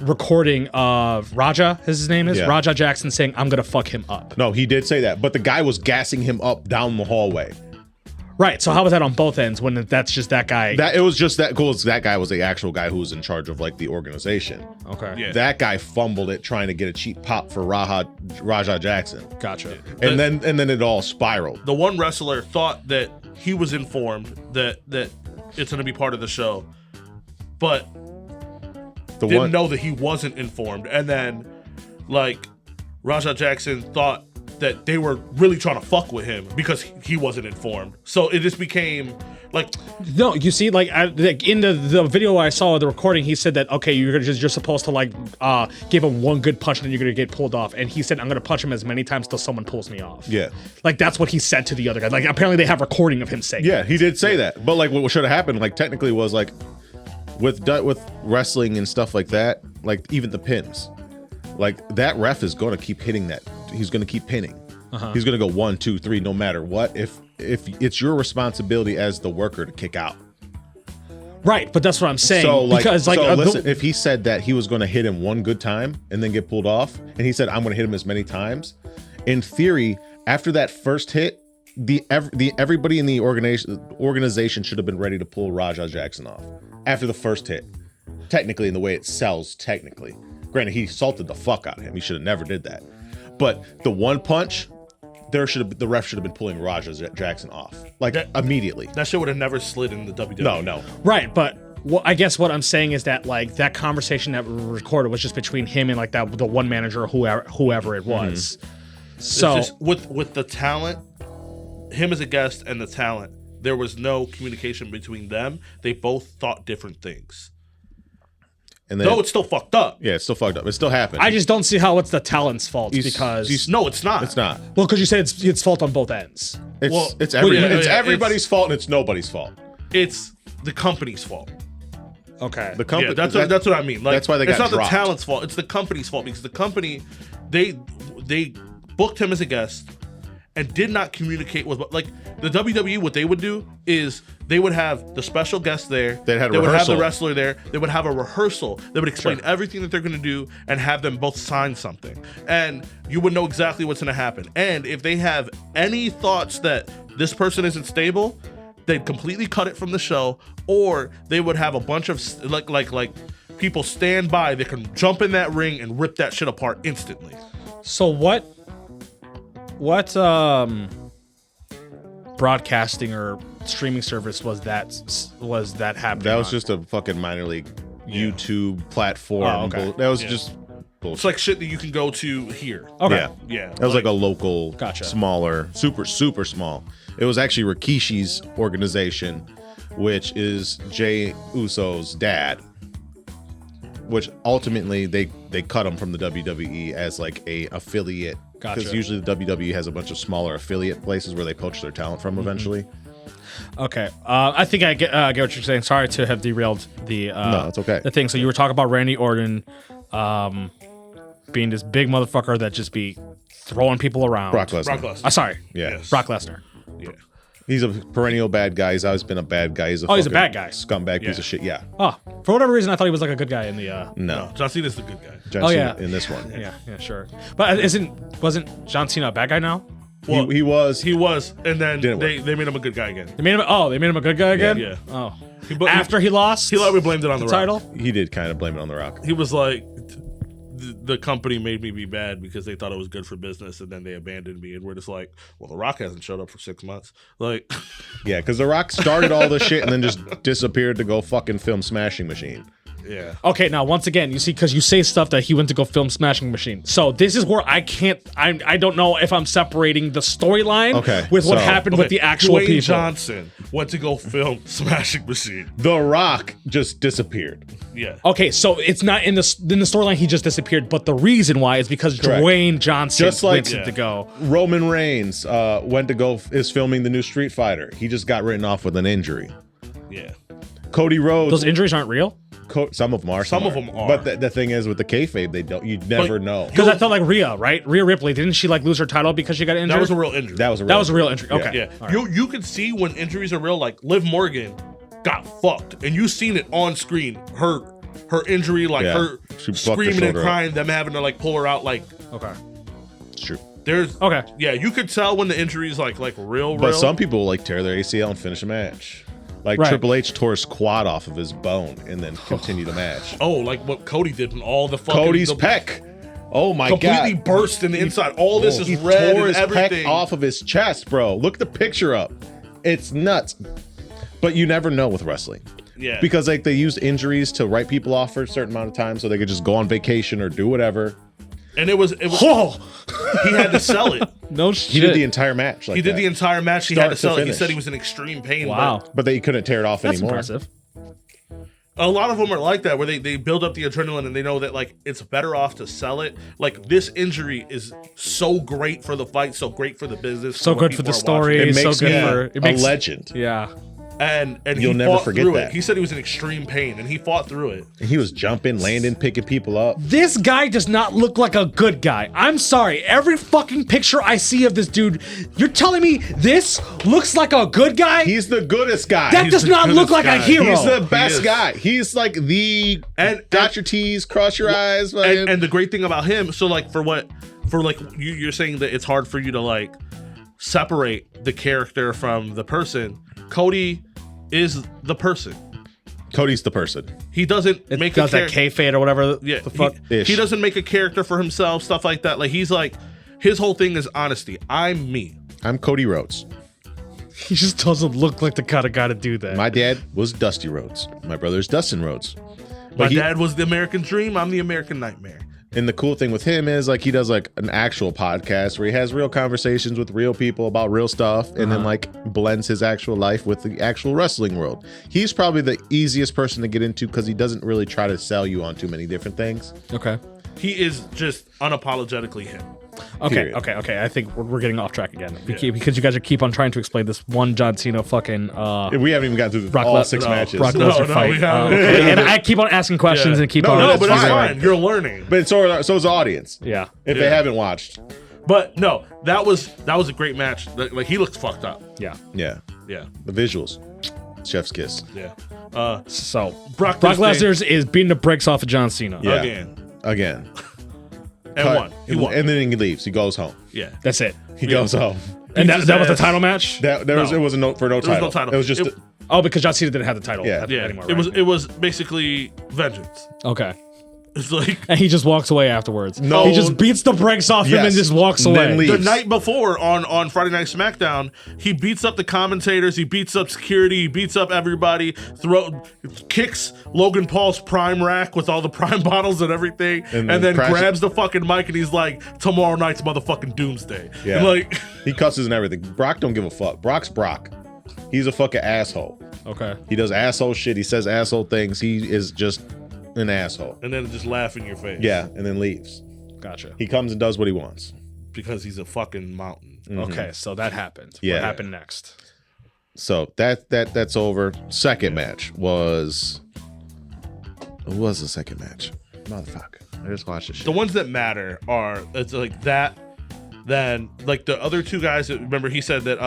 recording of Raja, his name is Raja Jackson, saying, "I'm gonna fuck him up." No, he did say that, but the guy was gassing him up down the hallway. Right. So how was that on both ends when that's just that guy? It was just that cool. That guy was the actual guy who was in charge of like the organization. Okay. Yeah. That guy fumbled it trying to get a cheap pop for Raja Jackson. Gotcha. And then it all spiraled. The one wrestler thought that he was informed that it's going to be part of the show, but didn't know that he wasn't informed. And then, like, Raja Jackson thought that they were really trying to fuck with him because he wasn't informed. So it just became like, no, you see, like in the video I saw the recording, he said that, okay, you're supposed to like give him one good punch and then you're gonna get pulled off. And he said, I'm gonna punch him as many times till someone pulls me off. Yeah. Like that's what he said to the other guy. Like apparently they have recording of him saying Yeah, he did say that. But like what should have happened, like technically was like with wrestling and stuff like that, like even the pins, like that ref is gonna keep hitting that. He's gonna keep pinning. He's gonna go 1, 2, 3, no matter what. If it's your responsibility as the worker to kick out. Right, but that's what I'm saying. So like, because like listen, if he said that he was gonna hit him one good time and then get pulled off, and he said I'm gonna hit him as many times, in theory, after that first hit, everybody in the organization should have been ready to pull Raja Jackson off after the first hit. Technically, in the way it sells, technically. Granted, he assaulted the fuck out of him. He should have never did that. But the one punch, the ref should have been pulling Raja Jackson off immediately. that shit would have never slid in the WWE. No. right, but I guess what I'm saying is that like that conversation that we recorded was just between him and like the one manager or whoever it was. So it's just, with the talent, him as a guest and the talent, there was no communication between them. They both thought different things. And then, no, it's still fucked up. Yeah, it's still fucked up. It still happened. I just don't see how it's the talent's fault because no, it's not. It's not. Well, because you said it's fault on both ends. It's everybody's fault and it's nobody's fault. It's the company's fault. Okay. The company. Yeah, that's what I mean. Like, that's why they got It's not dropped. the talent's fault. It's the company's fault because the company, they booked him as a guest and did not communicate with, like, the WWE. What they would do is they would have the special guest there. They would have the wrestler there. They would have a rehearsal. They would explain everything that they're going to do and have them both sign something. And you would know exactly what's going to happen. And if they have any thoughts that this person isn't stable, they'd completely cut it from the show, or they would have a bunch of like people stand by that can jump in that ring and rip that shit apart instantly. So what broadcasting or streaming service was that happening? That was on? just a fucking minor league YouTube platform. Oh, okay. That was just bullshit. It's like shit that you can go to here. Okay. Yeah. That was like a local, Gotcha. smaller, super small. It was actually Rikishi's organization, which is Jey Uso's dad, which ultimately they cut him from the WWE as like a affiliate. Gotcha. Because usually the WWE has a bunch of smaller affiliate places where they poach their talent from eventually. Okay. I think I get what you're saying. Sorry to have derailed the No, it's okay. the thing. So you were talking about Randy Orton being this big motherfucker that just be throwing people around. Brock Lesnar. Brock Lesnar. Sorry. Yeah. Yes. Brock Lesnar. Yeah. He's a perennial bad guy. He's always been a bad guy. He's a He's a fucking bad guy. Scumbag piece Yeah. of shit. Yeah. Oh, for whatever reason, I thought he was like a good guy in the. No. John Cena's the good guy. John Oh, Cena yeah. in this one. Yeah, sure. But wasn't John Cena a bad guy now? Well, he was. He was, and then Didn't they work. made him a good guy again. They made him a good guy again. Yeah. Oh. But After he lost, he we blamed it on the the title. Rock. He did kind of blame it on The Rock. He was like, the company made me be bad because they thought it was good for business, and then they abandoned me. And we're just like, well, The Rock hasn't showed up for 6 months. Like, Yeah, because The Rock started all this shit and then just disappeared to go fucking film Smashing Machine. Yeah. Okay, now once again, you see, because you say stuff that he went to go film Smashing Machine. So this is where I don't know if I'm separating the storyline with what happened with the actual Dwayne people. Johnson went to go film Smashing Machine. The Rock just disappeared. Yeah. Okay, so it's not in the storyline. He just disappeared, but the reason why is because Correct. Dwayne Johnson Just like- went to go. Roman Reigns is filming the new Street Fighter. He just got written off with an injury. Yeah. Cody Rhodes. Those injuries aren't real. Some of them are. Some of them are. But the thing is, with the kayfabe, they don't. You never know. Because I thought like Rhea, right? Rhea Ripley, didn't she like lose her title because she got injured? That was a real injury. That was a real injury. Okay. Yeah. All right. You can see when injuries are real, like Liv Morgan got fucked. And you seen it on screen. Her injury, like her She fucked her screaming and shoulder up. crying, them having to like pull her out, like Okay. It's true. there's Okay. Yeah, you could tell when the injury is like real. But some people like tear their ACL and finish a match. Like Right. Triple H tore his quad off of his bone and then continued the match. Oh, like what Cody did when all the fucking Cody's the- pec. Oh my completely god. burst in the inside. All this He is red tore and his everything. pec off of his chest, bro. Look the picture up. It's nuts. But you never know with wrestling. Yeah. Because like they use injuries to write people off for a certain amount of time so they could just go on vacation or do whatever. And it was Oh he had to sell it. no shit. He did the entire match. Like He did that. the entire match. He Start had to to sell it. He finish. said he was in extreme pain. Wow. But they couldn't tear it off That's anymore. impressive. But a lot of them are like that, where they build up the adrenaline and they know that like it's better off to sell it. Like this injury is so great for the fight, so great for the business, So what good for people the are watching. story. It so makes good him for it makes a legend. Yeah. And You'll he never fought forget through that. it. He said he was in extreme pain, and he fought through it. He was jumping, landing, picking people up. This guy does not look like a good guy. I'm sorry. Every fucking picture I see of this dude, you're telling me this looks like a good guy? He's the goodest guy. That he's does the not look goodest like a guy. hero. He's the He best is. guy. He's like the And- dot your T's, cross your I's. And the great thing about him, so like for you're saying that it's hard for you to like separate the character from the person. Cody is the person. Cody's the person. He doesn't It make does a that K-fade or whatever Yeah, the fuck. Ish. he doesn't make a character for himself, stuff like that. Like he's like, his whole thing is honesty. I'm me. I'm Cody Rhodes. He just doesn't look like the kind of guy to do that. My dad was Dusty Rhodes. My brother's Dustin Rhodes. My he- dad was the American dream. I'm the American nightmare. And the cool thing with him is like he does like an actual podcast where he has real conversations with real people about real stuff and then like blends his actual life with the actual wrestling world. He's probably the easiest person to get into because he doesn't really try to sell you on too many different things. Okay. He is just unapologetically him. Okay, Period. okay. I think we're getting off track again because you guys keep on trying to explain this one John Cena fucking We haven't even gotten through Brock all Les- 6 no, matches. Brock No, Lesnar no, fight. we haven't. Okay. And I keep on asking questions Yeah. and keep No, on. no, No, but that's it's fine. fine. You're learning. But so's the audience. Yeah. If Yeah. they haven't watched. But no, that was a great match. Like he looks fucked up. Yeah. Yeah. Yeah, The visuals. Chef's kiss. yeah. So Brock Brock Lesnar- Lesnar is beating the brakes off of John Cena. Yeah. Again. Cut. And won. He won. And then he leaves. He goes home. Yeah. That's it. He goes home. And Beats that was the his ass. title match. It was a note for no There was title. no title. It was just Oh, because John Cena didn't have the title Yeah. Yeah. anymore. It was basically vengeance. Okay. It's like And he just walks away afterwards. No. He just beats the brakes off him Yes. and just walks And away. then the leaves. night before on Friday Night SmackDown, he beats up the commentators, he beats up security, he beats up everybody, kicks Logan Paul's prime rack with all the prime bottles and everything, And and then then crashes- grabs the fucking mic and he's like, tomorrow night's motherfucking doomsday. Yeah. And like he cusses and everything. Brock don't give a fuck. Brock's Brock. He's a fucking asshole. Okay. He does asshole shit. He says asshole things. He is just an asshole. and then just laugh in your face. Yeah, and then leaves. Gotcha. He comes and does what he wants. Because he's a fucking mountain. Okay, so that happened. Yeah. What happened next? So that's over. Second match was. Who was the second match? Motherfucker. I just watched this shit. The ones that matter are it's like that, then like the other two guys that remember he said that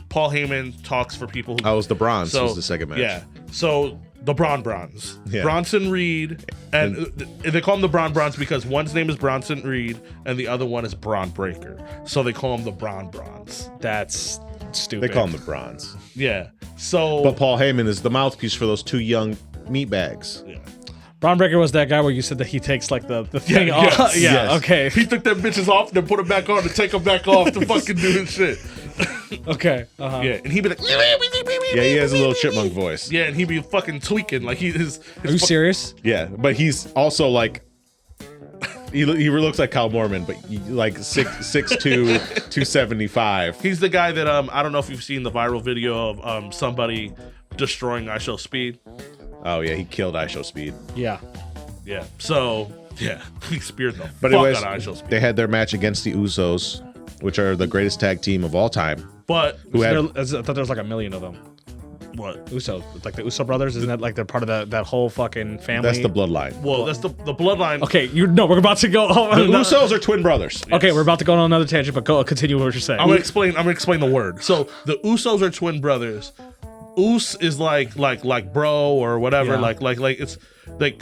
Paul Heyman talks for people who I was the bronze. Was the second match. Yeah. So the Bronze. Yeah. Bronson Reed. And they call him the Bronze because one's name is Bronson Reed and the other one is Braun Breaker. So they call him the Bronze. That's stupid. They call him the bronze. Yeah. So But Paul Heyman is the mouthpiece for those two young meatbags. yeah. Braun Breaker was that guy where you said that he takes like the thing off. yes, Yeah, yes. okay. He took them bitches off and then put them back on to take them back off to fucking do his shit. Okay. Uh-huh. Yeah, and he'd be like, Yeah, he has a little chipmunk voice. yeah, and he'd be fucking tweaking like his Are you serious? Yeah, but he's also like he looks like Kyle Mormon, but like 6'2", 275. He's the guy that I don't know if you've seen the viral video of somebody destroying I Show Speed. Oh yeah, he killed ISO Speed. Yeah. Yeah. So yeah, he speared the But fuck anyways, out of I Show Speed. they had their match against the Usos, which are the greatest tag team of all time. But Who had I thought there was like a million of them. what? Uso, like the Uso brothers, isn't that like they're part of that whole fucking family? that's the bloodline. Well, that's the bloodline. Okay, we're about to go. The Usos are twin brothers. Okay, we're about to go on another tangent, but continue what you're saying. I'm gonna explain the word. So the Usos are twin brothers. Us is like bro or whatever. Yeah. Like it's like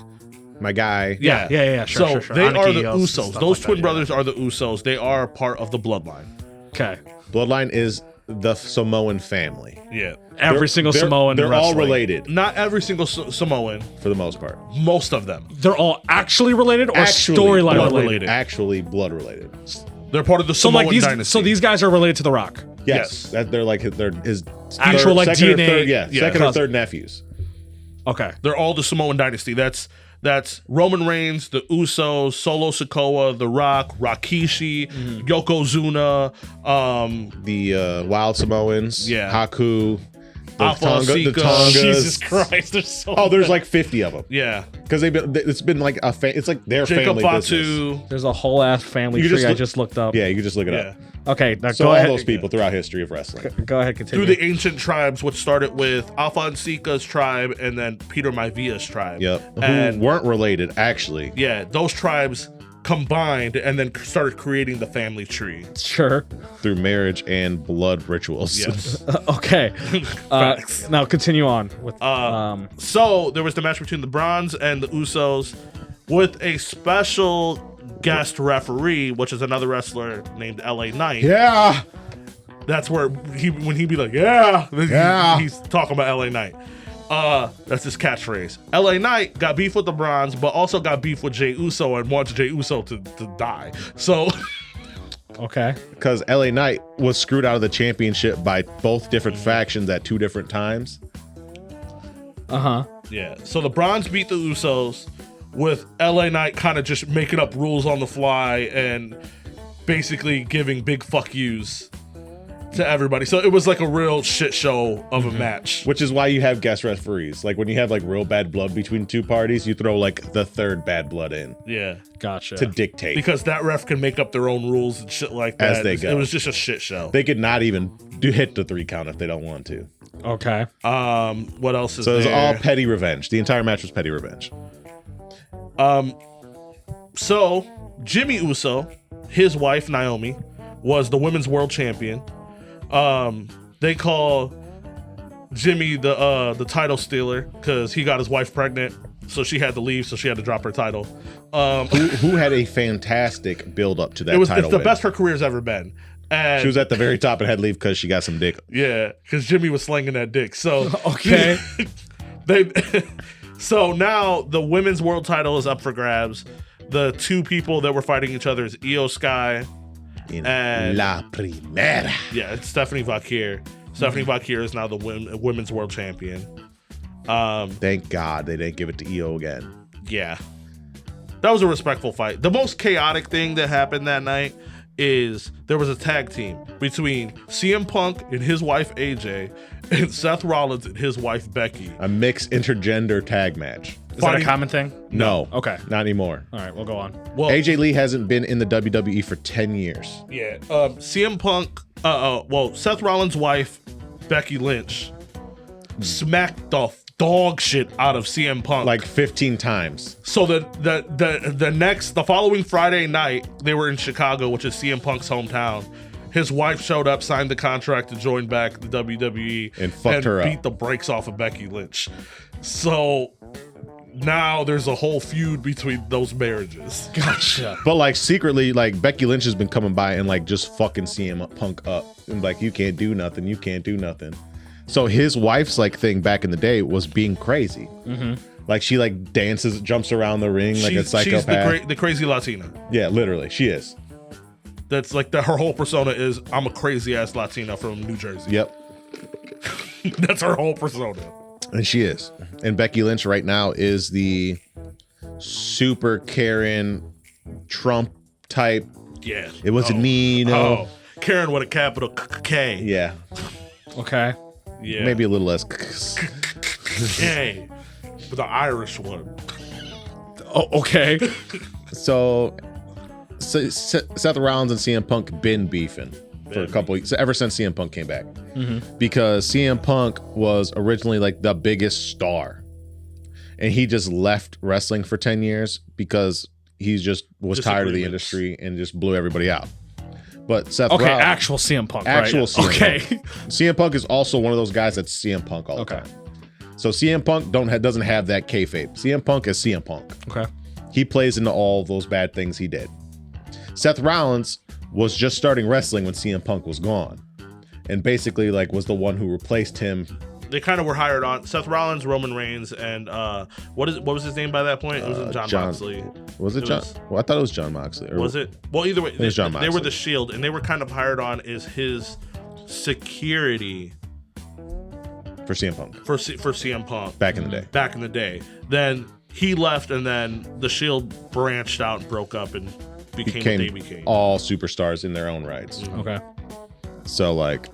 My guy. Yeah. Sure, so they are the Anarchy, Usos. stuff Those like twin that, brothers are the Usos. They are part of the bloodline. Okay. Bloodline is the Samoan family. Yeah. Every single They're- Samoan. They're all wrestling. related Not every single Samoan. for the most part. Most of them. They're all actually related or Actually storyline blood related. Actually blood related. They're part of the So Samoan like dynasty. these guys are related to The Rock. Yes, Yes. that they're like his Actual, like, second or DNA. third, Yeah, second or cousin. third nephews. Okay. They're all the Samoan dynasty. That's Roman Reigns, the Usos, Solo Sikoa, The Rock, Rikishi, Yokozuna, The Wild Samoans. Yeah. Haku. The Alpha the Sika. Tongas. Jesus Christ, there's so Oh, there's like 50 of them yeah, because it's been like it's like their Jacob family business. Fatu. There's a whole ass family You tree just I look- just looked up. Yeah, you can just look it Yeah. up. Okay, now So go all ahead. those people throughout history of wrestling. Go ahead, continue. Through the ancient tribes, which started with Alpha and Sika's tribe and then Peter Maivia's tribe. Yep. And Who weren't related actually. yeah, those tribes combined and then started creating the family tree. Sure. Through marriage and blood rituals. Yes. Okay. Facts. Now continue on with So there was the match between the Bronze and the Usos with a special guest referee, which is another wrestler named LA Knight. Yeah. That's where when he'd be like, yeah, he's talking about LA Knight. That's his catchphrase. LA Knight got beef with the Bronze, but also got beef with Jey Uso and wants Jey Uso to die. So okay. Because LA Knight was screwed out of the championship by both different factions at two different times. Uh-huh. yeah, so the Bronze beat the Usos with LA Knight kind of just making up rules on the fly and basically giving big fuck yous to everybody. So it was like a real shit show of a match. Which is why you have guest referees. Like when you have like real bad blood between two parties, you throw like the third bad blood in Yeah. Gotcha. to dictate. Because that ref can make up their own rules and shit like that. As they go. It was just a shit show. They could not even hit the 3 count if they don't want to. Okay. What else is So it was there? all petty revenge. The entire match was petty revenge. So Jimmy Uso, his wife Naomi, was the women's world champion. They call Jimmy the title stealer because he got his wife pregnant, so she had to leave, so she had to drop her title. Who had a fantastic build up to that It's title the win. best her career's ever been. And She was at the very top and had to leave because she got some dick. yeah, because Jimmy was slinging that dick. So Okay. they so now the women's world title is up for grabs. The two people that were fighting each other is Io Sky. In And- La Primera. Yeah, it's Stephanie Vakir. Stephanie Vakir is now the women's world champion. Thank God they didn't give it to EO again. Yeah. That was a respectful fight. The most chaotic thing that happened that night is there was a tag team between CM Punk and his wife AJ and Seth Rollins and his wife Becky. A mixed intergender tag match. Is that a Fighting- common thing? No. Okay. Not anymore. All right, we'll go on. Well, AJ Lee hasn't been in the WWE for 10 years. yeah. CM Punk, Seth Rollins' wife, Becky Lynch, smacked the dog shit out of CM Punk. Like 15 times. So the following Friday night, they were in Chicago, which is CM Punk's hometown. His wife showed up, signed the contract to join back the WWE, And fucked her up. beat the brakes off of Becky Lynch. So now there's a whole feud between those marriages. Gotcha. But like secretly, like Becky Lynch has been coming by and like just fucking CM Punk up. And like, you can't do nothing. You can't do nothing. So his wife's like thing back in the day was being crazy. Mm-hmm. Like she like dances, jumps around the ring like a psychopath. She's the crazy Latina. Yeah, literally, she is. That's like her whole persona is I'm a crazy ass Latina from New Jersey. Yep. That's her whole persona. And she is. And Becky Lynch right now is the super Karen Trump type. Yeah. It wasn't me, you know. Oh, Karen with a capital K. Yeah. Okay. Yeah. Maybe a little less. K. But the Irish one. Oh, okay. So Seth Rollins and CM Punk been beefing for a couple weeks, ever since CM Punk came back. Because CM Punk was originally like the biggest star. And he just left wrestling for 10 years because he just was tired of the industry and just blew everybody out. But Seth Rollins, actual CM Punk, actual right? CM Okay. Punk. CM Punk is also one of those guys that's CM Punk all the time. So CM Punk doesn't have that kayfabe. CM Punk is CM Punk. Okay. He plays into all those bad things he did. Seth Rollins was just starting wrestling when CM Punk was gone, and basically like was the one who replaced him. They kind of were hired on Seth Rollins, Roman Reigns, and what was his name by that point? It was John Moxley. Was it John? Well, I thought it was John Moxley. Or was it? Well, either way, was John they were Moxley. the Shield, and they were kind of hired on as his security for CM Punk for CM Punk back in the day. Back in the day, then he left, and then the Shield branched out and broke up and became what they became. All superstars in their own rights. Okay. So like,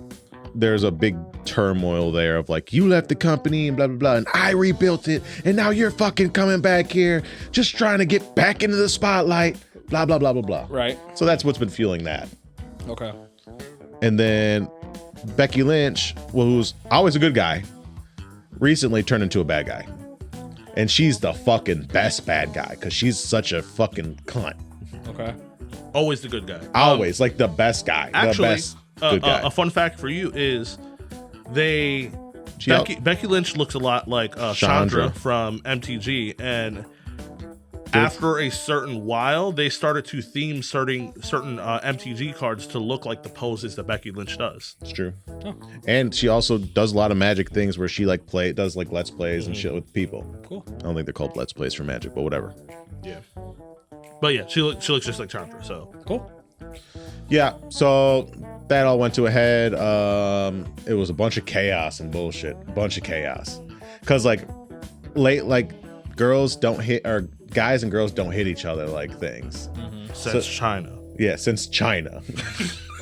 there's a big turmoil there of like, you left the company and blah blah blah, and I rebuilt it, and now you're fucking coming back here, just trying to get back into the spotlight. Blah blah blah blah blah. Right. So that's what's been fueling that. Okay. And then Becky Lynch, who's always a good guy, recently turned into a bad guy. And she's the fucking best bad guy because she's such a fucking cunt. Okay. Always the good guy. Always like the best guy. Actually, the best good guy. a fun fact for you is Becky Lynch looks a lot like Chandra from MTG, and after a certain while, they started to theme certain MTG cards to look like the poses that Becky Lynch does. It's true. Oh. And she also does a lot of Magic things where she like does like Let's Plays and shit with people. Cool. I don't think they're called Let's Plays for Magic, but whatever. Yeah. But yeah, she looks just like Chandra, so. Cool. Yeah, so that all went to a head. It was a bunch of chaos and bullshit. Bunch of chaos. Cause like girls don't hit, or guys and girls don't hit each other like things. Since China. Yeah, since China.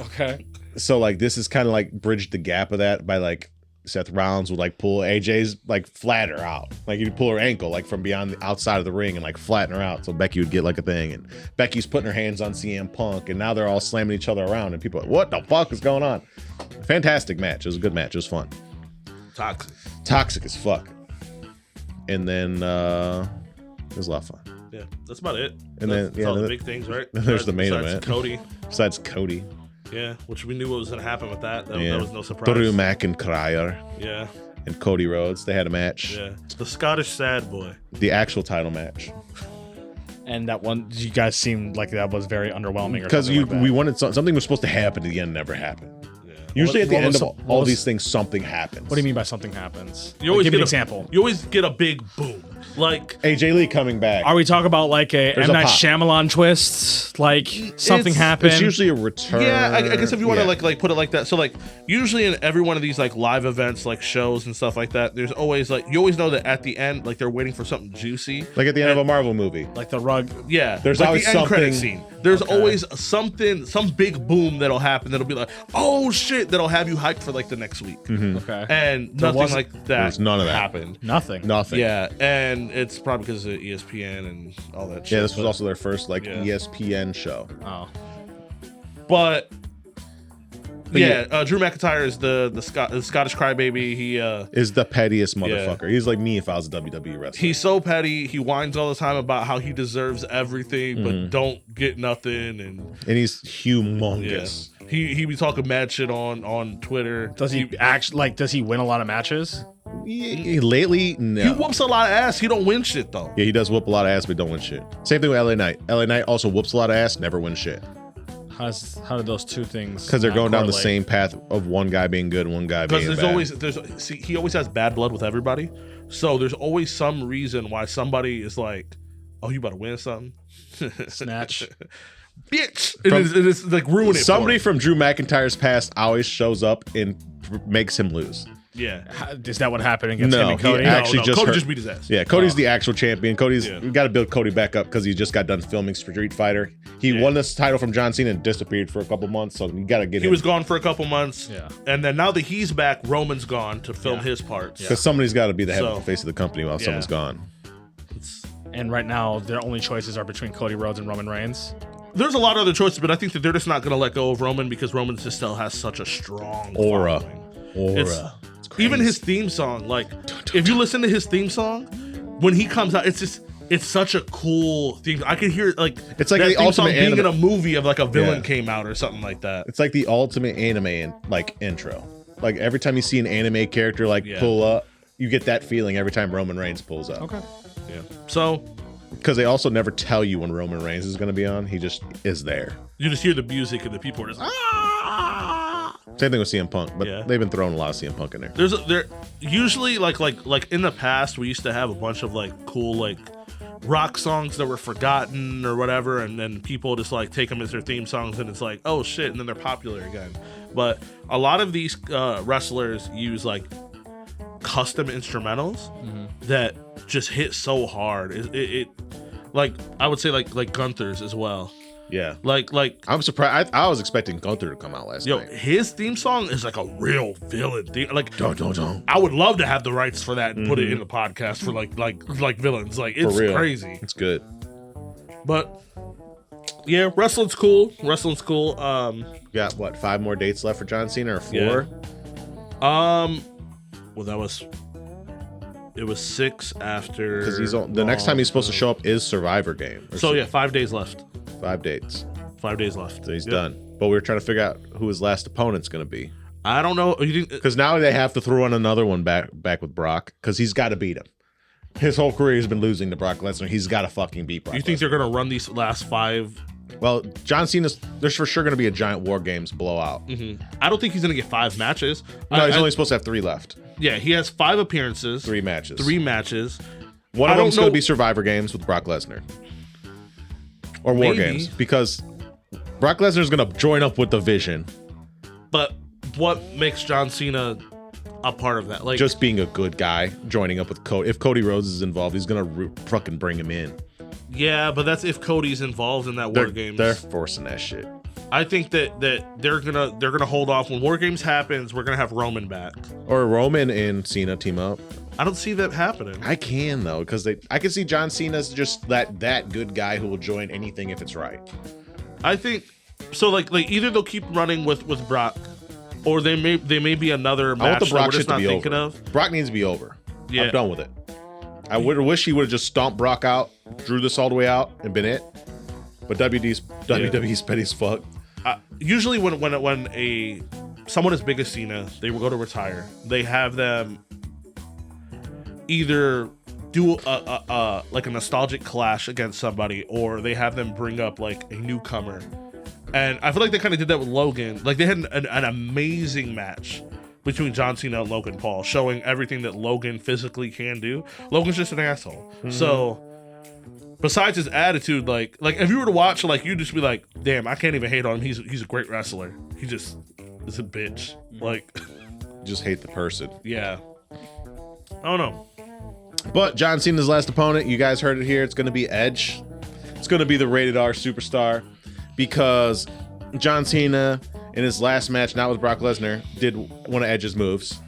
Okay. So like this is kind of like bridged the gap of that by like Seth Rollins would like pull AJ's like flat her out. Like he'd pull her ankle like from beyond the outside of the ring and like flatten her out. So Becky would get like a thing, and Becky's putting her hands on CM Punk, and now they're all slamming each other around, and people are like, what the fuck is going on? Fantastic match. It was a good match. It was fun. Toxic as fuck. And then it was a lot of fun. Yeah, that's about it. And that's then all the big things, right? There's the main Besides event. Cody. Besides Cody. Yeah, which we knew what was going to happen with that. That was no surprise. Drew McIntyre. Yeah. And Cody Rhodes. They had a match. Yeah. The Scottish sad boy. The actual title match. And that one, you guys seemed like that was very underwhelming. Because we wanted something was supposed to happen at the end, never happened. Yeah. Usually at the end of all these things, something happens. What do you mean by something happens? You always give get me an example. You always get a big boom. Like AJ Lee coming back. Are we talking about like a There's M. a Night pop. Shyamalan twist? Like something happened? It's usually a return. Yeah, I guess if you want to like put it like that. So like usually in every one of these like live events, like shows and stuff like that, there's always like you always know that at the end, like they're waiting for something juicy. Like at the end of a Marvel movie. like the rug. Yeah, There's like always the end credit something- scene. There's always something, some big boom that'll happen that'll be like, oh shit, that'll have you hyped for like the next week. Okay. And nothing wasn't- like that. There's none of that. happened. Nothing. Nothing. Yeah, and it's probably because of ESPN and all that shit. Yeah, this was but- also their first like Yeah. ESPN show. Oh. But yeah. Drew McIntyre is the Scottish crybaby. He Is the pettiest motherfucker. He's like me if I was a WWE wrestler. he's so petty. He whines all the time about how he deserves everything, but don't get nothing. And he's humongous. he be talking mad shit on Twitter. Does he actually like? Does he win a lot of matches? Lately, no. He whoops a lot of ass. He don't win shit though. Yeah, he does whoop a lot of ass, but don't win shit. Same thing with LA Knight. LA Knight also whoops a lot of ass, never wins shit. How do those two things? Because they're not going down the correlate? same path of one guy being good and one guy being Because bad. he always has bad blood with everybody. So there's always some reason why somebody is like, oh, you about to win something. Snatch. bitch. It is like ruin it. Somebody for him. from Drew McIntyre's past always shows up and makes him lose. Yeah. Is that what happened against him No, and Cody? he actually just Cody hurt. just beat his ass. Yeah, Cody's the actual champion. Cody's Yeah. we got to build Cody back up because he just got done filming Street Fighter. He won this title from John Cena and disappeared for a couple months, so you got to get He him. was gone for a couple months. Yeah. And then now that he's back, Roman's gone to film his parts. Because somebody's got to be the head So- of the face of the company while someone's gone. And right now, their only choices are between Cody Rhodes and Roman Reigns. There's a lot of other choices, but I think that they're just not going to let go of Roman because Roman just still has such a strong Aura. following. It's even his theme song. Like, if you listen to his theme song, when he comes out, it's such a cool theme. I can hear it, like It's like that the theme song ultimate being in anime. a movie of like a villain Yeah. came out or something like that. It's like the ultimate anime intro. Like every time you see an anime character pull up, you get that feeling every time Roman Reigns pulls up. Okay. Yeah. So Because they also never tell you when Roman Reigns is going to be on. He just is there. you just hear the music and the people are just Same thing with CM Punk, but Yeah. they've been throwing a lot of CM Punk in there. there usually like in the past we used to have a bunch of like cool like rock songs that were forgotten or whatever, and then people just like take them as their theme songs and it's like, oh shit, and then they're popular again. But a lot of these wrestlers use like custom instrumentals that just hit so hard. It like I would say like Gunther's as well. Yeah. Like I'm surprised. I was expecting Gunther to come out last yo, night. his theme song is like a real villain theme. Like Don't. I would love to have the rights for that and put it in the podcast for like villains. Like it's For real. crazy. It's good. But yeah, wrestling's cool. Got what, 5 more dates left for John Cena or 4? Yeah. Well, it was 6 after. Because the next time he's supposed to show up is Survivor Game. So yeah, 5 days left. 5 dates. 5 days left. So he's Yep. done. But we were trying to figure out who his last opponent's going to be. I don't know. You think? Because now they have to throw in another one back with Brock because he's got to beat him. His whole career has been losing to Brock Lesnar. He's got to fucking beat Brock You think Lesnar. they're gonna run these last 5? Well, John Cena's, there's for sure going to be a giant War Games blowout. I don't think he's gonna get 5 matches. No, he's only supposed to have 3 left. Yeah, he has 5 appearances, 3 matches. 3 matches. One I of don't them's going know- to be Survivor Games with Brock Lesnar. Or War Maybe. Games. Because Brock Lesnar's going to join up with the Vision. But what makes John Cena a part of that? Like, Just being a good guy, joining up with Cody. If Cody Rhodes is involved, he's going to fucking bring him in. yeah, but that's if Cody's involved in that War Games. They're forcing that shit. I think that they're gonna hold off when War Games happens. We're gonna have Roman back. Or Roman and Cena team up. I don't see that happening. I can though, because I can see John Cena's just that good guy who will join anything if it's right. I think so. Like either they'll keep running with Brock, or they may be another I want match the that Brock we're shit just to not be thinking over. of. Brock needs to be over. Yeah. I'm done with it. I would wish he would have just stomped Brock out, drew this all the way out, and been it. But WWE's petty as fuck. Usually when someone as big as Cena, they will go to retire. They have them either do a like a nostalgic clash against somebody, or they have them bring up like a newcomer. And I feel like they kind of did that with Logan. Like they had an amazing match between John Cena and Logan Paul, showing everything that Logan physically can do. Logan's just an asshole. So besides his attitude, like if you were to watch, like you'd just be like, damn, I can't even hate on him. He's a great wrestler. He just is a bitch. Like, Just hate the person. yeah. I don't know. But John Cena's last opponent, you guys heard it here. It's going to be Edge. It's going to be the rated R superstar because John Cena in his last match, not with Brock Lesnar, did one of Edge's moves.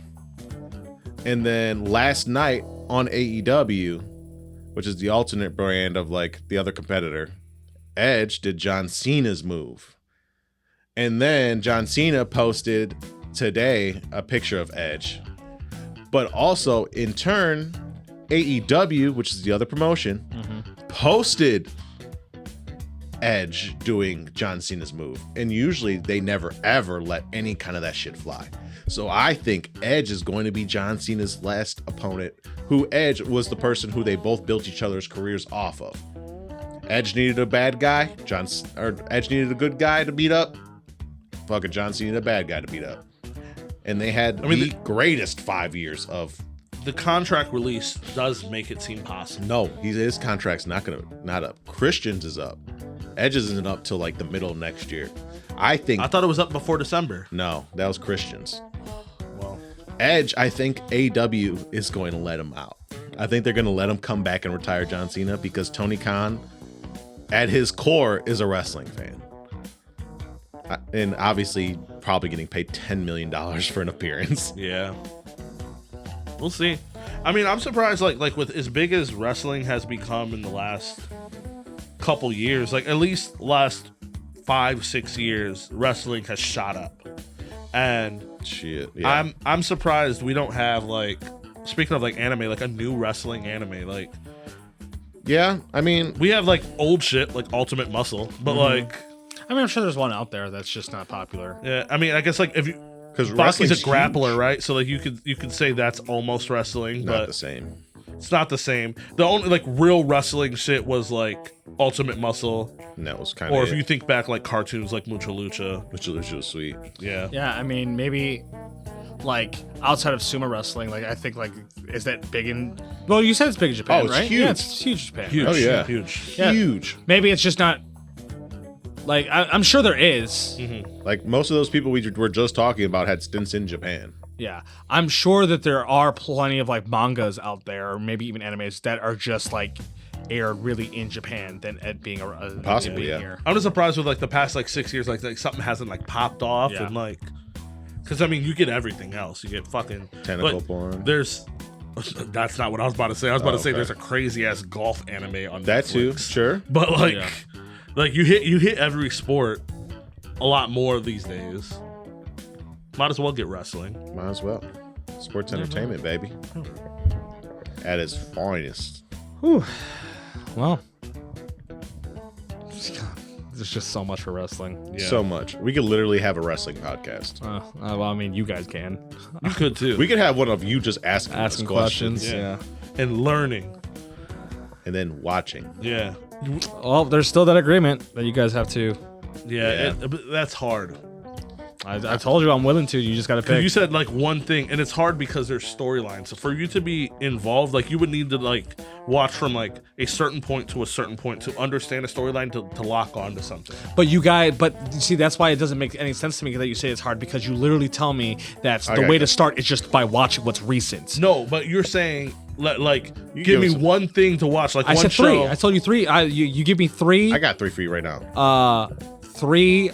And then last night on AEW, which is the alternate brand of like the other competitor, Edge did John Cena's move. And then John Cena posted today a picture of Edge. But also in turn, AEW, which is the other promotion, posted Edge doing John Cena's move. And usually they never ever let any kind of that shit fly. So I think Edge is going to be John Cena's last opponent, who Edge was the person who they both built each other's careers off of. Edge needed a bad guy, Edge needed a good guy to beat up. Fucking John Cena needed a bad guy to beat up. And they had the greatest 5 years of. The contract release does make it seem possible. No, his contract's not up. Christian's is up. Edge isn't up till like the middle of next year. I thought it was up before December. No, that was Christian's. Well, Edge, I think AEW is going to let him out. I think they're going to let him come back and retire John Cena because Tony Khan, at his core, is a wrestling fan. And obviously probably getting paid $10 million for an appearance. yeah. We'll see. I mean, I'm surprised, like with as big as wrestling has become in the last couple years, like at least last 5-6 years, wrestling has shot up. And shit, yeah. I'm surprised we don't have, like, speaking of like anime, like a new wrestling anime. Like, yeah, I mean, we have like old shit like Ultimate Muscle, but like, I mean, I'm sure there's one out there that's just not popular. yeah, I mean, I guess like if you, because Bucky's a wrestling's grappler, huge. right? So like you could say that's almost wrestling, Not but the same. it's not the same. The only like real wrestling shit was like Ultimate Muscle, And that was kind of. or if you think back like cartoons like Mucha Lucha. which was sweet. Yeah, Yeah, I mean, maybe like outside of sumo wrestling, like I think like is that big in? Well, you said it's big in Japan, Oh, it's right? huge. Yeah, it's huge in Japan. huge. Oh, yeah. huge. Yeah. Huge. Maybe it's just not. Like I'm sure there is. Like most of those people we were just talking about had stints in Japan. Yeah, I'm sure that there are plenty of like mangas out there, or maybe even animes that are just like aired really in Japan than it being Possibly, being yeah. here. I'm just surprised with like the past like 6 years, like something hasn't like popped off Yeah. and like, because I mean you get everything else. You get fucking Tentacle like, porn. There's that's not what I was about to say. I was about to say okay. there's a crazy ass golf anime on That too, Netflix. sure. But like, Yeah. like you hit every sport a lot more these days. Might as well get wrestling. Might as well. Sports entertainment, baby. At its finest. Whew. Well, there's just so much for wrestling. Yeah. So much. We could literally have a wrestling podcast. Well, I mean, you guys can You could too. We could have one of you just asking asking us questions. questions. Yeah. And learning. And then watching. Yeah. Well, there's still that agreement that you guys have to. Yeah. But that's hard. I told you I'm willing to. You just got to pick. You said like one thing, and it's hard because there's storylines. So for you to be involved, like you would need to like watch from like a certain point to a certain point to understand a storyline to lock on to something. But you see, that's why it doesn't make any sense to me that you say it's hard, because you literally tell me that the Okay. way to start is just by watching what's recent. No, but you're saying like You give me give us- one thing to watch, like I one said show. three. I told you three. You give me three. I got 3 for you right now. Three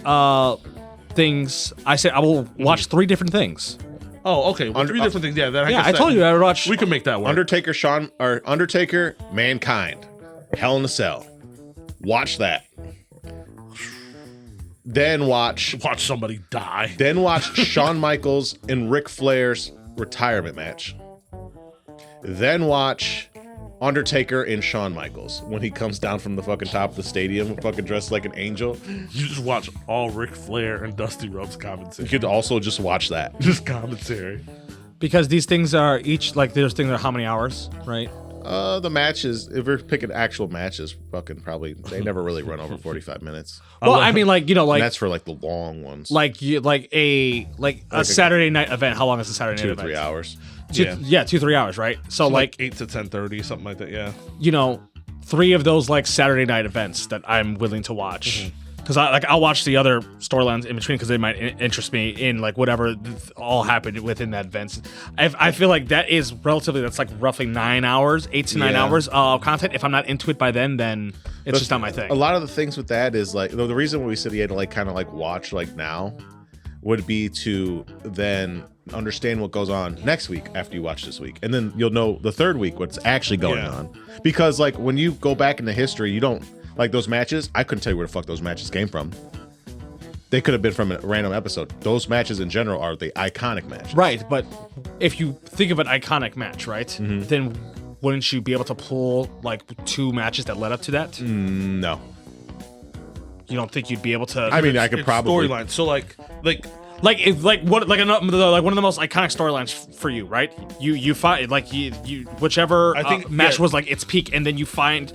things. I said I will watch 3 different things. Oh, okay. Well, Under- 3 different things. Yeah, that Yeah, I told you I would watch. we can make that work. Undertaker, Mankind, Hell in a Cell. Watch that. Then watch Somebody die. Shawn Michaels and Ric Flair's retirement match. Then watch Undertaker and Shawn Michaels when he comes down from the fucking top of the stadium fucking dressed like an angel. You just watch all Ric Flair and Dusty Rhodes You commentary. could also just watch that. Just commentary. Because these things are each like there's things that are how many hours, right? The matches, if we're picking actual matches, fucking probably they never really run over 45 minutes. Well, I mean, like And like that's for like the long ones. a Saturday night event. How long is a Saturday 2 night to event? 3 hours. Yeah, 2-3 hours, right? So like 8 to 10:30, something like that. Yeah. 3 of those like Saturday night events that I'm willing to watch. Because I'll watch the other storylines in between because they might interest me in like whatever all happened within that event. I feel like that's like roughly 9 hours, 8 to 9 Yeah. hours of content. If I'm not into it by then it's just not my thing. A lot of the things with that is like the reason we said he had to like kind of like watch like now would be to then understand what goes on next week after you watch this week, and then you'll know the third week what's actually going Yeah. on. Because like when you go back into history, you don't like those matches. I couldn't tell you where the fuck those matches came from. They could have been from a random episode. Those matches in general are the iconic matches. Right, but if you think of an iconic match, right, then wouldn't you be able to pull like 2 matches that led up to that? No, You don't think you'd be able to? I mean I could It's probably. storyline. So like like one of the most iconic storylines for you, right? You find like you whichever I think- match yeah. was like its peak, and then you find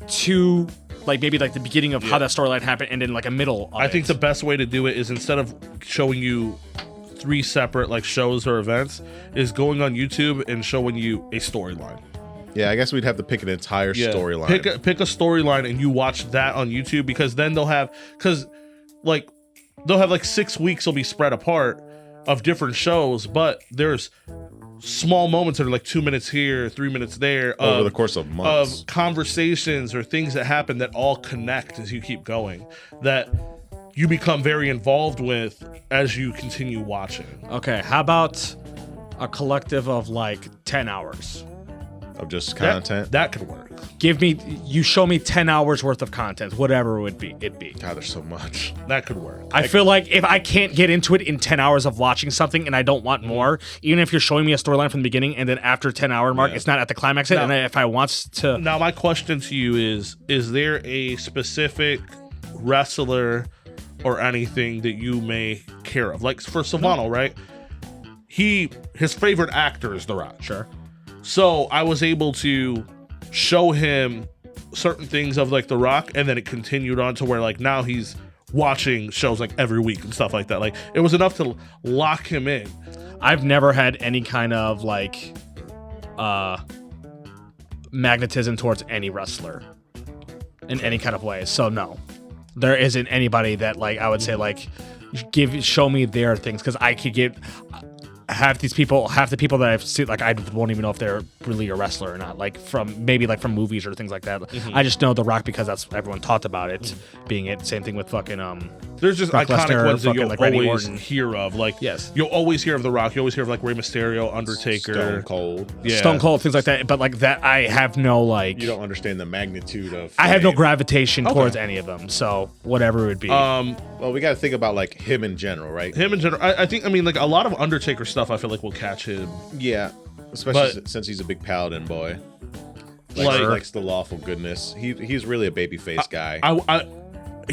2 like maybe like the beginning of how that storyline happened, and then like a middle. Of I think it. the best way to do it is instead of showing you 3 separate like shows or events, is going on YouTube and showing you a storyline. Yeah, I guess we'd have to pick an entire storyline. Pick a storyline and you watch that on YouTube, because then they'll have like 6 weeks will be spread apart of different shows, but there's small moments that are like 2 minutes here, 3 minutes there over the course of months of conversations or things that happen that all connect as you keep going, that you become very involved with as you continue watching. Okay, how about a collective of like 10 hours? of just content. That could work. You show me 10 hours worth of content, whatever it'd be. God, there's so much. That could work. I feel like if I can't get into it in 10 hours of watching something and I don't want more, even if you're showing me a storyline from the beginning and then after 10-hour mark, it's not at the climax yet, and if I want to... Now, my question to you is there a specific wrestler or anything that you may care of? Like for Silvano, right? His favorite actor is The Rock. Sure. So I was able to show him certain things of like The Rock, and then it continued on to where like now he's watching shows like every week and stuff like that. Like it was enough to lock him in. I've never had any kind of like magnetism towards any wrestler in any kind of way. So no, there isn't anybody that like I would say like show me their things, because I could get half the people that I've seen, like I won't even know if they're really a wrestler or not, like from movies or things like that. I just know The Rock because that's everyone talked about it being it. Same thing with fucking there's just Brock iconic Lesnar, ones that you'll like Randy always Orton. hear of. Like Yes. you'll always hear of The Rock. You always hear of like Rey Mysterio, Undertaker, Stone Cold. Yeah. Stone Cold, things like that. But like that, I have no like. You don't understand the magnitude of. I have no fame. gravitation towards any of them. So whatever it would be. Well, we got to think about like him in general, right? Him in general, I think. I mean, like a lot of Undertaker stuff, I feel like will catch him. Yeah, especially since he's a big paladin boy. Like, he likes the lawful goodness. He's really a babyface guy. I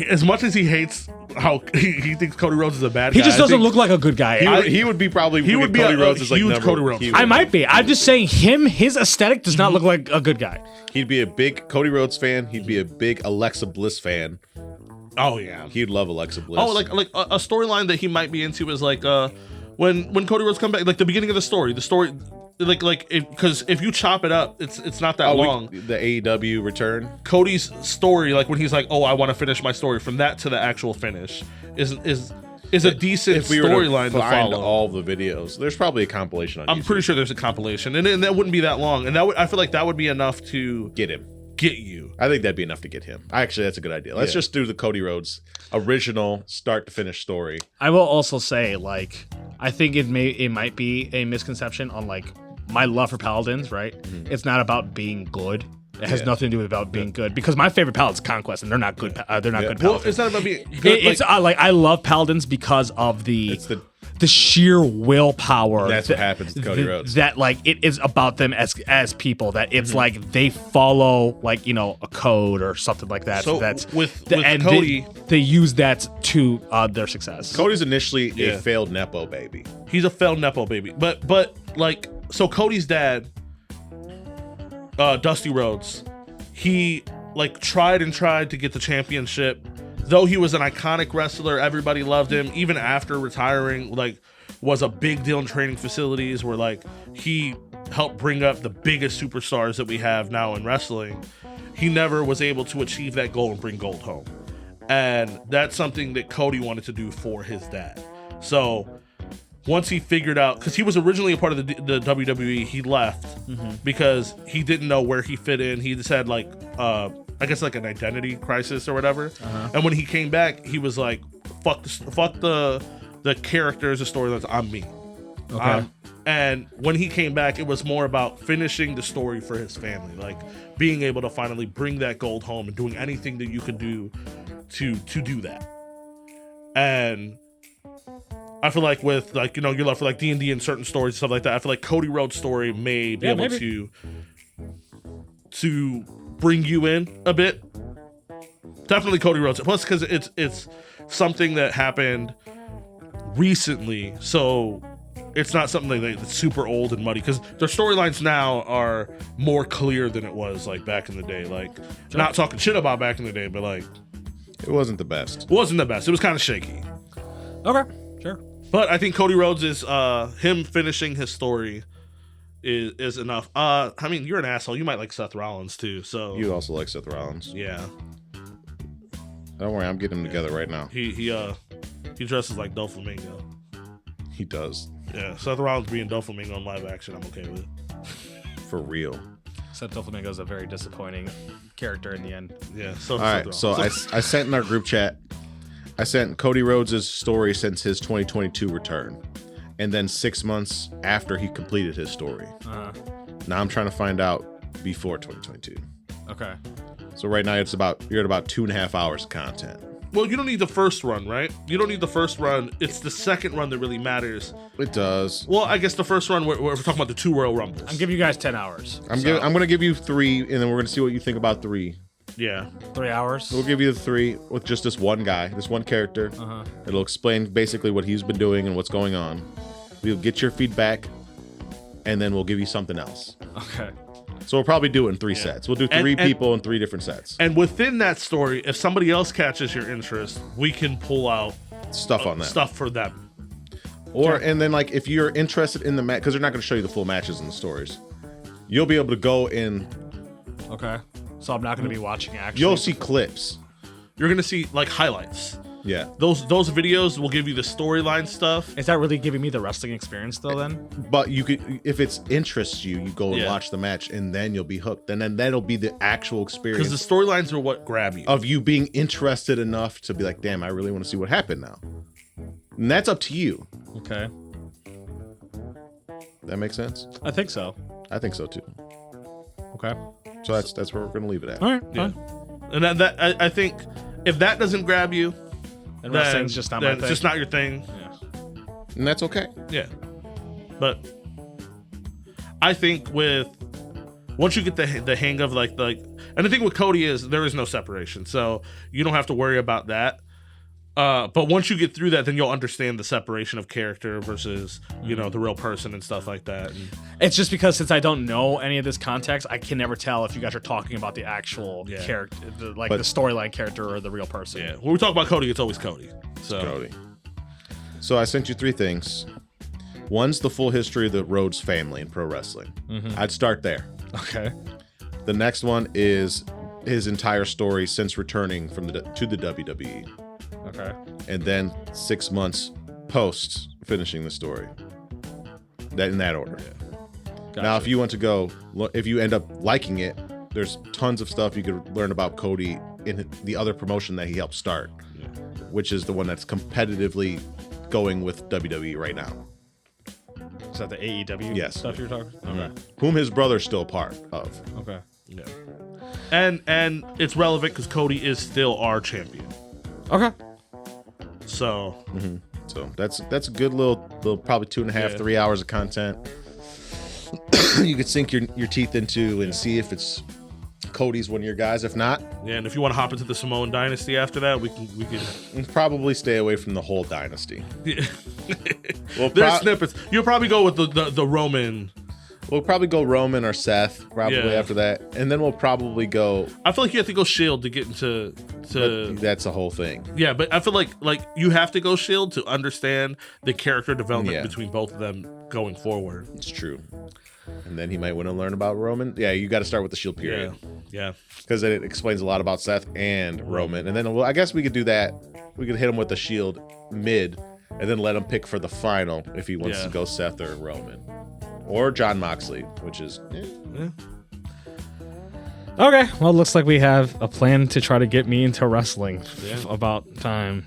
as much as he hates how he thinks Cody Rhodes is a bad he guy, just doesn't look like a good guy. He would be probably. he would be Cody a Rhodes is like huge number, Cody Rhodes. he I would- might be. I'm just saying his aesthetic does not look like a good guy. He'd be a big Cody Rhodes fan. He'd be a big Alexa Bliss fan. Oh yeah. He'd love Alexa Bliss. Oh, like a storyline that he might be into is like when Cody Rhodes come back, like the beginning of the story like because if you chop it up, it's not that long. The AEW return. Cody's story, like when he's like, oh, I want to finish my story, from that to the actual finish is a decent If we were to storyline to find follow. all the videos, there's probably a compilation on I'm YouTube. pretty sure there's a compilation, and that wouldn't be that long, and I feel like that would be enough to Get him. get you. I think that'd be enough to get him. Actually, that's a good idea. Let's just do the Cody Rhodes original start to finish story. I will also say, like, I think it might be a misconception on like my love for paladins. Right? It's not about being good. It has nothing to do with about being good, because my favorite paladin's Conquest, and they're not good. They're not good paladins. Well, it's not about being good. It's like I love paladins because of the sheer willpower. That's what happens to Cody Rhodes. That like it is about them as people. That it's like they follow like a code or something like that. So that's with and Cody, they use that to their success. Cody's initially a failed Nepo baby. he's a failed Nepo baby, but like so Cody's dad, Dusty Rhodes, he like tried to get the championship. Though he was an iconic wrestler, everybody loved him. Even after retiring, like, was a big deal in training facilities where, like, he helped bring up the biggest superstars that we have now in wrestling. He never was able to achieve that goal and bring gold home. And that's something that Cody wanted to do for his dad. So once he figured out, because he was originally a part of the WWE, he left because he didn't know where he fit in. He just had, like, I guess like an identity crisis or whatever. And when he came back, he was like, fuck the characters, the storylines, I'm me. Okay. And when he came back, it was more about finishing the story for his family, like being able to finally bring that gold home and doing anything that you could do to do that. And I feel like with like, your love for like D&D and certain stories and stuff like that, I feel like Cody Rhodes' story may be able to bring you in a bit. Definitely Cody Rhodes. Plus, because it's something that happened recently, so it's not something that's super old and muddy. Because their storylines now are more clear than it was like back in the day. Like, not talking shit about back in the day, but like, It wasn't the best. it wasn't the best. It was kind of shaky. Okay, sure. But I think Cody Rhodes is him finishing his story is enough. I mean, you're an asshole. You might like Seth Rollins too. So You also like Seth Rollins. yeah, Don't worry, I'm getting them together right now. he dresses like Doflamingo. He does. Yeah, Seth Rollins being Doflamingo in live action, I'm okay with. For real. Seth Doflamingo is a very disappointing character in the end. Yeah. So All right, so I sent in our group chat, I sent Cody Rhodes' story since his 2022 return, and then 6 months after he completed his story. Now I'm trying to find out before 2022. Okay. So right now you're at about 2.5 hours of content. Well, you don't need the first run, right? You don't need the first run. It's the second run that really matters. It does. Well, I guess the first run, we're talking about the 2 Royal Rumbles. I'm giving you guys 10 hours. I'm going to give you 3, and then we're going to see what you think about 3. Yeah. 3 hours. We'll give you the 3 with just this one guy, this one character. It'll explain basically what he's been doing and what's going on. We'll get your feedback, and then we'll give you something else. Okay. So we'll probably do it in 3 sets. We'll do 3 people in 3 different sets. And within that story, if somebody else catches your interest, we can pull out Stuff on that. stuff for them. And then like if you're interested in the match, because they're not going to show you the full matches and the stories, you'll be able to go in. Okay. So I'm not going to be watching actually. You'll see clips. You're gonna see like highlights. Yeah. Those videos will give you the storyline stuff. Is that really giving me the wrestling experience though then? But you could, if it interests you, you go and Yeah. watch the match, and then you'll be hooked. And then that'll be the actual experience Because the storylines are what grab you. of you being interested enough to be like, damn, I really want to see what happened now. And that's up to you. Okay. That makes sense? I think so. I think so too. Okay. So that's where we're gonna leave it at. All right. Yeah. Fine. And that I think if that doesn't grab you, And then, wrestling's just not my then thing. it's just not your thing. Yeah. And that's okay. Yeah. But I think once you get the hang of like and the thing with Cody is there is no separation, so you don't have to worry about that. But once you get through that, then you'll understand the separation of character versus the real person and stuff like that. And It's just because since I don't know any of this context, I can never tell if you guys are talking about the actual character, the storyline character or the real person. yeah, when we talk about Cody, it's always Cody. So Cody. So I sent you 3 things. One's the full history of the Rhodes family in pro wrestling. I'd start there. Okay. The next one is his entire story since returning to the WWE. Okay. And then 6 months post finishing the story. That in that order. Gotcha. Now, if you end up liking it, there's tons of stuff you could learn about Cody in the other promotion that he helped start, which is the one that's competitively going with WWE right now. Is that the AEW Yes. stuff you're talking? Okay. Whom his brother's still part of. Okay. yeah, and it's relevant because Cody is still our champion. Okay. So So that's a good little probably 2.5, 3 hours of content. You could sink your teeth into and see if it's Cody's one of your guys. If not, yeah, and if you want to hop into the Samoan dynasty after that, we can. probably stay away from the whole dynasty. Well, There's snippets. You'll probably go with the Roman. We'll probably go Roman or Seth probably Yeah. after that, and then we'll probably go. I feel like you have to go Shield to get into That's the whole thing. yeah, but I feel like you have to go Shield to understand the character development Yeah. between both of them going forward. It's true. And then he might want to learn about Roman. Yeah, you got to start with the Shield period Yeah. because it explains a lot about Seth and Roman. And then I guess we could do that. We could hit him with the Shield mid, and then let him pick for the final if he wants Yeah. to go Seth or Roman. Or John Moxley, which is Okay. Well, it looks like we have a plan to try to get me into wrestling. Yeah. About time.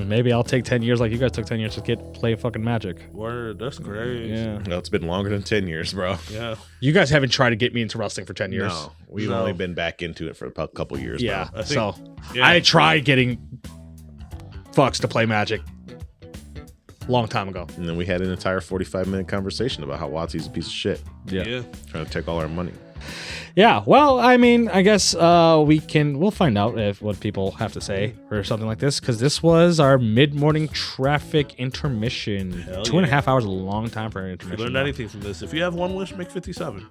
Maybe I'll take 10 years like you guys took 10 years to play fucking Magic. Word, that's great. Yeah. well, it's been longer than 10 years, bro. Yeah. You guys haven't tried to get me into wrestling for 10 years. No, we've No. only been back into it for a couple years. Yeah. now. So yeah. I tried getting fucks to play Magic long time ago. And then we had an entire 45-minute conversation about how Watsy's a piece of shit, Yeah. trying to take all our money. Yeah, well, I mean, I guess we'll find out what people have to say or something like this, because this was our mid-morning traffic intermission. Hell 2.5 hours is a long time for an If you intermission. learned anything from this, if you have one wish, make 57.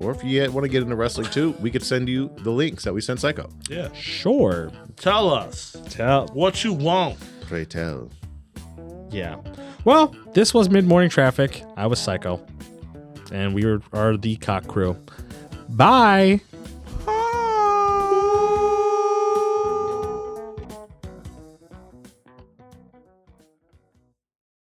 Or if you want to get into wrestling too, we could send you the links that we sent Psycho. Yeah. Sure. Tell us what you want. Pray tell. Yeah. Well, this was mid-morning traffic. I was Psycho. And we are the Cock Crew. Bye.